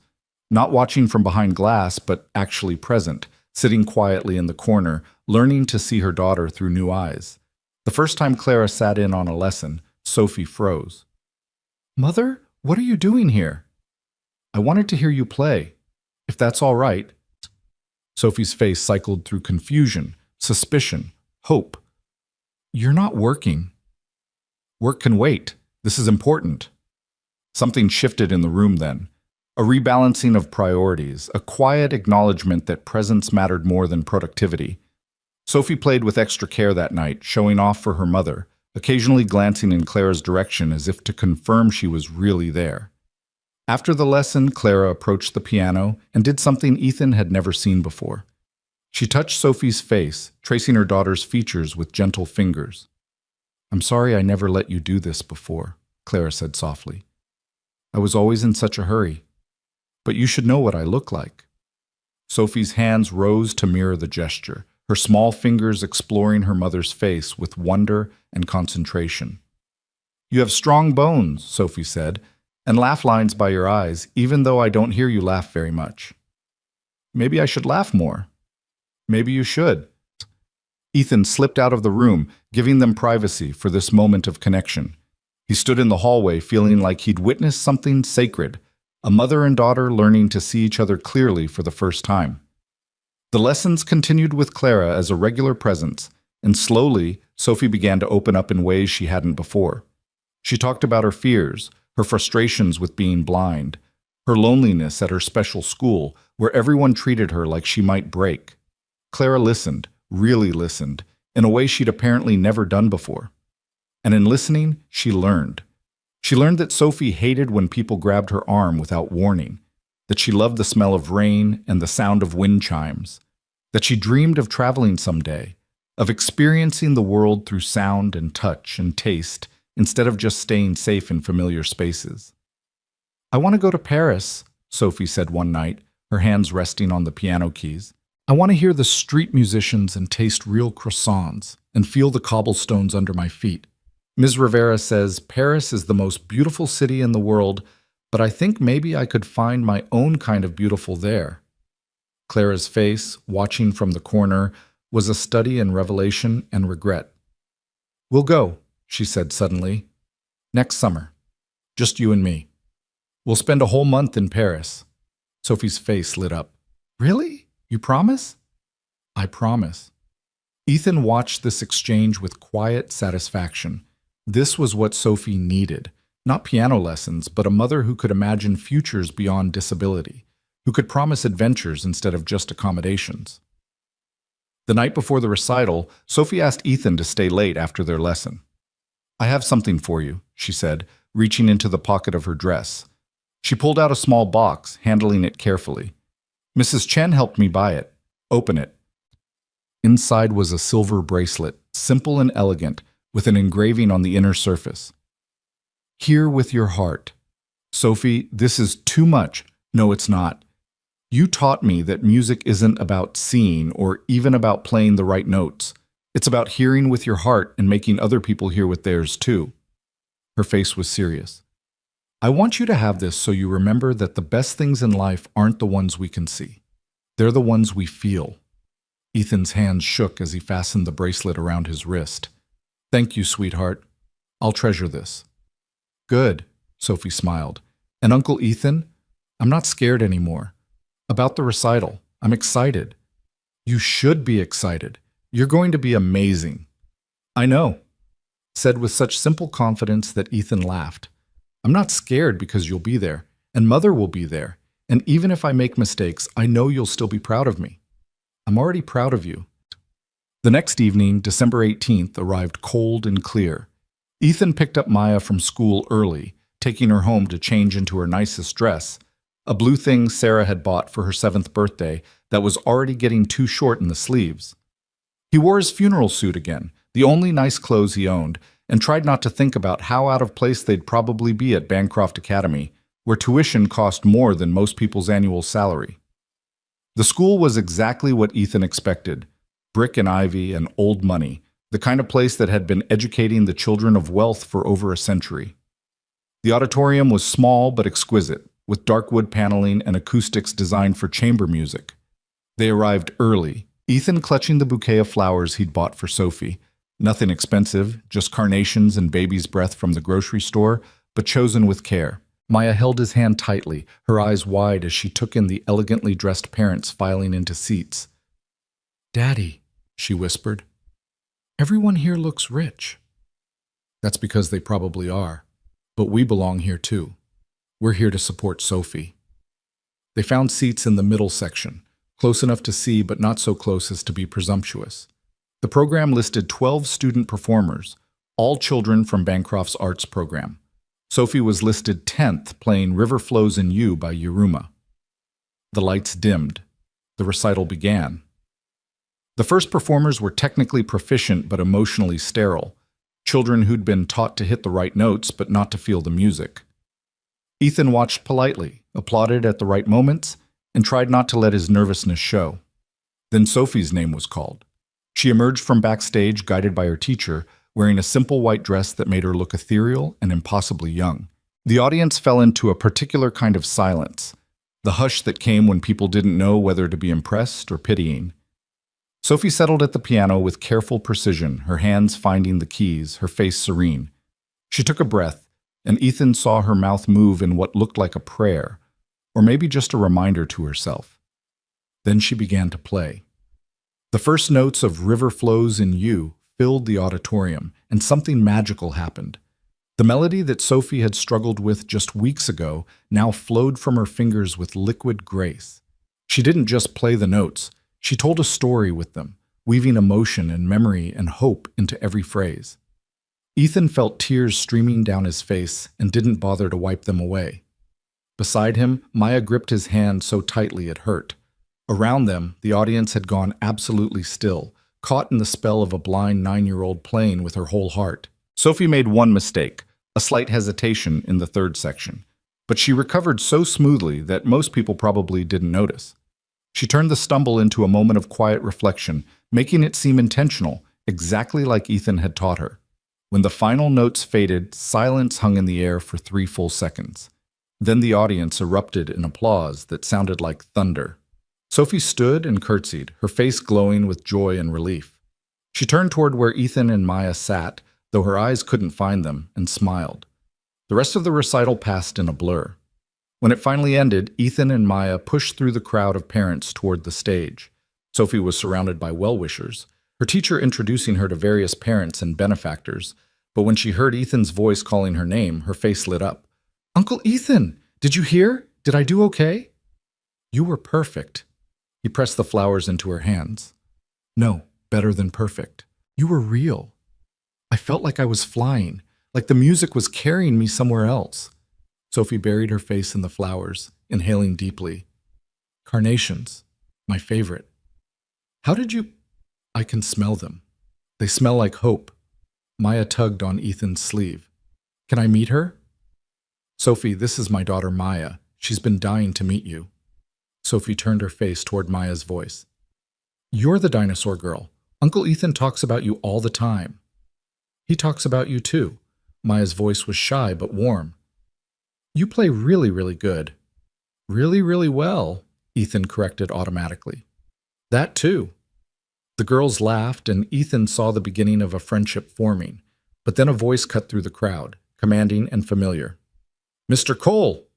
not watching from behind glass, but actually present, sitting quietly in the corner, learning to see her daughter through new eyes. The first time Clara sat in on a lesson, Sophie froze. "Mother, what are you doing here?" "I wanted to hear you play, if that's all right." Sophie's face cycled through confusion, suspicion, hope. "You're not working." "Work can wait. This is important." Something shifted in the room then. A rebalancing of priorities, a quiet acknowledgement that presence mattered more than productivity. Sophie played with extra care that night, showing off for her mother, occasionally glancing in Clara's direction as if to confirm she was really there. After the lesson, Clara approached the piano and did something Ethan had never seen before. She touched Sophie's face, tracing her daughter's features with gentle fingers. "I'm sorry I never let you do this before," Clara said softly. "I was always in such a hurry. But you should know what I look like." Sophie's hands rose to mirror the gesture, her small fingers exploring her mother's face with wonder and concentration. "You have strong bones," Sophie said, "and laugh lines by your eyes, even though I don't hear you laugh very much." "Maybe I should laugh more." "Maybe you should." Ethan slipped out of the room, giving them privacy for this moment of connection. He stood in the hallway feeling like he'd witnessed something sacred, a mother and daughter learning to see each other clearly for the first time. The lessons continued with Clara as a regular presence, and slowly, Sophie began to open up in ways she hadn't before. She talked about her fears, her frustrations with being blind, her loneliness at her special school, where everyone treated her like she might break. Clara listened, really listened, in a way she'd apparently never done before. And in listening, she learned. She learned that Sophie hated when people grabbed her arm without warning, that she loved the smell of rain and the sound of wind chimes, that she dreamed of traveling someday, of experiencing the world through sound and touch and taste instead of just staying safe in familiar spaces. "I want to go to Paris," Sophie said one night, her hands resting on the piano keys. "I want to hear the street musicians and taste real croissants and feel the cobblestones under my feet. Ms. Rivera says Paris is the most beautiful city in the world, but I think maybe I could find my own kind of beautiful there." Clara's face, watching from the corner, was a study in revelation and regret. "We'll go," she said suddenly. "Next summer. Just you and me. We'll spend a whole month in Paris." Sophie's face lit up. "Really? You promise?" "I promise." Ethan watched this exchange with quiet satisfaction. This was what Sophie needed. Not piano lessons, but a mother who could imagine futures beyond disability, who could promise adventures instead of just accommodations. The night before the recital, Sophie asked Ethan to stay late after their lesson. "I have something for you," she said, reaching into the pocket of her dress. She pulled out a small box, handling it carefully. "Mrs. Chen helped me buy it. Open it." Inside was a silver bracelet, simple and elegant, with an engraving on the inner surface. "Hear with your heart." "Sophie, this is too much." "No, it's not. You taught me that music isn't about seeing or even about playing the right notes. It's about hearing with your heart and making other people hear with theirs too." Her face was serious. "I want you to have this so you remember that the best things in life aren't the ones we can see. They're the ones we feel." Ethan's hands shook as he fastened the bracelet around his wrist. "Thank you, sweetheart. I'll treasure this." "Good," Sophie smiled. "And Uncle Ethan? I'm not scared anymore. About the recital, I'm excited." "You should be excited. You're going to be amazing." "I know," said with such simple confidence that Ethan laughed. "I'm not scared because you'll be there, and Mother will be there, and even if I make mistakes, I know you'll still be proud of me." "I'm already proud of you." The next evening, December 18th, arrived cold and clear. Ethan picked up Maya from school early, taking her home to change into her nicest dress, a blue thing Sarah had bought for her 7th birthday that was already getting too short in the sleeves. He wore his funeral suit again, the only nice clothes he owned, and tried not to think about how out of place they'd probably be at Bancroft Academy, where tuition cost more than most people's annual salary. The school was exactly what Ethan expected: brick and ivy and old money, the kind of place that had been educating the children of wealth for over a century. The auditorium was small but exquisite, with dark wood paneling and acoustics designed for chamber music. They arrived early, Ethan clutching the bouquet of flowers he'd bought for Sophie. Nothing expensive, just carnations and baby's breath from the grocery store, but chosen with care. Maya held his hand tightly, her eyes wide as she took in the elegantly dressed parents filing into seats. "Daddy," she whispered, "everyone here looks rich." "That's because they probably are. But we belong here too. We're here to support Sophie." They found seats in the middle section, close enough to see but not so close as to be presumptuous. The program listed 12 student performers, all children from Bancroft's arts program. Sophie was listed 10th, playing River Flows in You by Yuruma. The lights dimmed. The recital began. The first performers were technically proficient but emotionally sterile, children who'd been taught to hit the right notes but not to feel the music. Ethan watched politely, applauded at the right moments, and tried not to let his nervousness show. Then Sophie's name was called. She emerged from backstage guided by her teacher, wearing a simple white dress that made her look ethereal and impossibly young. The audience fell into a particular kind of silence, the hush that came when people didn't know whether to be impressed or pitying. Sophie settled at the piano with careful precision, her hands finding the keys, her face serene. She took a breath, and Ethan saw her mouth move in what looked like a prayer, or maybe just a reminder to herself. Then she began to play. The first notes of River Flows in You filled the auditorium, and something magical happened. The melody that Sophie had struggled with just weeks ago now flowed from her fingers with liquid grace. She didn't just play the notes, she told a story with them, weaving emotion and memory and hope into every phrase. Ethan felt tears streaming down his face and didn't bother to wipe them away. Beside him, Maya gripped his hand so tightly it hurt. Around them, the audience had gone absolutely still, caught in the spell of a blind 9-year-old playing with her whole heart. Sophie made one mistake, a slight hesitation in the third section, but she recovered so smoothly that most people probably didn't notice. She turned the stumble into a moment of quiet reflection, making it seem intentional, exactly like Ethan had taught her. When the final notes faded, silence hung in the air for 3 full seconds. Then the audience erupted in applause that sounded like thunder. Sophie stood and curtsied, her face glowing with joy and relief. She turned toward where Ethan and Maya sat, though her eyes couldn't find them, and smiled. The rest of the recital passed in a blur. When it finally ended, Ethan and Maya pushed through the crowd of parents toward the stage. Sophie was surrounded by well-wishers, her teacher introducing her to various parents and benefactors, but when she heard Ethan's voice calling her name, her face lit up. "Uncle Ethan, did you hear? Did I do okay?" "You were perfect." He pressed the flowers into her hands. "No, better than perfect. You were real. I felt like I was flying, like the music was carrying me somewhere else." Sophie buried her face in the flowers, inhaling deeply. "Carnations, my favorite." "How did you—" "I can smell them. They smell like hope." Maya tugged on Ethan's sleeve. "Can I meet her?" "Sophie, this is my daughter Maya. She's been dying to meet you." Sophie turned her face toward Maya's voice. "You're the dinosaur girl. Uncle Ethan talks about you all the time." "He talks about you too." Maya's voice was shy but warm. "You play really, really good." "Really, really well," Ethan corrected automatically. "That too." The girls laughed, and Ethan saw the beginning of a friendship forming, but then a voice cut through the crowd, commanding and familiar. "Mr. Cole!"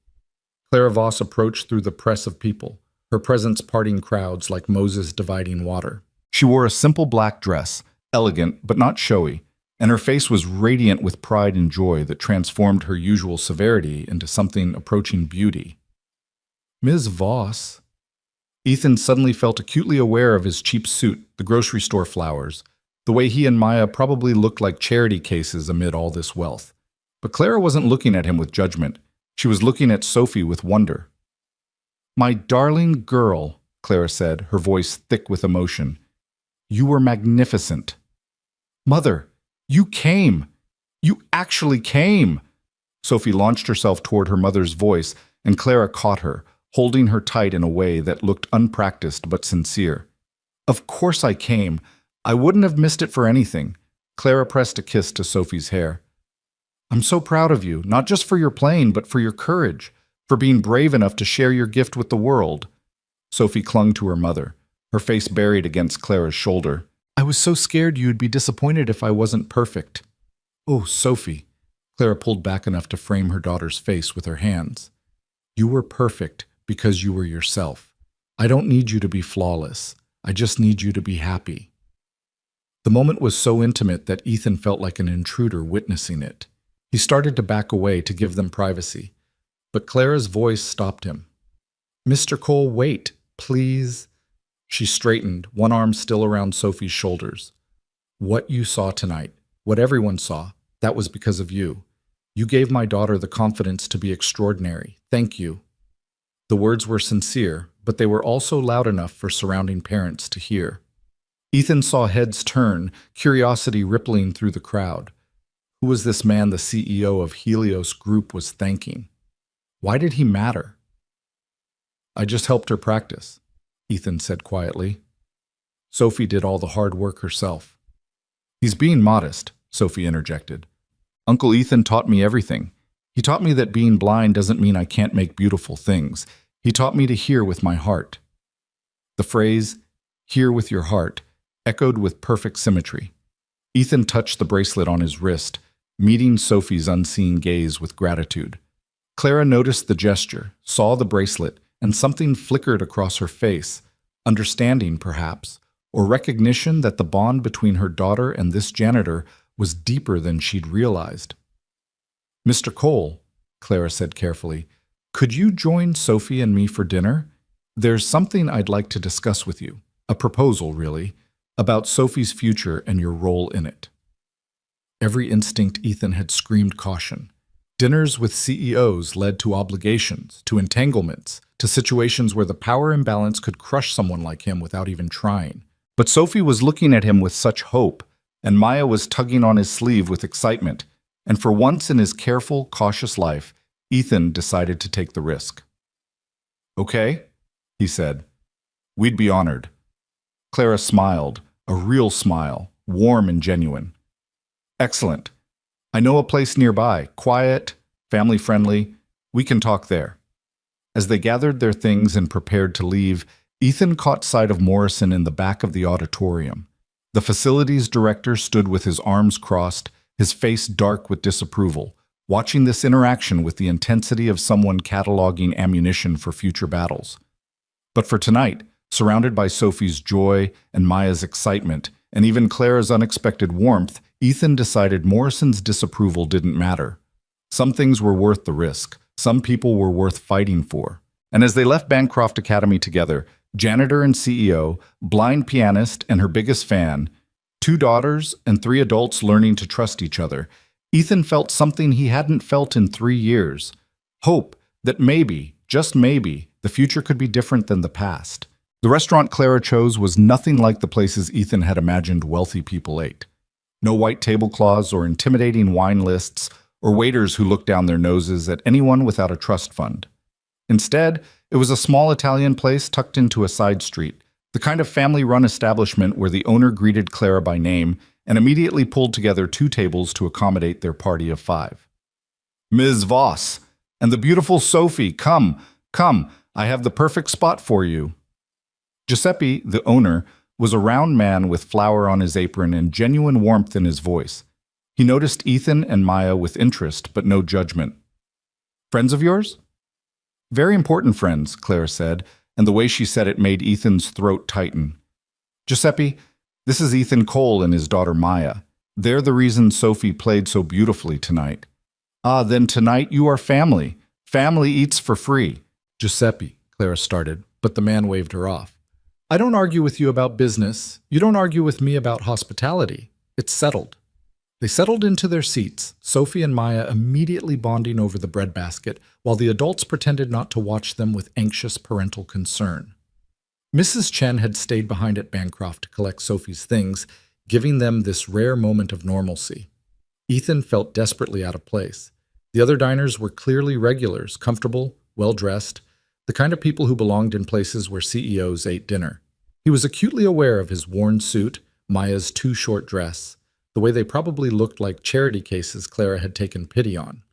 Clara Voss approached through the press of people, her presence parting crowds like Moses dividing water. She wore a simple black dress, elegant but not showy, and her face was radiant with pride and joy that transformed her usual severity into something approaching beauty. "Ms. Voss." Ethan suddenly felt acutely aware of his cheap suit, the grocery store flowers, the way he and Maya probably looked like charity cases amid all this wealth. But Clara wasn't looking at him with judgment. She was looking at Sophie with wonder. "My darling girl," Clara said, her voice thick with emotion. "You were magnificent." "Mother, you came! You actually came!" Sophie launched herself toward her mother's voice, and Clara caught her, holding her tight in a way that looked unpracticed but sincere. "Of course I came. I wouldn't have missed it for anything." Clara pressed a kiss to Sophie's hair. "I'm so proud of you, not just for your playing, but for your courage, for being brave enough to share your gift with the world." Sophie clung to her mother, her face buried against Clara's shoulder. "I was so scared you'd be disappointed if I wasn't perfect." "Oh, Sophie." Clara pulled back enough to frame her daughter's face with her hands. "You were perfect because you were yourself. I don't need you to be flawless. I just need you to be happy." The moment was so intimate that Ethan felt like an intruder witnessing it. He started to back away to give them privacy, but Clara's voice stopped him. "Mr. Cole, wait, please." She straightened, one arm still around Sophie's shoulders. What you saw tonight, what everyone saw, that was because of you. You gave my daughter the confidence to be extraordinary. Thank you." The words were sincere, but they were also loud enough for surrounding parents to hear. Ethan saw heads turn, curiosity rippling through the crowd. Who was this man the CEO of Helios Group was thanking? Why did he matter? "I just helped her practice," Ethan said quietly. "Sophie did all the hard work herself." "He's being modest," Sophie interjected. "Uncle Ethan taught me everything. He taught me that being blind doesn't mean I can't make beautiful things. He taught me to hear with my heart." The phrase, "hear with your heart," echoed with perfect symmetry. Ethan touched the bracelet on his wrist, meeting Sophie's unseen gaze with gratitude. Clara noticed the gesture, saw the bracelet, and something flickered across her face, understanding, perhaps, or recognition that the bond between her daughter and this janitor was deeper than she'd realized. "Mr. Cole," Clara said carefully, "could you join Sophie and me for dinner? There's something I'd like to discuss with you, a proposal, really, about Sophie's future and your role in it." Every instinct Ethan had screamed caution. Dinners with CEOs led to obligations, to entanglements, to situations where the power imbalance could crush someone like him without even trying. But Sophie was looking at him with such hope, and Maya was tugging on his sleeve with excitement, and for once in his careful, cautious life, Ethan decided to take the risk. "Okay," he said. "We'd be honored." Clara smiled, a real smile, warm and genuine. "Excellent. I know a place nearby, quiet, family-friendly. We can talk there." As they gathered their things and prepared to leave, Ethan caught sight of Morrison in the back of the auditorium. The facilities director stood with his arms crossed, his face dark with disapproval, watching this interaction with the intensity of someone cataloging ammunition for future battles. But for tonight, surrounded by Sophie's joy and Maya's excitement, and even Clara's unexpected warmth, Ethan decided Morrison's disapproval didn't matter. Some things were worth the risk. Some people were worth fighting for. And as they left Bancroft Academy together, janitor and CEO, blind pianist and her biggest fan, 2 daughters and 3 adults learning to trust each other, Ethan felt something he hadn't felt in 3 years. Hope that maybe, just maybe, the future could be different than the past. The restaurant Clara chose was nothing like the places Ethan had imagined wealthy people ate. No white tablecloths or intimidating wine lists, or waiters who looked down their noses at anyone without a trust fund. Instead, it was a small Italian place tucked into a side street, the kind of family-run establishment where the owner greeted Clara by name and immediately pulled together 2 tables to accommodate their party of 5. "Ms. Voss, and the beautiful Sophie, come, come, I have the perfect spot for you." Giuseppe, the owner, was a round man with flour on his apron and genuine warmth in his voice. He noticed Ethan and Maya with interest, but no judgment. "Friends of yours?" "Very important friends," Clara said, and the way she said it made Ethan's throat tighten. "Giuseppe, this is Ethan Cole and his daughter Maya. They're the reason Sophie played so beautifully tonight." "Ah, then tonight you are family. Family eats for free." "Giuseppe," Clara started, but the man waved her off. "I don't argue with you about business. You don't argue with me about hospitality. It's settled." They settled into their seats, Sophie and Maya immediately bonding over the breadbasket, while the adults pretended not to watch them with anxious parental concern. Mrs. Chen had stayed behind at Bancroft to collect Sophie's things, giving them this rare moment of normalcy. Ethan felt desperately out of place. The other diners were clearly regulars, comfortable, well-dressed, the kind of people who belonged in places where CEOs ate dinner. He was acutely aware of his worn suit, Maya's too short dress, the way they probably looked like charity cases Clara had taken pity on.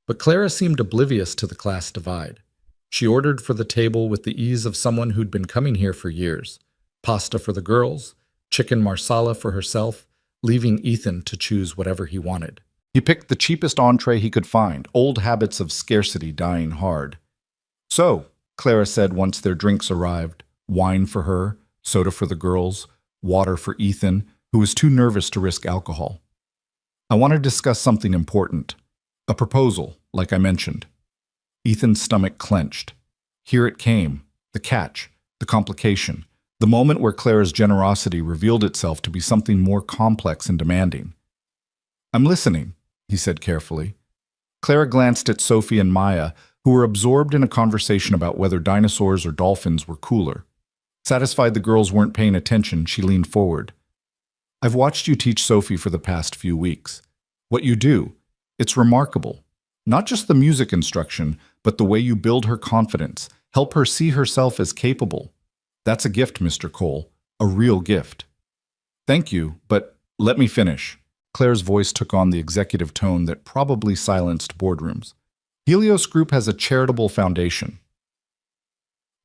But Clara seemed oblivious to the class divide. She ordered for the table with the ease of someone who'd been coming here for years. Pasta for the girls, chicken marsala for herself, leaving Ethan to choose whatever he wanted. He picked the cheapest entree he could find, old habits of scarcity dying hard. "So," Clara said once their drinks arrived, wine for her, soda for the girls, water for Ethan, who was too nervous to risk alcohol. "I want to discuss something important. A proposal, like I mentioned." Ethan's stomach clenched. Here it came, the catch, the complication, the moment where Clara's generosity revealed itself to be something more complex and demanding. "I'm listening," he said carefully. Clara glanced at Sophie and Maya, who were absorbed in a conversation about whether dinosaurs or dolphins were cooler. Satisfied the girls weren't paying attention, she leaned forward. "I've watched you teach Sophie for the past few weeks. What you do, it's remarkable. Not just the music instruction, but the way you build her confidence, help her see herself as capable. That's a gift, Mr. Cole, a real gift." "Thank you, but let me finish." Claire's voice took on the executive tone that probably silenced boardrooms. "Helios Group has a charitable foundation.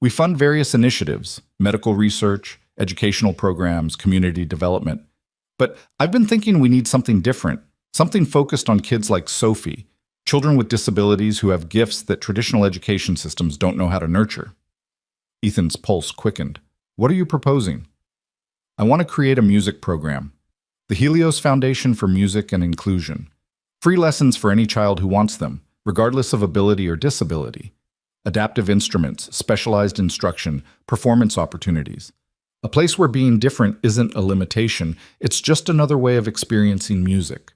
We fund various initiatives, medical research, educational programs, community development. But I've been thinking we need something different, something focused on kids like Sophie, children with disabilities who have gifts that traditional education systems don't know how to nurture." Ethan's pulse quickened. "What are you proposing?" "I want to create a music program. The Helios Foundation for Music and Inclusion. Free lessons for any child who wants them, regardless of ability or disability. Adaptive instruments, specialized instruction, performance opportunities. A place where being different isn't a limitation, it's just another way of experiencing music."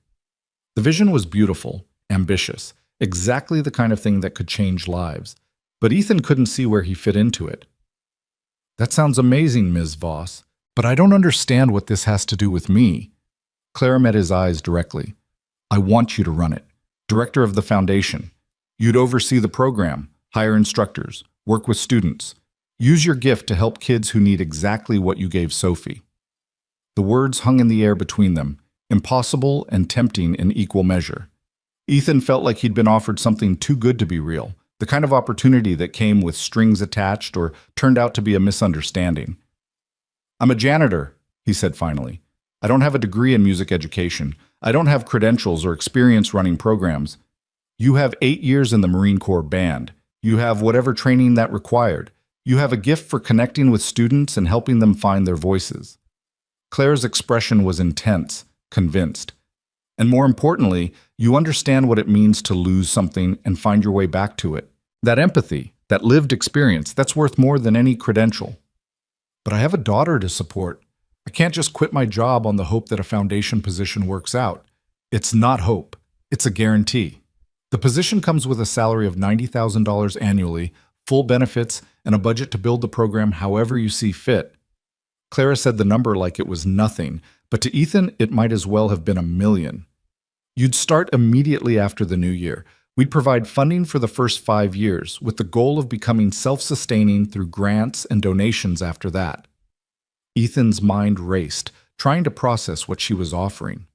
The vision was beautiful, ambitious, exactly the kind of thing that could change lives. But Ethan couldn't see where he fit into it. "That sounds amazing, Ms. Voss, but I don't understand what this has to do with me." Clara met his eyes directly. "I want you to run it. Director of the foundation. You'd oversee the program, hire instructors, work with students. Use your gift to help kids who need exactly what you gave Sophie." The words hung in the air between them, impossible and tempting in equal measure. Ethan felt like he'd been offered something too good to be real, the kind of opportunity that came with strings attached or turned out to be a misunderstanding. "I'm a janitor," he said finally. "I don't have a degree in music education. I don't have credentials or experience running programs. You have 8 years in the Marine Corps band. You have whatever training that required. You have a gift for connecting with students and helping them find their voices." Claire's expression was intense, convinced. "And more importantly, you understand what it means to lose something and find your way back to it. That empathy, that lived experience, that's worth more than any credential." "But I have a daughter to support. I can't just quit my job on the hope that a foundation position works out." "It's not hope. It's a guarantee. The position comes with a salary of $90,000 annually, full benefits, and a budget to build the program however you see fit." Clara said the number like it was nothing, but to Ethan it might as well have been $1 million. "You'd start immediately after the new year. We'd provide funding for the first 5 years, with the goal of becoming self-sustaining through grants and donations after that." Ethan's mind raced, trying to process what she was offering.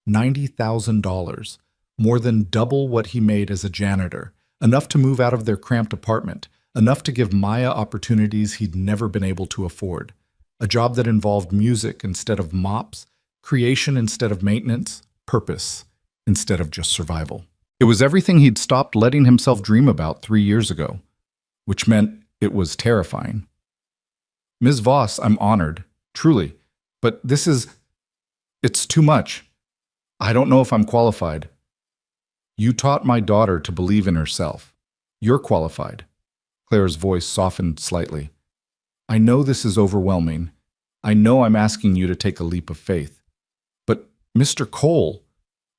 $90,000, more than double what he made as a janitor, enough to move out of their cramped apartment, enough to give Maya opportunities he'd never been able to afford. A job that involved music instead of mops, creation instead of maintenance, purpose instead of just survival. It was everything he'd stopped letting himself dream about 3 years ago, which meant it was terrifying. "Ms. Voss, I'm honored, truly, but it's too much. I don't know if I'm qualified." "You taught my daughter to believe in herself. You're qualified." Claire's voice softened slightly. "I know this is overwhelming. I know I'm asking you to take a leap of faith. But, Mr. Cole,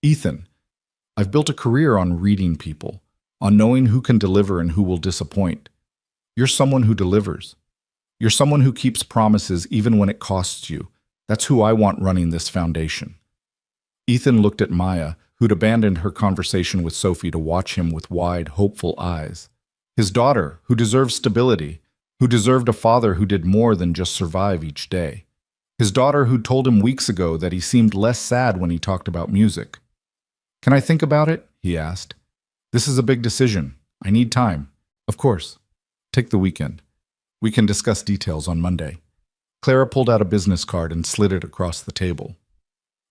Ethan, I've built a career on reading people, on knowing who can deliver and who will disappoint. You're someone who delivers. You're someone who keeps promises even when it costs you. That's who I want running this foundation." Ethan looked at Maya, who'd abandoned her conversation with Sophie to watch him with wide, hopeful eyes. His daughter, who deserved stability, who deserved a father who did more than just survive each day. His daughter who'd told him weeks ago that he seemed less sad when he talked about music. "Can I think about it?" he asked. "This is a big decision. I need time." "Of course. Take the weekend. We can discuss details on Monday." Clara pulled out a business card and slid it across the table.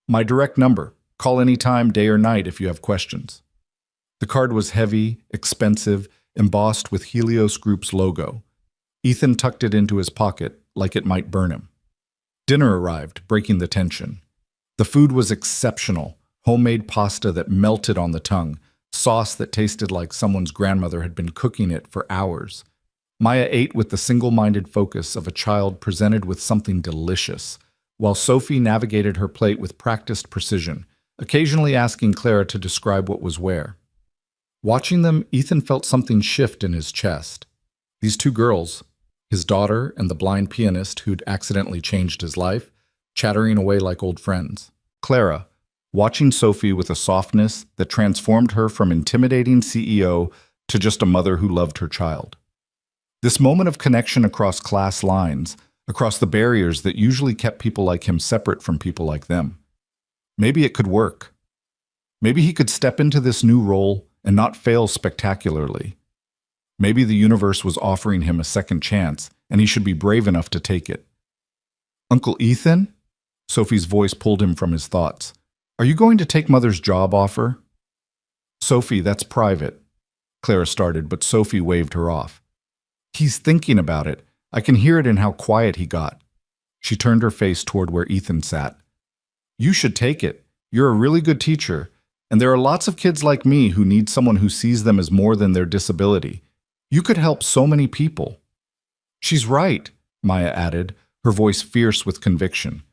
"My direct number. Call any time, day or night, if you have questions." The card was heavy, expensive, embossed with Helios Group's logo. Ethan tucked it into his pocket like it might burn him. Dinner arrived, breaking the tension. The food was exceptional, homemade pasta that melted on the tongue, sauce that tasted like someone's grandmother had been cooking it for hours. Maya ate with the single-minded focus of a child presented with something delicious, while Sophie navigated her plate with practiced precision, occasionally asking Clara to describe what was where. Watching them, Ethan felt something shift in his chest. These two girls, his daughter and the blind pianist who'd accidentally changed his life, chattering away like old friends. Clara, watching Sophie with a softness that transformed her from intimidating CEO to just a mother who loved her child. This moment of connection across class lines, across the barriers that usually kept people like him separate from people like them. Maybe it could work. Maybe he could step into this new role and not fail spectacularly. Maybe the universe was offering him a second chance, and he should be brave enough to take it. Uncle Ethan? Sophie's voice pulled him from his thoughts. Are you going to take Mother's job offer? Sophie, that's private. Clara started, but Sophie waved her off. He's thinking about it. I can hear it in how quiet he got. She turned her face toward where Ethan sat. You should take it. You're a really good teacher, and there are lots of kids like me who need someone who sees them as more than their disability. You could help so many people. She's right, Maya added, her voice fierce with conviction.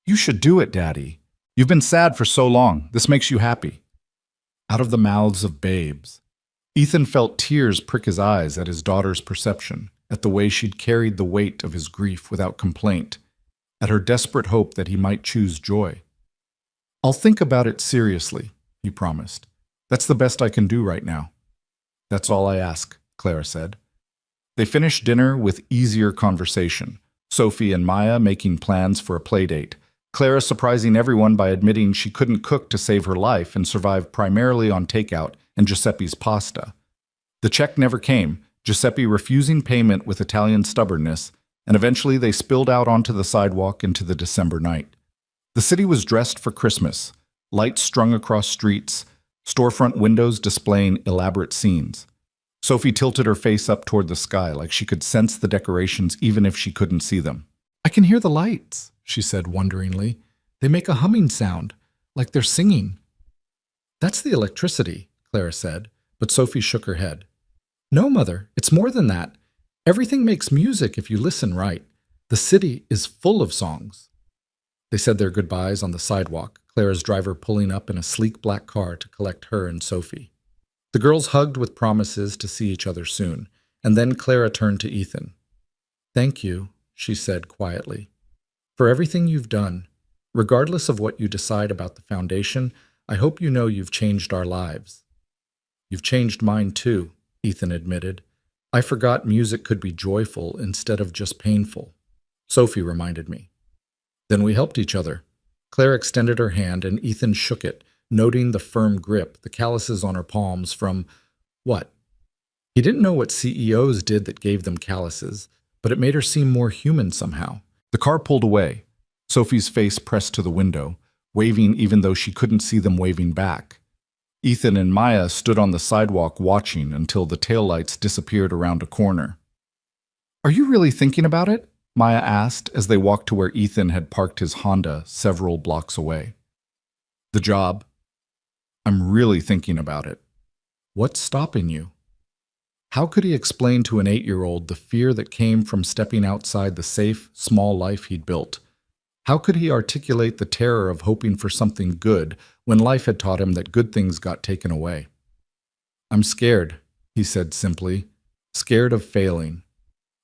You should do it, Daddy. You've been sad for so long. This makes you happy. Out of the mouths of babes. Ethan felt tears prick his eyes at his daughter's perception, at the way she'd carried the weight of his grief without complaint, at her desperate hope that he might choose joy. I'll think about it seriously, he promised. That's the best I can do right now. That's all I ask, Clara said. They finished dinner with easier conversation, Sophie and Maya making plans for a play date, Clara surprising everyone by admitting she couldn't cook to save her life and survived primarily on takeout and Giuseppe's pasta. The check never came, Giuseppe refusing payment with Italian stubbornness, and eventually they spilled out onto the sidewalk into the December night. The city was dressed for Christmas, lights strung across streets, storefront windows displaying elaborate scenes. Sophie tilted her face up toward the sky like she could sense the decorations even if she couldn't see them. I can hear the lights, she said wonderingly. They make a humming sound, like they're singing. That's the electricity, Clara said, but Sophie shook her head. No, Mother, it's more than that. Everything makes music if you listen right. The city is full of songs. They said their goodbyes on the sidewalk, Clara's driver pulling up in a sleek black car to collect her and Sophie. The girls hugged with promises to see each other soon, and then Clara turned to Ethan. Thank you, she said quietly, for everything you've done. Regardless of what you decide about the foundation, I hope you know you've changed our lives. You've changed mine too, Ethan admitted. I forgot music could be joyful instead of just painful. Sophie reminded me. Then we helped each other. Claire extended her hand and Ethan shook it, noting the firm grip, the calluses on her palms from what? He didn't know what CEOs did that gave them calluses, but it made her seem more human somehow. The car pulled away. Sophie's face pressed to the window, waving even though she couldn't see them waving back. Ethan and Maya stood on the sidewalk watching until the taillights disappeared around a corner. Are you really thinking about it? Maya asked as they walked to where Ethan had parked his Honda several blocks away. The job. I'm really thinking about it. What's stopping you? How could he explain to an 8-year-old the fear that came from stepping outside the safe, small life he'd built? How could he articulate the terror of hoping for something good when life had taught him that good things got taken away? I'm scared, he said simply. Scared of failing.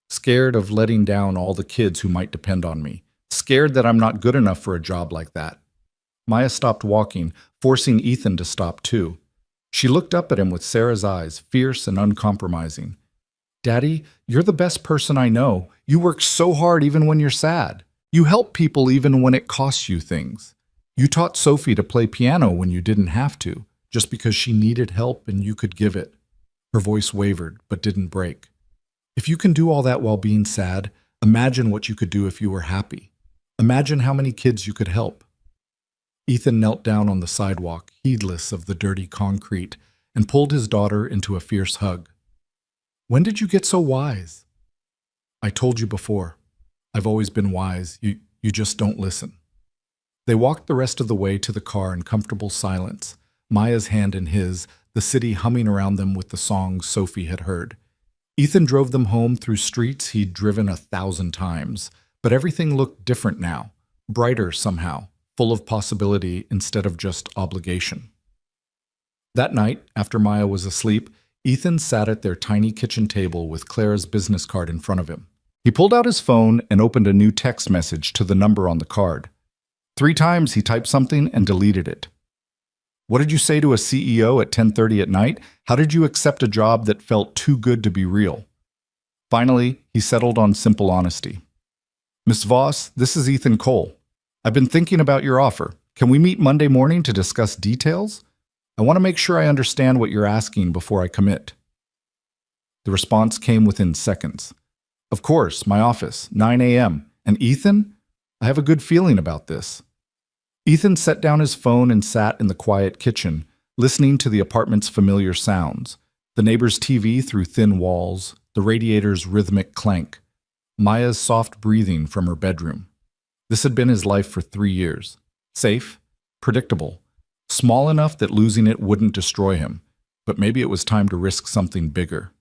Scared of letting down all the kids who might depend on me. Scared that I'm not good enough for a job like that. Maya stopped walking, forcing Ethan to stop too. She looked up at him with Sarah's eyes, fierce and uncompromising. Daddy, you're the best person I know. You work so hard even when you're sad. You help people even when it costs you things. You taught Sophie to play piano when you didn't have to, just because she needed help and you could give it. Her voice wavered, but didn't break. If you can do all that while being sad, imagine what you could do if you were happy. Imagine how many kids you could help. Ethan knelt down on the sidewalk, heedless of the dirty concrete, and pulled his daughter into a fierce hug. When did you get so wise? I told you before. I've always been wise. You just don't listen. They walked the rest of the way to the car in comfortable silence, Maya's hand in his, the city humming around them with the songs Sophie had heard. Ethan drove them home through streets he'd driven 1,000 times, but everything looked different now, brighter somehow, full of possibility instead of just obligation. That night, after Maya was asleep, Ethan sat at their tiny kitchen table with Clara's business card in front of him. He pulled out his phone and opened a new text message to the number on the card. 3 times he typed something and deleted it. What did you say to a CEO at 10:30 at night? How did you accept a job that felt too good to be real? Finally, he settled on simple honesty. Miss Voss, this is Ethan Cole. I've been thinking about your offer. Can we meet Monday morning to discuss details? I want to make sure I understand what you're asking before I commit. The response came within seconds. Of course, my office, 9 a.m. And Ethan? I have a good feeling about this. Ethan set down his phone and sat in the quiet kitchen, listening to the apartment's familiar sounds, the neighbor's TV through thin walls, the radiator's rhythmic clank, Maya's soft breathing from her bedroom. This had been his life for 3 years. Safe, predictable, small enough that losing it wouldn't destroy him, but maybe it was time to risk something bigger.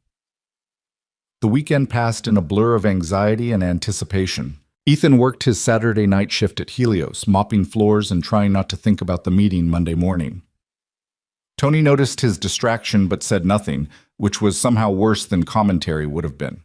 The weekend passed in a blur of anxiety and anticipation. Ethan worked his Saturday night shift at Helios, mopping floors and trying not to think about the meeting Monday morning. Tony noticed his distraction but said nothing, which was somehow worse than commentary would have been.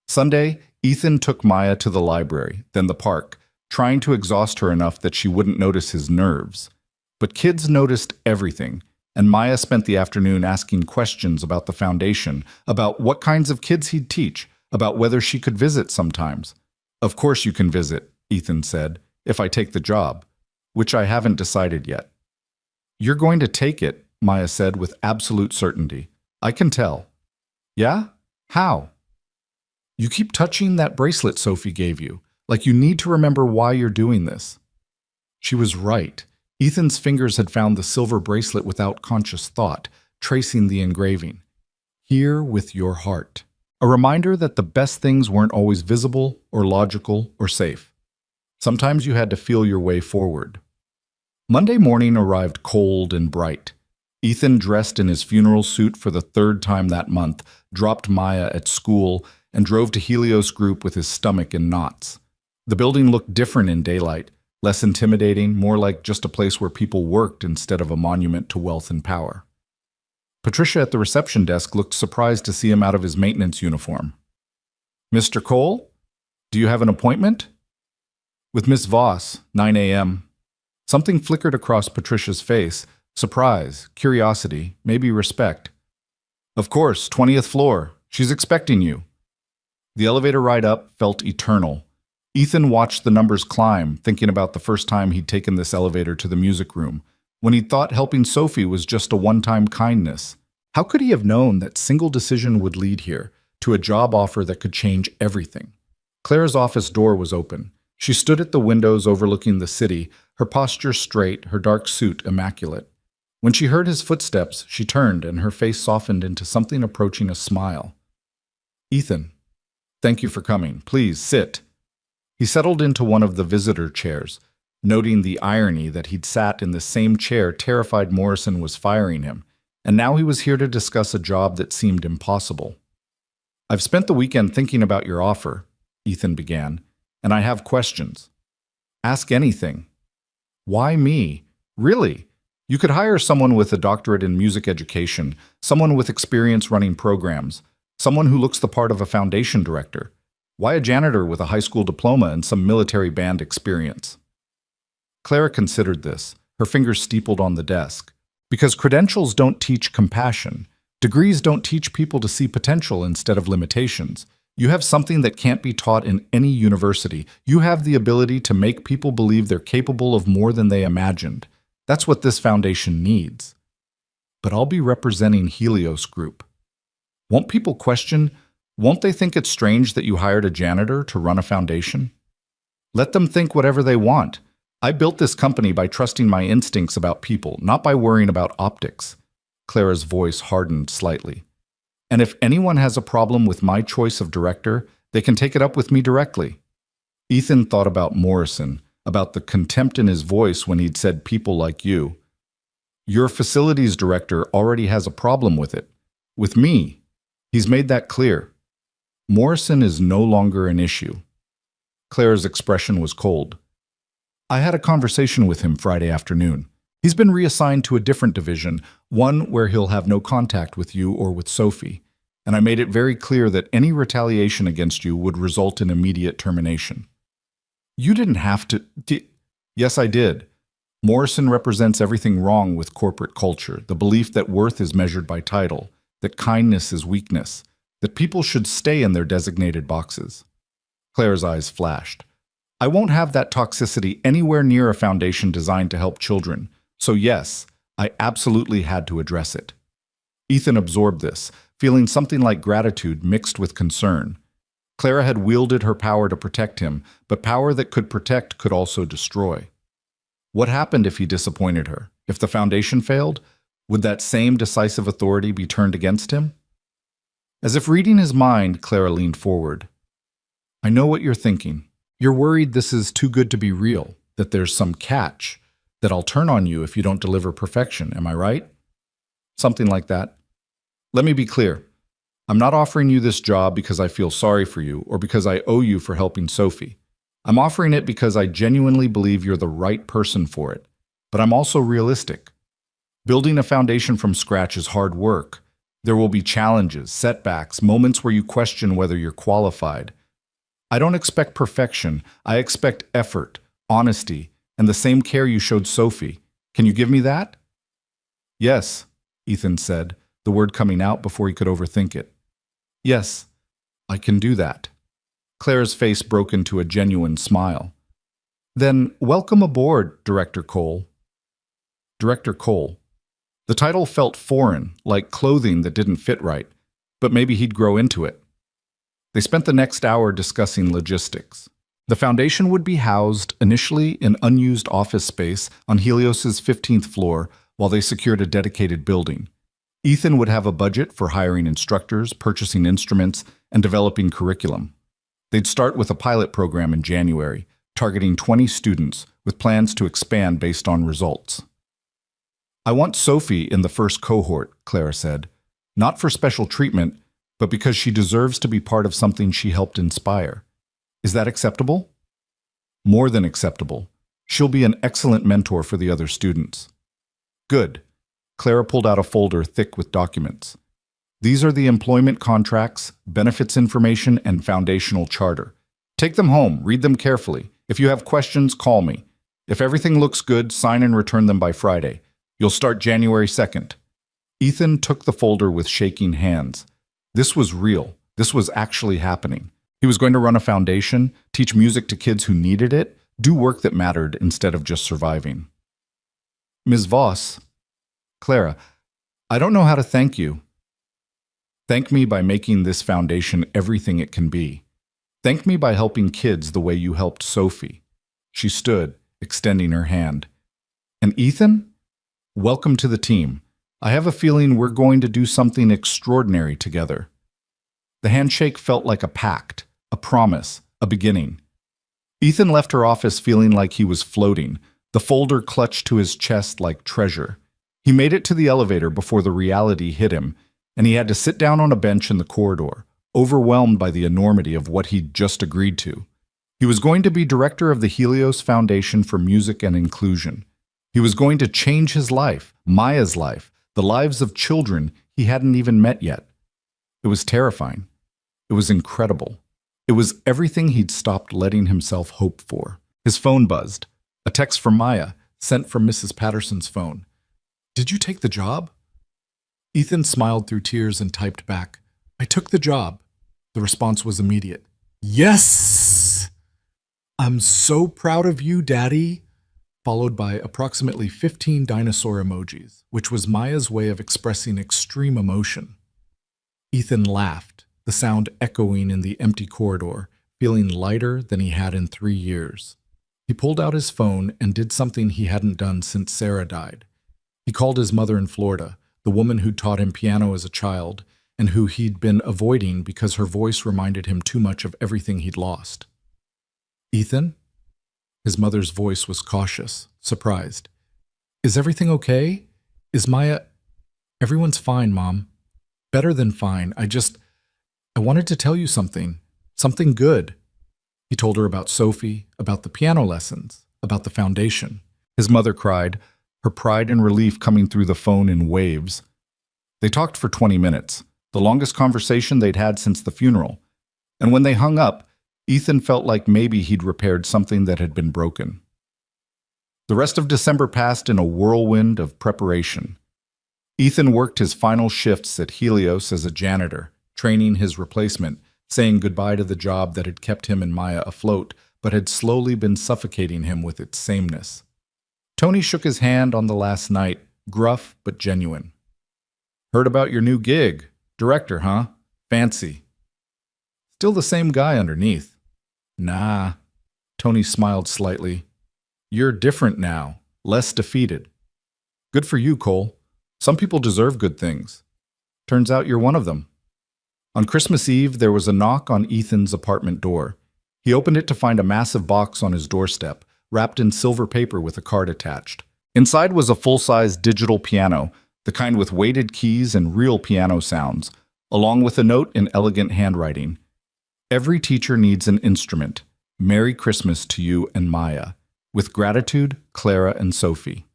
Sunday, Ethan took Maya to the library, then the park, trying to exhaust her enough that she wouldn't notice his nerves. But kids noticed everything, and Maya spent the afternoon asking questions about the foundation, about what kinds of kids he'd teach, about whether she could visit sometimes. Of course you can visit, Ethan said, if I take the job, which I haven't decided yet. You're going to take it, Maya said with absolute certainty. I can tell. Yeah? How? You keep touching that bracelet Sophie gave you, like you need to remember why you're doing this. She was right. Ethan's fingers had found the silver bracelet without conscious thought, tracing the engraving. Here with your heart. A reminder that the best things weren't always visible or logical or safe. Sometimes you had to feel your way forward. Monday morning arrived cold and bright. Ethan, dressed in his funeral suit for the 3rd time that month, dropped Maya at school and drove to Helios Group with his stomach in knots. The building looked different in daylight, less intimidating, more like just a place where people worked instead of a monument to wealth and power. Patricia at the reception desk looked surprised to see him out of his maintenance uniform. Mr. Cole, do you have an appointment? With Miss Voss, 9 a.m. Something flickered across Patricia's face. Surprise, curiosity, maybe respect. Of course, 20th floor. She's expecting you. The elevator ride up felt eternal. Ethan watched the numbers climb, thinking about the first time he'd taken this elevator to the music room, when he thought helping Sophie was just a one-time kindness. How could he have known that single decision would lead here, to a job offer that could change everything? Clara's office door was open. She stood at the windows overlooking the city, her posture straight, her dark suit immaculate. When she heard his footsteps, she turned and her face softened into something approaching a smile. Ethan, thank you for coming. Please, sit. He settled into one of the visitor chairs, noting the irony that he'd sat in the same chair terrified Morrison was firing him, and now he was here to discuss a job that seemed impossible. I've spent the weekend thinking about your offer, Ethan began, and I have questions. Ask anything. Why me? Really? You could hire someone with a doctorate in music education, someone with experience running programs, someone who looks the part of a foundation director. Why a janitor with a high school diploma and some military band experience? Clara considered this, her fingers steepled on the desk. Because credentials don't teach compassion. Degrees don't teach people to see potential instead of limitations. You have something that can't be taught in any university. You have the ability to make people believe they're capable of more than they imagined. That's what this foundation needs. But I'll be representing Helios Group. Won't people question? Won't they think it's strange that you hired a janitor to run a foundation? Let them think whatever they want. I built this company by trusting my instincts about people, not by worrying about optics. Clara's voice hardened slightly. And if anyone has a problem with my choice of director, they can take it up with me directly. Ethan thought about Morrison, about the contempt in his voice when he'd said people like you. Your facilities director already has a problem with it. With me. He's made that clear. Morrison is no longer an issue. Clara's expression was cold. I had a conversation with him Friday afternoon. He's been reassigned to a different division, one where he'll have no contact with you or with Sophie, and I made it very clear that any retaliation against you would result in immediate termination. You didn't have to... Yes, I did. Morrison represents everything wrong with corporate culture, the belief that worth is measured by title, that kindness is weakness, that people should stay in their designated boxes. Claire's eyes flashed. I won't have that toxicity anywhere near a foundation designed to help children. So yes, I absolutely had to address it. Ethan absorbed this, feeling something like gratitude mixed with concern. Clara had wielded her power to protect him, but power that could protect could also destroy. What happened if he disappointed her? If the foundation failed? Would that same decisive authority be turned against him? As if reading his mind, Clara leaned forward. I know what you're thinking. You're worried this is too good to be real, that there's some catch, that I'll turn on you if you don't deliver perfection, am I right? Something like that. Let me be clear. I'm not offering you this job because I feel sorry for you or because I owe you for helping Sophie. I'm offering it because I genuinely believe you're the right person for it. But I'm also realistic. Building a foundation from scratch is hard work. There will be challenges, setbacks, moments where you question whether you're qualified. I don't expect perfection. I expect effort, honesty, and the same care you showed Sophie. Can you give me that? Yes, Ethan said, the word coming out before he could overthink it. Yes, I can do that. Claire's face broke into a genuine smile. Then, welcome aboard, Director Cole. Director Cole. The title felt foreign, like clothing that didn't fit right, but maybe he'd grow into it. They spent the next hour discussing logistics. The foundation would be housed initially in unused office space on Helios's 15th floor while they secured a dedicated building. Ethan would have a budget for hiring instructors, purchasing instruments, and developing curriculum. They'd start with a pilot program in January, targeting 20 students, with plans to expand based on results. I want Sophie in the first cohort, Clara said, not for special treatment, but because she deserves to be part of something she helped inspire. Is that acceptable? More than acceptable. She'll be an excellent mentor for the other students. Good. Clara pulled out a folder thick with documents. These are the employment contracts, benefits information, and foundational charter. Take them home, read them carefully. If you have questions, call me. If everything looks good, sign and return them by Friday. You'll start January 2nd. Ethan took the folder with shaking hands. This was real. This was actually happening. He was going to run a foundation, teach music to kids who needed it, do work that mattered instead of just surviving. Ms. Voss, Clara, I don't know how to thank you. Thank me by making this foundation everything it can be. Thank me by helping kids the way you helped Sophie. She stood, extending her hand. And Ethan? Welcome to the team. I have a feeling we're going to do something extraordinary together. The handshake felt like a pact, a promise, a beginning. Ethan left her office feeling like he was floating, the folder clutched to his chest like treasure. He made it to the elevator before the reality hit him, and he had to sit down on a bench in the corridor, overwhelmed by the enormity of what he'd just agreed to. He was going to be director of the Helios Foundation for Music and Inclusion. He was going to change his life, Maya's life, the lives of children he hadn't even met yet. It was terrifying. It was incredible. It was everything he'd stopped letting himself hope for. His phone buzzed. A text from Maya, sent from Mrs. Patterson's phone. Did you take the job? Ethan smiled through tears and typed back, I took the job. The response was immediate. Yes! I'm so proud of you, Daddy. Followed by approximately 15 dinosaur emojis, which was Maya's way of expressing extreme emotion. Ethan laughed, the sound echoing in the empty corridor, feeling lighter than he had in 3 years. He pulled out his phone and did something he hadn't done since Sarah died. He called his mother in Florida, the woman who'd taught him piano as a child, and who he'd been avoiding because her voice reminded him too much of everything he'd lost. Ethan? His mother's voice was cautious, surprised. Is everything okay? Is Maya... Everyone's fine, Mom. Better than fine. I wanted to tell you something. Something good. He told her about Sophie, about the piano lessons, about the foundation. His mother cried, her pride and relief coming through the phone in waves. They talked for 20 minutes, the longest conversation they'd had since the funeral. And when they hung up, Ethan felt like maybe he'd repaired something that had been broken. The rest of December passed in a whirlwind of preparation. Ethan worked his final shifts at Helios as a janitor, training his replacement, saying goodbye to the job that had kept him and Maya afloat, but had slowly been suffocating him with its sameness. Tony shook his hand on the last night, gruff but genuine. Heard about your new gig. Director, huh? Fancy. Still the same guy underneath. Nah. Tony smiled slightly. You're different now, less defeated. Good for you, Cole. Some people deserve good things. Turns out you're one of them. On Christmas Eve, there was a knock on Ethan's apartment door. He opened it to find a massive box on his doorstep, wrapped in silver paper with a card attached. Inside was a full-size digital piano, the kind with weighted keys and real piano sounds, along with a note in elegant handwriting. Every teacher needs an instrument. Merry Christmas to you and Maya. With gratitude, Clara and Sophie.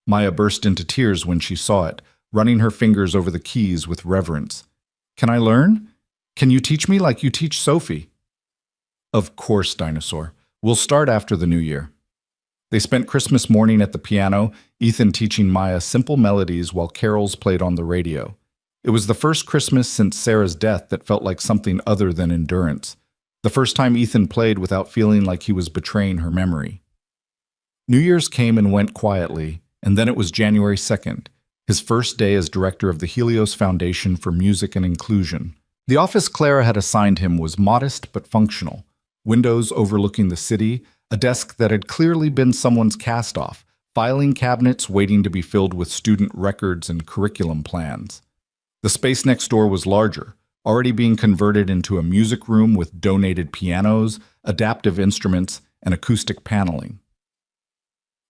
Maya burst into tears when she saw it, running her fingers over the keys with reverence. Can I learn? Can you teach me like you teach Sophie? Of course, Dinosaur. We'll start after the new year. They spent Christmas morning at the piano, Ethan teaching Maya simple melodies while carols played on the radio. It was the first Christmas since Sarah's death that felt like something other than endurance. The first time Ethan played without feeling like he was betraying her memory. New Year's came and went quietly, and then it was January 2nd, his first day as director of the Helios Foundation for Music and Inclusion. The office Clara had assigned him was modest but functional. Windows overlooking the city, a desk that had clearly been someone's cast-off, filing cabinets waiting to be filled with student records and curriculum plans. The space next door was larger, already being converted into a music room with donated pianos, adaptive instruments, and acoustic paneling.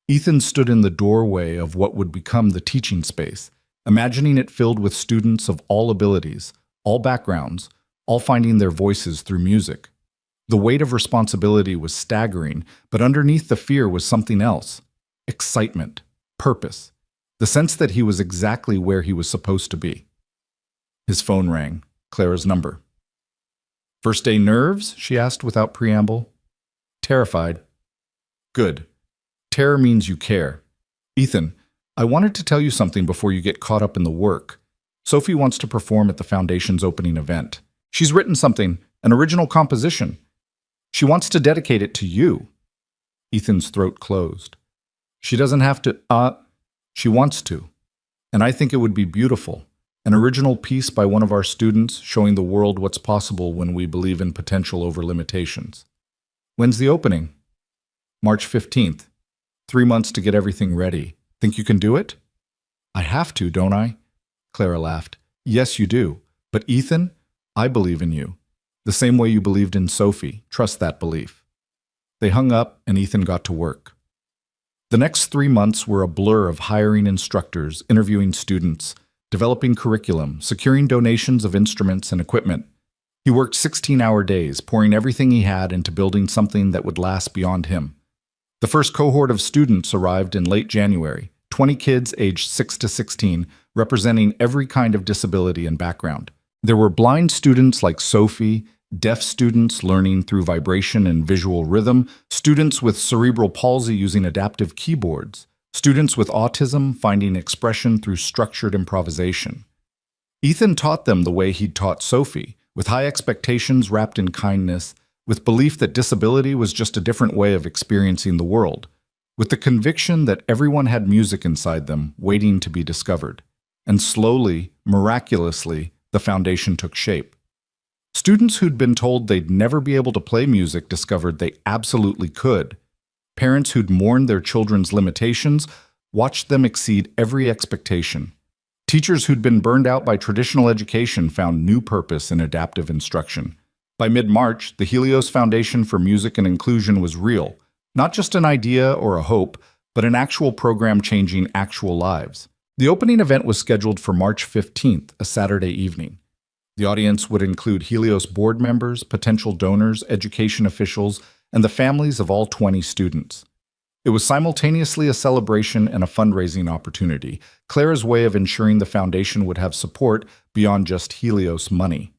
Ethan stood in the doorway of what would become the teaching space, imagining it filled with students of all abilities, all backgrounds, all finding their voices through music. The weight of responsibility was staggering, but underneath the fear was something else. Excitement, purpose, the sense that he was exactly where he was supposed to be. His phone rang, Clara's number. First day nerves? She asked without preamble. Terrified. Good. Terror means you care. Ethan, I wanted to tell you something before you get caught up in the work. Sophie wants to perform at the Foundation's opening event. She's written something, an original composition. She wants to dedicate it to you. Ethan's throat closed. She doesn't have to, she wants to. And I think it would be beautiful. An original piece by one of our students showing the world what's possible when we believe in potential over limitations. When's the opening? March 15th. 3 months to get everything ready. Think you can do it? I have to, don't I? Clara laughed. Yes, you do. But Ethan, I believe in you. The same way you believed in Sophie. Trust that belief. They hung up and Ethan got to work. The next 3 months were a blur of hiring instructors, interviewing students, developing curriculum, securing donations of instruments and equipment. He worked 16-hour days, pouring everything he had into building something that would last beyond him. The first cohort of students arrived in late January, 20 kids aged 6 to 16, representing every kind of disability and background. There were blind students like Sophie, deaf students learning through vibration and visual rhythm, students with cerebral palsy using adaptive keyboards, students with autism finding expression through structured improvisation. Ethan taught them the way he'd taught Sophie, with high expectations wrapped in kindness, with belief that disability was just a different way of experiencing the world, with the conviction that everyone had music inside them waiting to be discovered. And slowly, miraculously, the foundation took shape. Students who'd been told they'd never be able to play music discovered they absolutely could. Parents who'd mourned their children's limitations watched them exceed every expectation. Teachers who'd been burned out by traditional education found new purpose in adaptive instruction. By mid-March, the Helios Foundation for Music and Inclusion was real, not just an idea or a hope, but an actual program changing actual lives. The opening event was scheduled for March 15th, a Saturday evening. The audience would include Helios board members, potential donors, education officials, and the families of all 20 students. It was simultaneously a celebration and a fundraising opportunity, Clara's way of ensuring the foundation would have support beyond just Helios money.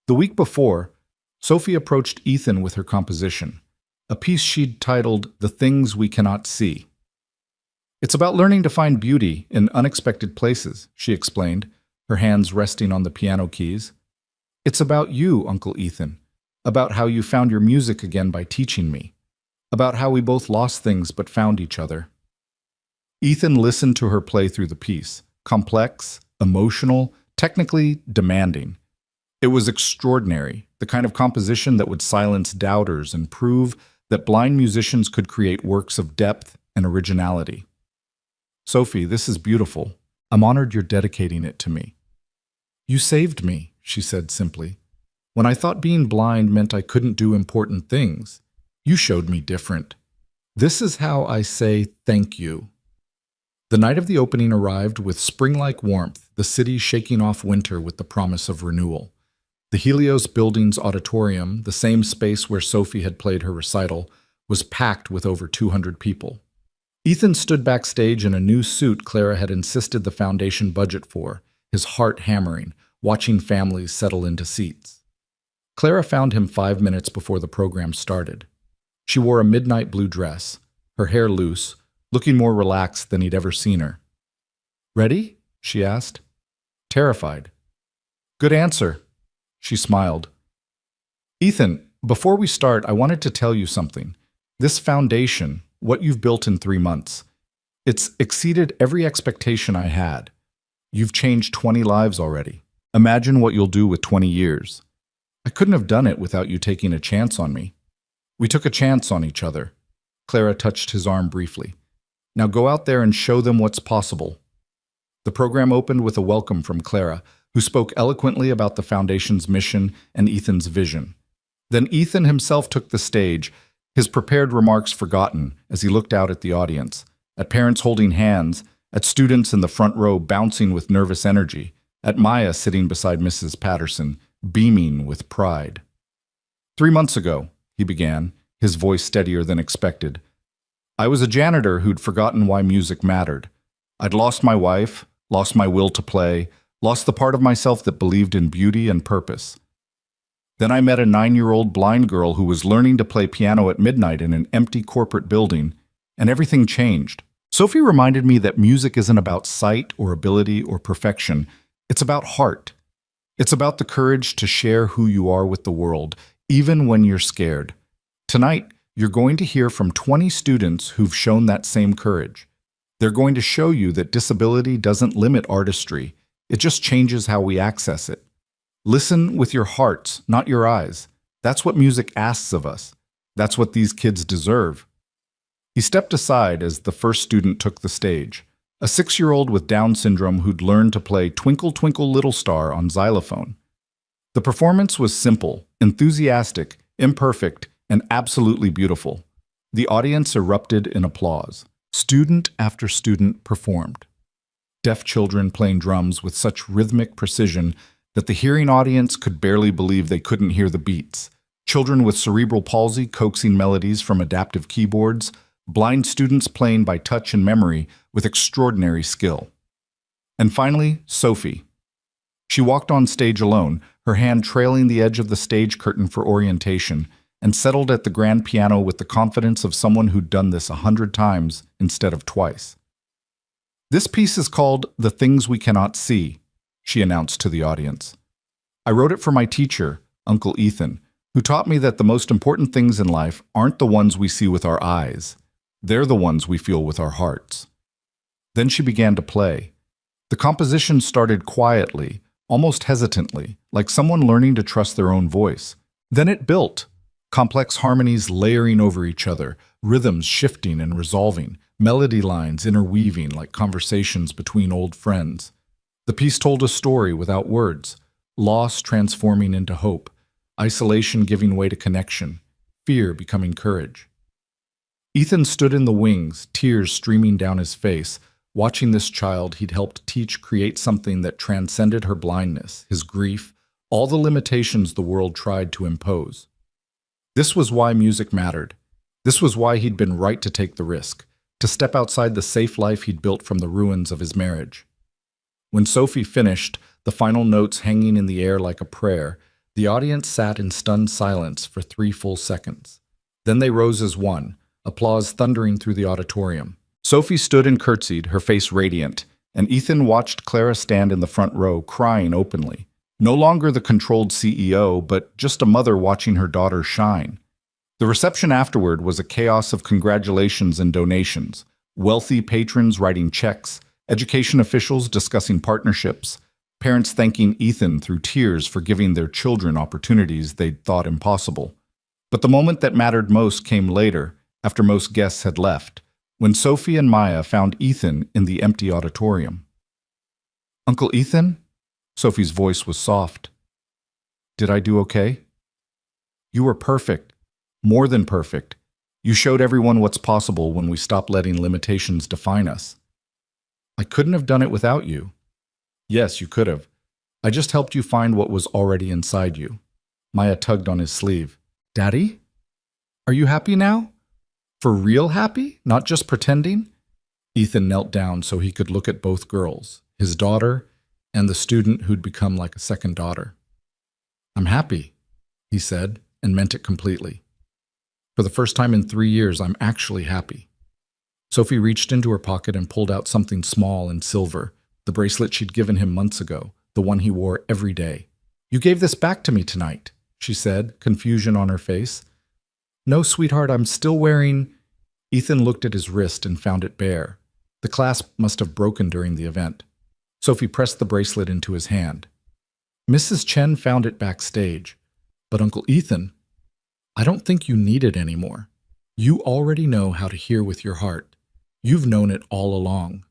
The week before, Sophie approached Ethan with her composition, a piece she'd titled The Things We Cannot See. "It's about learning to find beauty in unexpected places," she explained, her hands resting on the piano keys. "It's about you, Uncle Ethan, about how you found your music again by teaching me, about how we both lost things but found each other." Ethan listened to her play through the piece, complex, emotional, technically demanding. It was extraordinary, the kind of composition that would silence doubters and prove that blind musicians could create works of depth and originality. "Sophie, this is beautiful. I'm honored you're dedicating it to me." "You saved me," she said simply. "When I thought being blind meant I couldn't do important things, you showed me different. This is how I say thank you." The night of the opening arrived with spring-like warmth, the city shaking off winter with the promise of renewal. The Helios Building's auditorium, the same space where Sophie had played her recital, was packed with over 200 people. Ethan stood backstage in a new suit Clara had insisted the foundation budget for, his heart hammering, watching families settle into seats. Clara found him 5 minutes before the program started. She wore a midnight blue dress, her hair loose, looking more relaxed than he'd ever seen her. "Ready?" she asked. Terrified. "Good answer." She smiled. "Ethan, before we start, I wanted to tell you something. This foundation, what you've built in 3 months, it's exceeded every expectation I had. You've changed 20 lives already. Imagine what you'll do with 20 years. I couldn't have done it without you taking a chance on me. We took a chance on each other." Clara touched his arm briefly. "Now go out there and show them what's possible." The program opened with a welcome from Clara, who spoke eloquently about the foundation's mission and Ethan's vision. Then Ethan himself took the stage, his prepared remarks forgotten as he looked out at the audience, at parents holding hands, at students in the front row bouncing with nervous energy, at Maya sitting beside Mrs. Patterson, beaming with pride. "3 months ago," he began, his voice steadier than expected, "I was a janitor who'd forgotten why music mattered. I'd lost my wife, lost my will to play, lost the part of myself that believed in beauty and purpose. Then I met a 9-year-old blind girl who was learning to play piano at midnight in an empty corporate building, and everything changed. Sophie reminded me that music isn't about sight or ability or perfection. It's about heart. It's about the courage to share who you are with the world, even when you're scared. Tonight, you're going to hear from 20 students who've shown that same courage. They're going to show you that disability doesn't limit artistry. It just changes how we access it. Listen with your hearts, not your eyes. That's what music asks of us. That's what these kids deserve." He stepped aside as the first student took the stage, a 6-year-old with Down syndrome who'd learned to play Twinkle Twinkle Little Star on xylophone. The performance was simple, enthusiastic, imperfect, and absolutely beautiful. The audience erupted in applause. Student after student performed. Deaf children playing drums with such rhythmic precision that the hearing audience could barely believe they couldn't hear the beats. Children with cerebral palsy coaxing melodies from adaptive keyboards. Blind students playing by touch and memory with extraordinary skill. And finally, Sophie. She walked on stage alone, her hand trailing the edge of the stage curtain for orientation, and settled at the grand piano with the confidence of someone who'd done this 100 times instead of twice. "This piece is called The Things We Cannot See," she announced to the audience. "I wrote it for my teacher, Uncle Ethan, who taught me that the most important things in life aren't the ones we see with our eyes. They're the ones we feel with our hearts." Then she began to play. The composition started quietly, almost hesitantly, like someone learning to trust their own voice. Then it built, complex harmonies layering over each other, rhythms shifting and resolving, melody lines interweaving like conversations between old friends. The piece told a story without words, loss transforming into hope, isolation giving way to connection, fear becoming courage. Ethan stood in the wings, tears streaming down his face, Watching this child he'd helped teach create something that transcended her blindness, his grief, all the limitations the world tried to impose. This was why music mattered. This was why he'd been right to take the risk, to step outside the safe life he'd built from the ruins of his marriage. When Sophie finished, the final notes hanging in the air like a prayer, the audience sat in stunned silence for 3 full seconds. Then they rose as one, applause thundering through the auditorium. Sophie stood and curtsied, her face radiant, and Ethan watched Clara stand in the front row, crying openly. No longer the controlled CEO, but just a mother watching her daughter shine. The reception afterward was a chaos of congratulations and donations, wealthy patrons writing checks, education officials discussing partnerships, parents thanking Ethan through tears for giving their children opportunities they'd thought impossible. But the moment that mattered most came later, after most guests had left, when Sophie and Maya found Ethan in the empty auditorium. "Uncle Ethan?" Sophie's voice was soft. "Did I do okay?" "You were perfect. More than perfect. You showed everyone what's possible when we stop letting limitations define us." "I couldn't have done it without you." "Yes, you could have. I just helped you find what was already inside you." Maya tugged on his sleeve. "Daddy? Are you happy now? For real happy? Not just pretending?" Ethan knelt down so he could look at both girls, his daughter and the student who'd become like a second daughter. "I'm happy," he said, and meant it completely. "For the first time in 3 years, I'm actually happy." Sophie reached into her pocket and pulled out something small and silver, the bracelet she'd given him months ago, the one he wore every day. "You gave this back to me tonight," she said, confusion on her face. "No, sweetheart, I'm still wearing—" Ethan looked at his wrist and found it bare. The clasp must have broken during the event. Sophie pressed the bracelet into his hand. "Mrs. Chen found it backstage. But Uncle Ethan, I don't think you need it anymore. You already know how to hear with your heart. You've known it all along."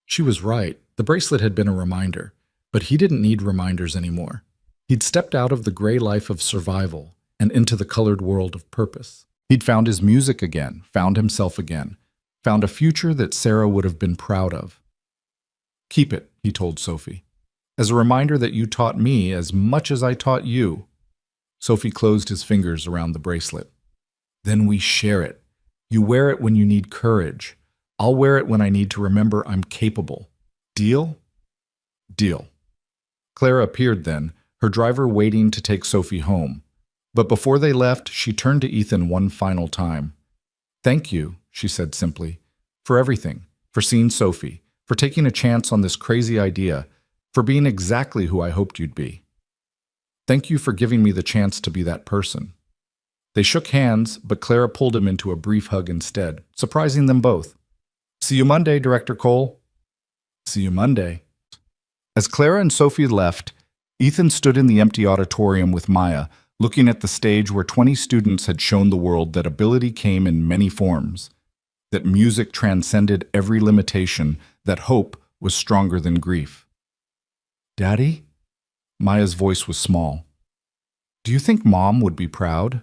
She was right. The bracelet had been a reminder, but he didn't need reminders anymore. He'd stepped out of the gray life of survival and into the colored world of purpose. He'd found his music again, found himself again, found a future that Sarah would have been proud of. "Keep it," he told Sophie, "as a reminder that you taught me as much as I taught you." Sophie closed his fingers around the bracelet. "Then we share it. You wear it when you need courage. I'll wear it when I need to remember I'm capable. Deal?" "Deal." Clara appeared then, her driver waiting to take Sophie home. But before they left, she turned to Ethan one final time. "Thank you," she said simply, "for everything, for seeing Sophie, for taking a chance on this crazy idea, for being exactly who I hoped you'd be. Thank you for giving me the chance to be that person." They shook hands, but Clara pulled him into a brief hug instead, surprising them both. "See you Monday, Director Cole." "See you Monday." As Clara and Sophie left, Ethan stood in the empty auditorium with Maya, looking at the stage where 20 students had shown the world that ability came in many forms, that music transcended every limitation, that hope was stronger than grief. "Daddy?" Maya's voice was small. "Do you think Mom would be proud?"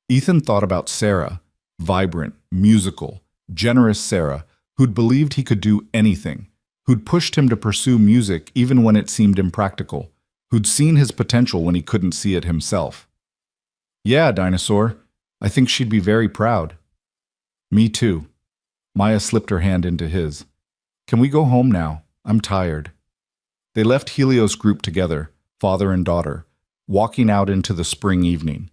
Ethan thought about Sarah, vibrant, musical, generous Sarah, who'd believed he could do anything, who'd pushed him to pursue music even when it seemed impractical, who'd seen his potential when he couldn't see it himself. "Yeah, Dinosaur, I think she'd be very proud." "Me too." Maya slipped her hand into his. "Can we go home now? I'm tired." They left Helios Group together, father and daughter, walking out into the spring evening.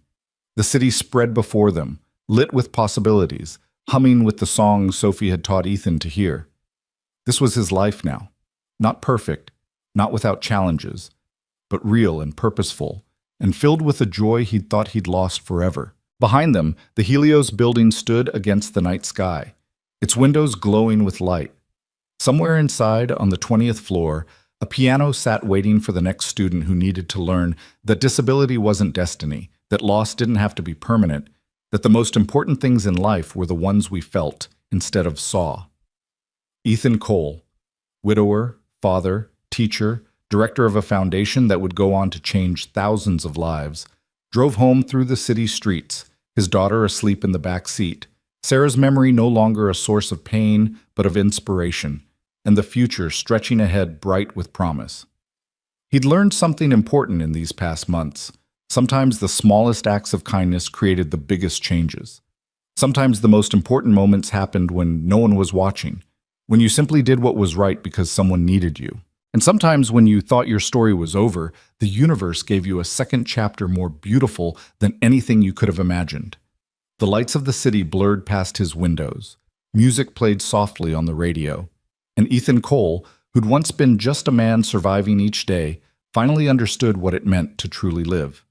The city spread before them, lit with possibilities, humming with the songs Sophie had taught Ethan to hear. This was his life now. Not perfect, not without challenges, but real and purposeful, and filled with a joy he'd thought he'd lost forever. Behind them, the Helios building stood against the night sky, its windows glowing with light. Somewhere inside, on the 20th floor, a piano sat waiting for the next student who needed to learn that disability wasn't destiny, that loss didn't have to be permanent, that the most important things in life were the ones we felt instead of saw. Ethan Cole, widower, father, teacher, director of a foundation that would go on to change thousands of lives, drove home through the city streets, his daughter asleep in the back seat, Sarah's memory no longer a source of pain, but of inspiration, and the future stretching ahead bright with promise. He'd learned something important in these past months. Sometimes the smallest acts of kindness created the biggest changes. Sometimes the most important moments happened when no one was watching, when you simply did what was right because someone needed you. And sometimes when you thought your story was over, the universe gave you a second chapter more beautiful than anything you could have imagined. The lights of the city blurred past his windows. Music played softly on the radio. And Ethan Cole, who'd once been just a man surviving each day, finally understood what it meant to truly live.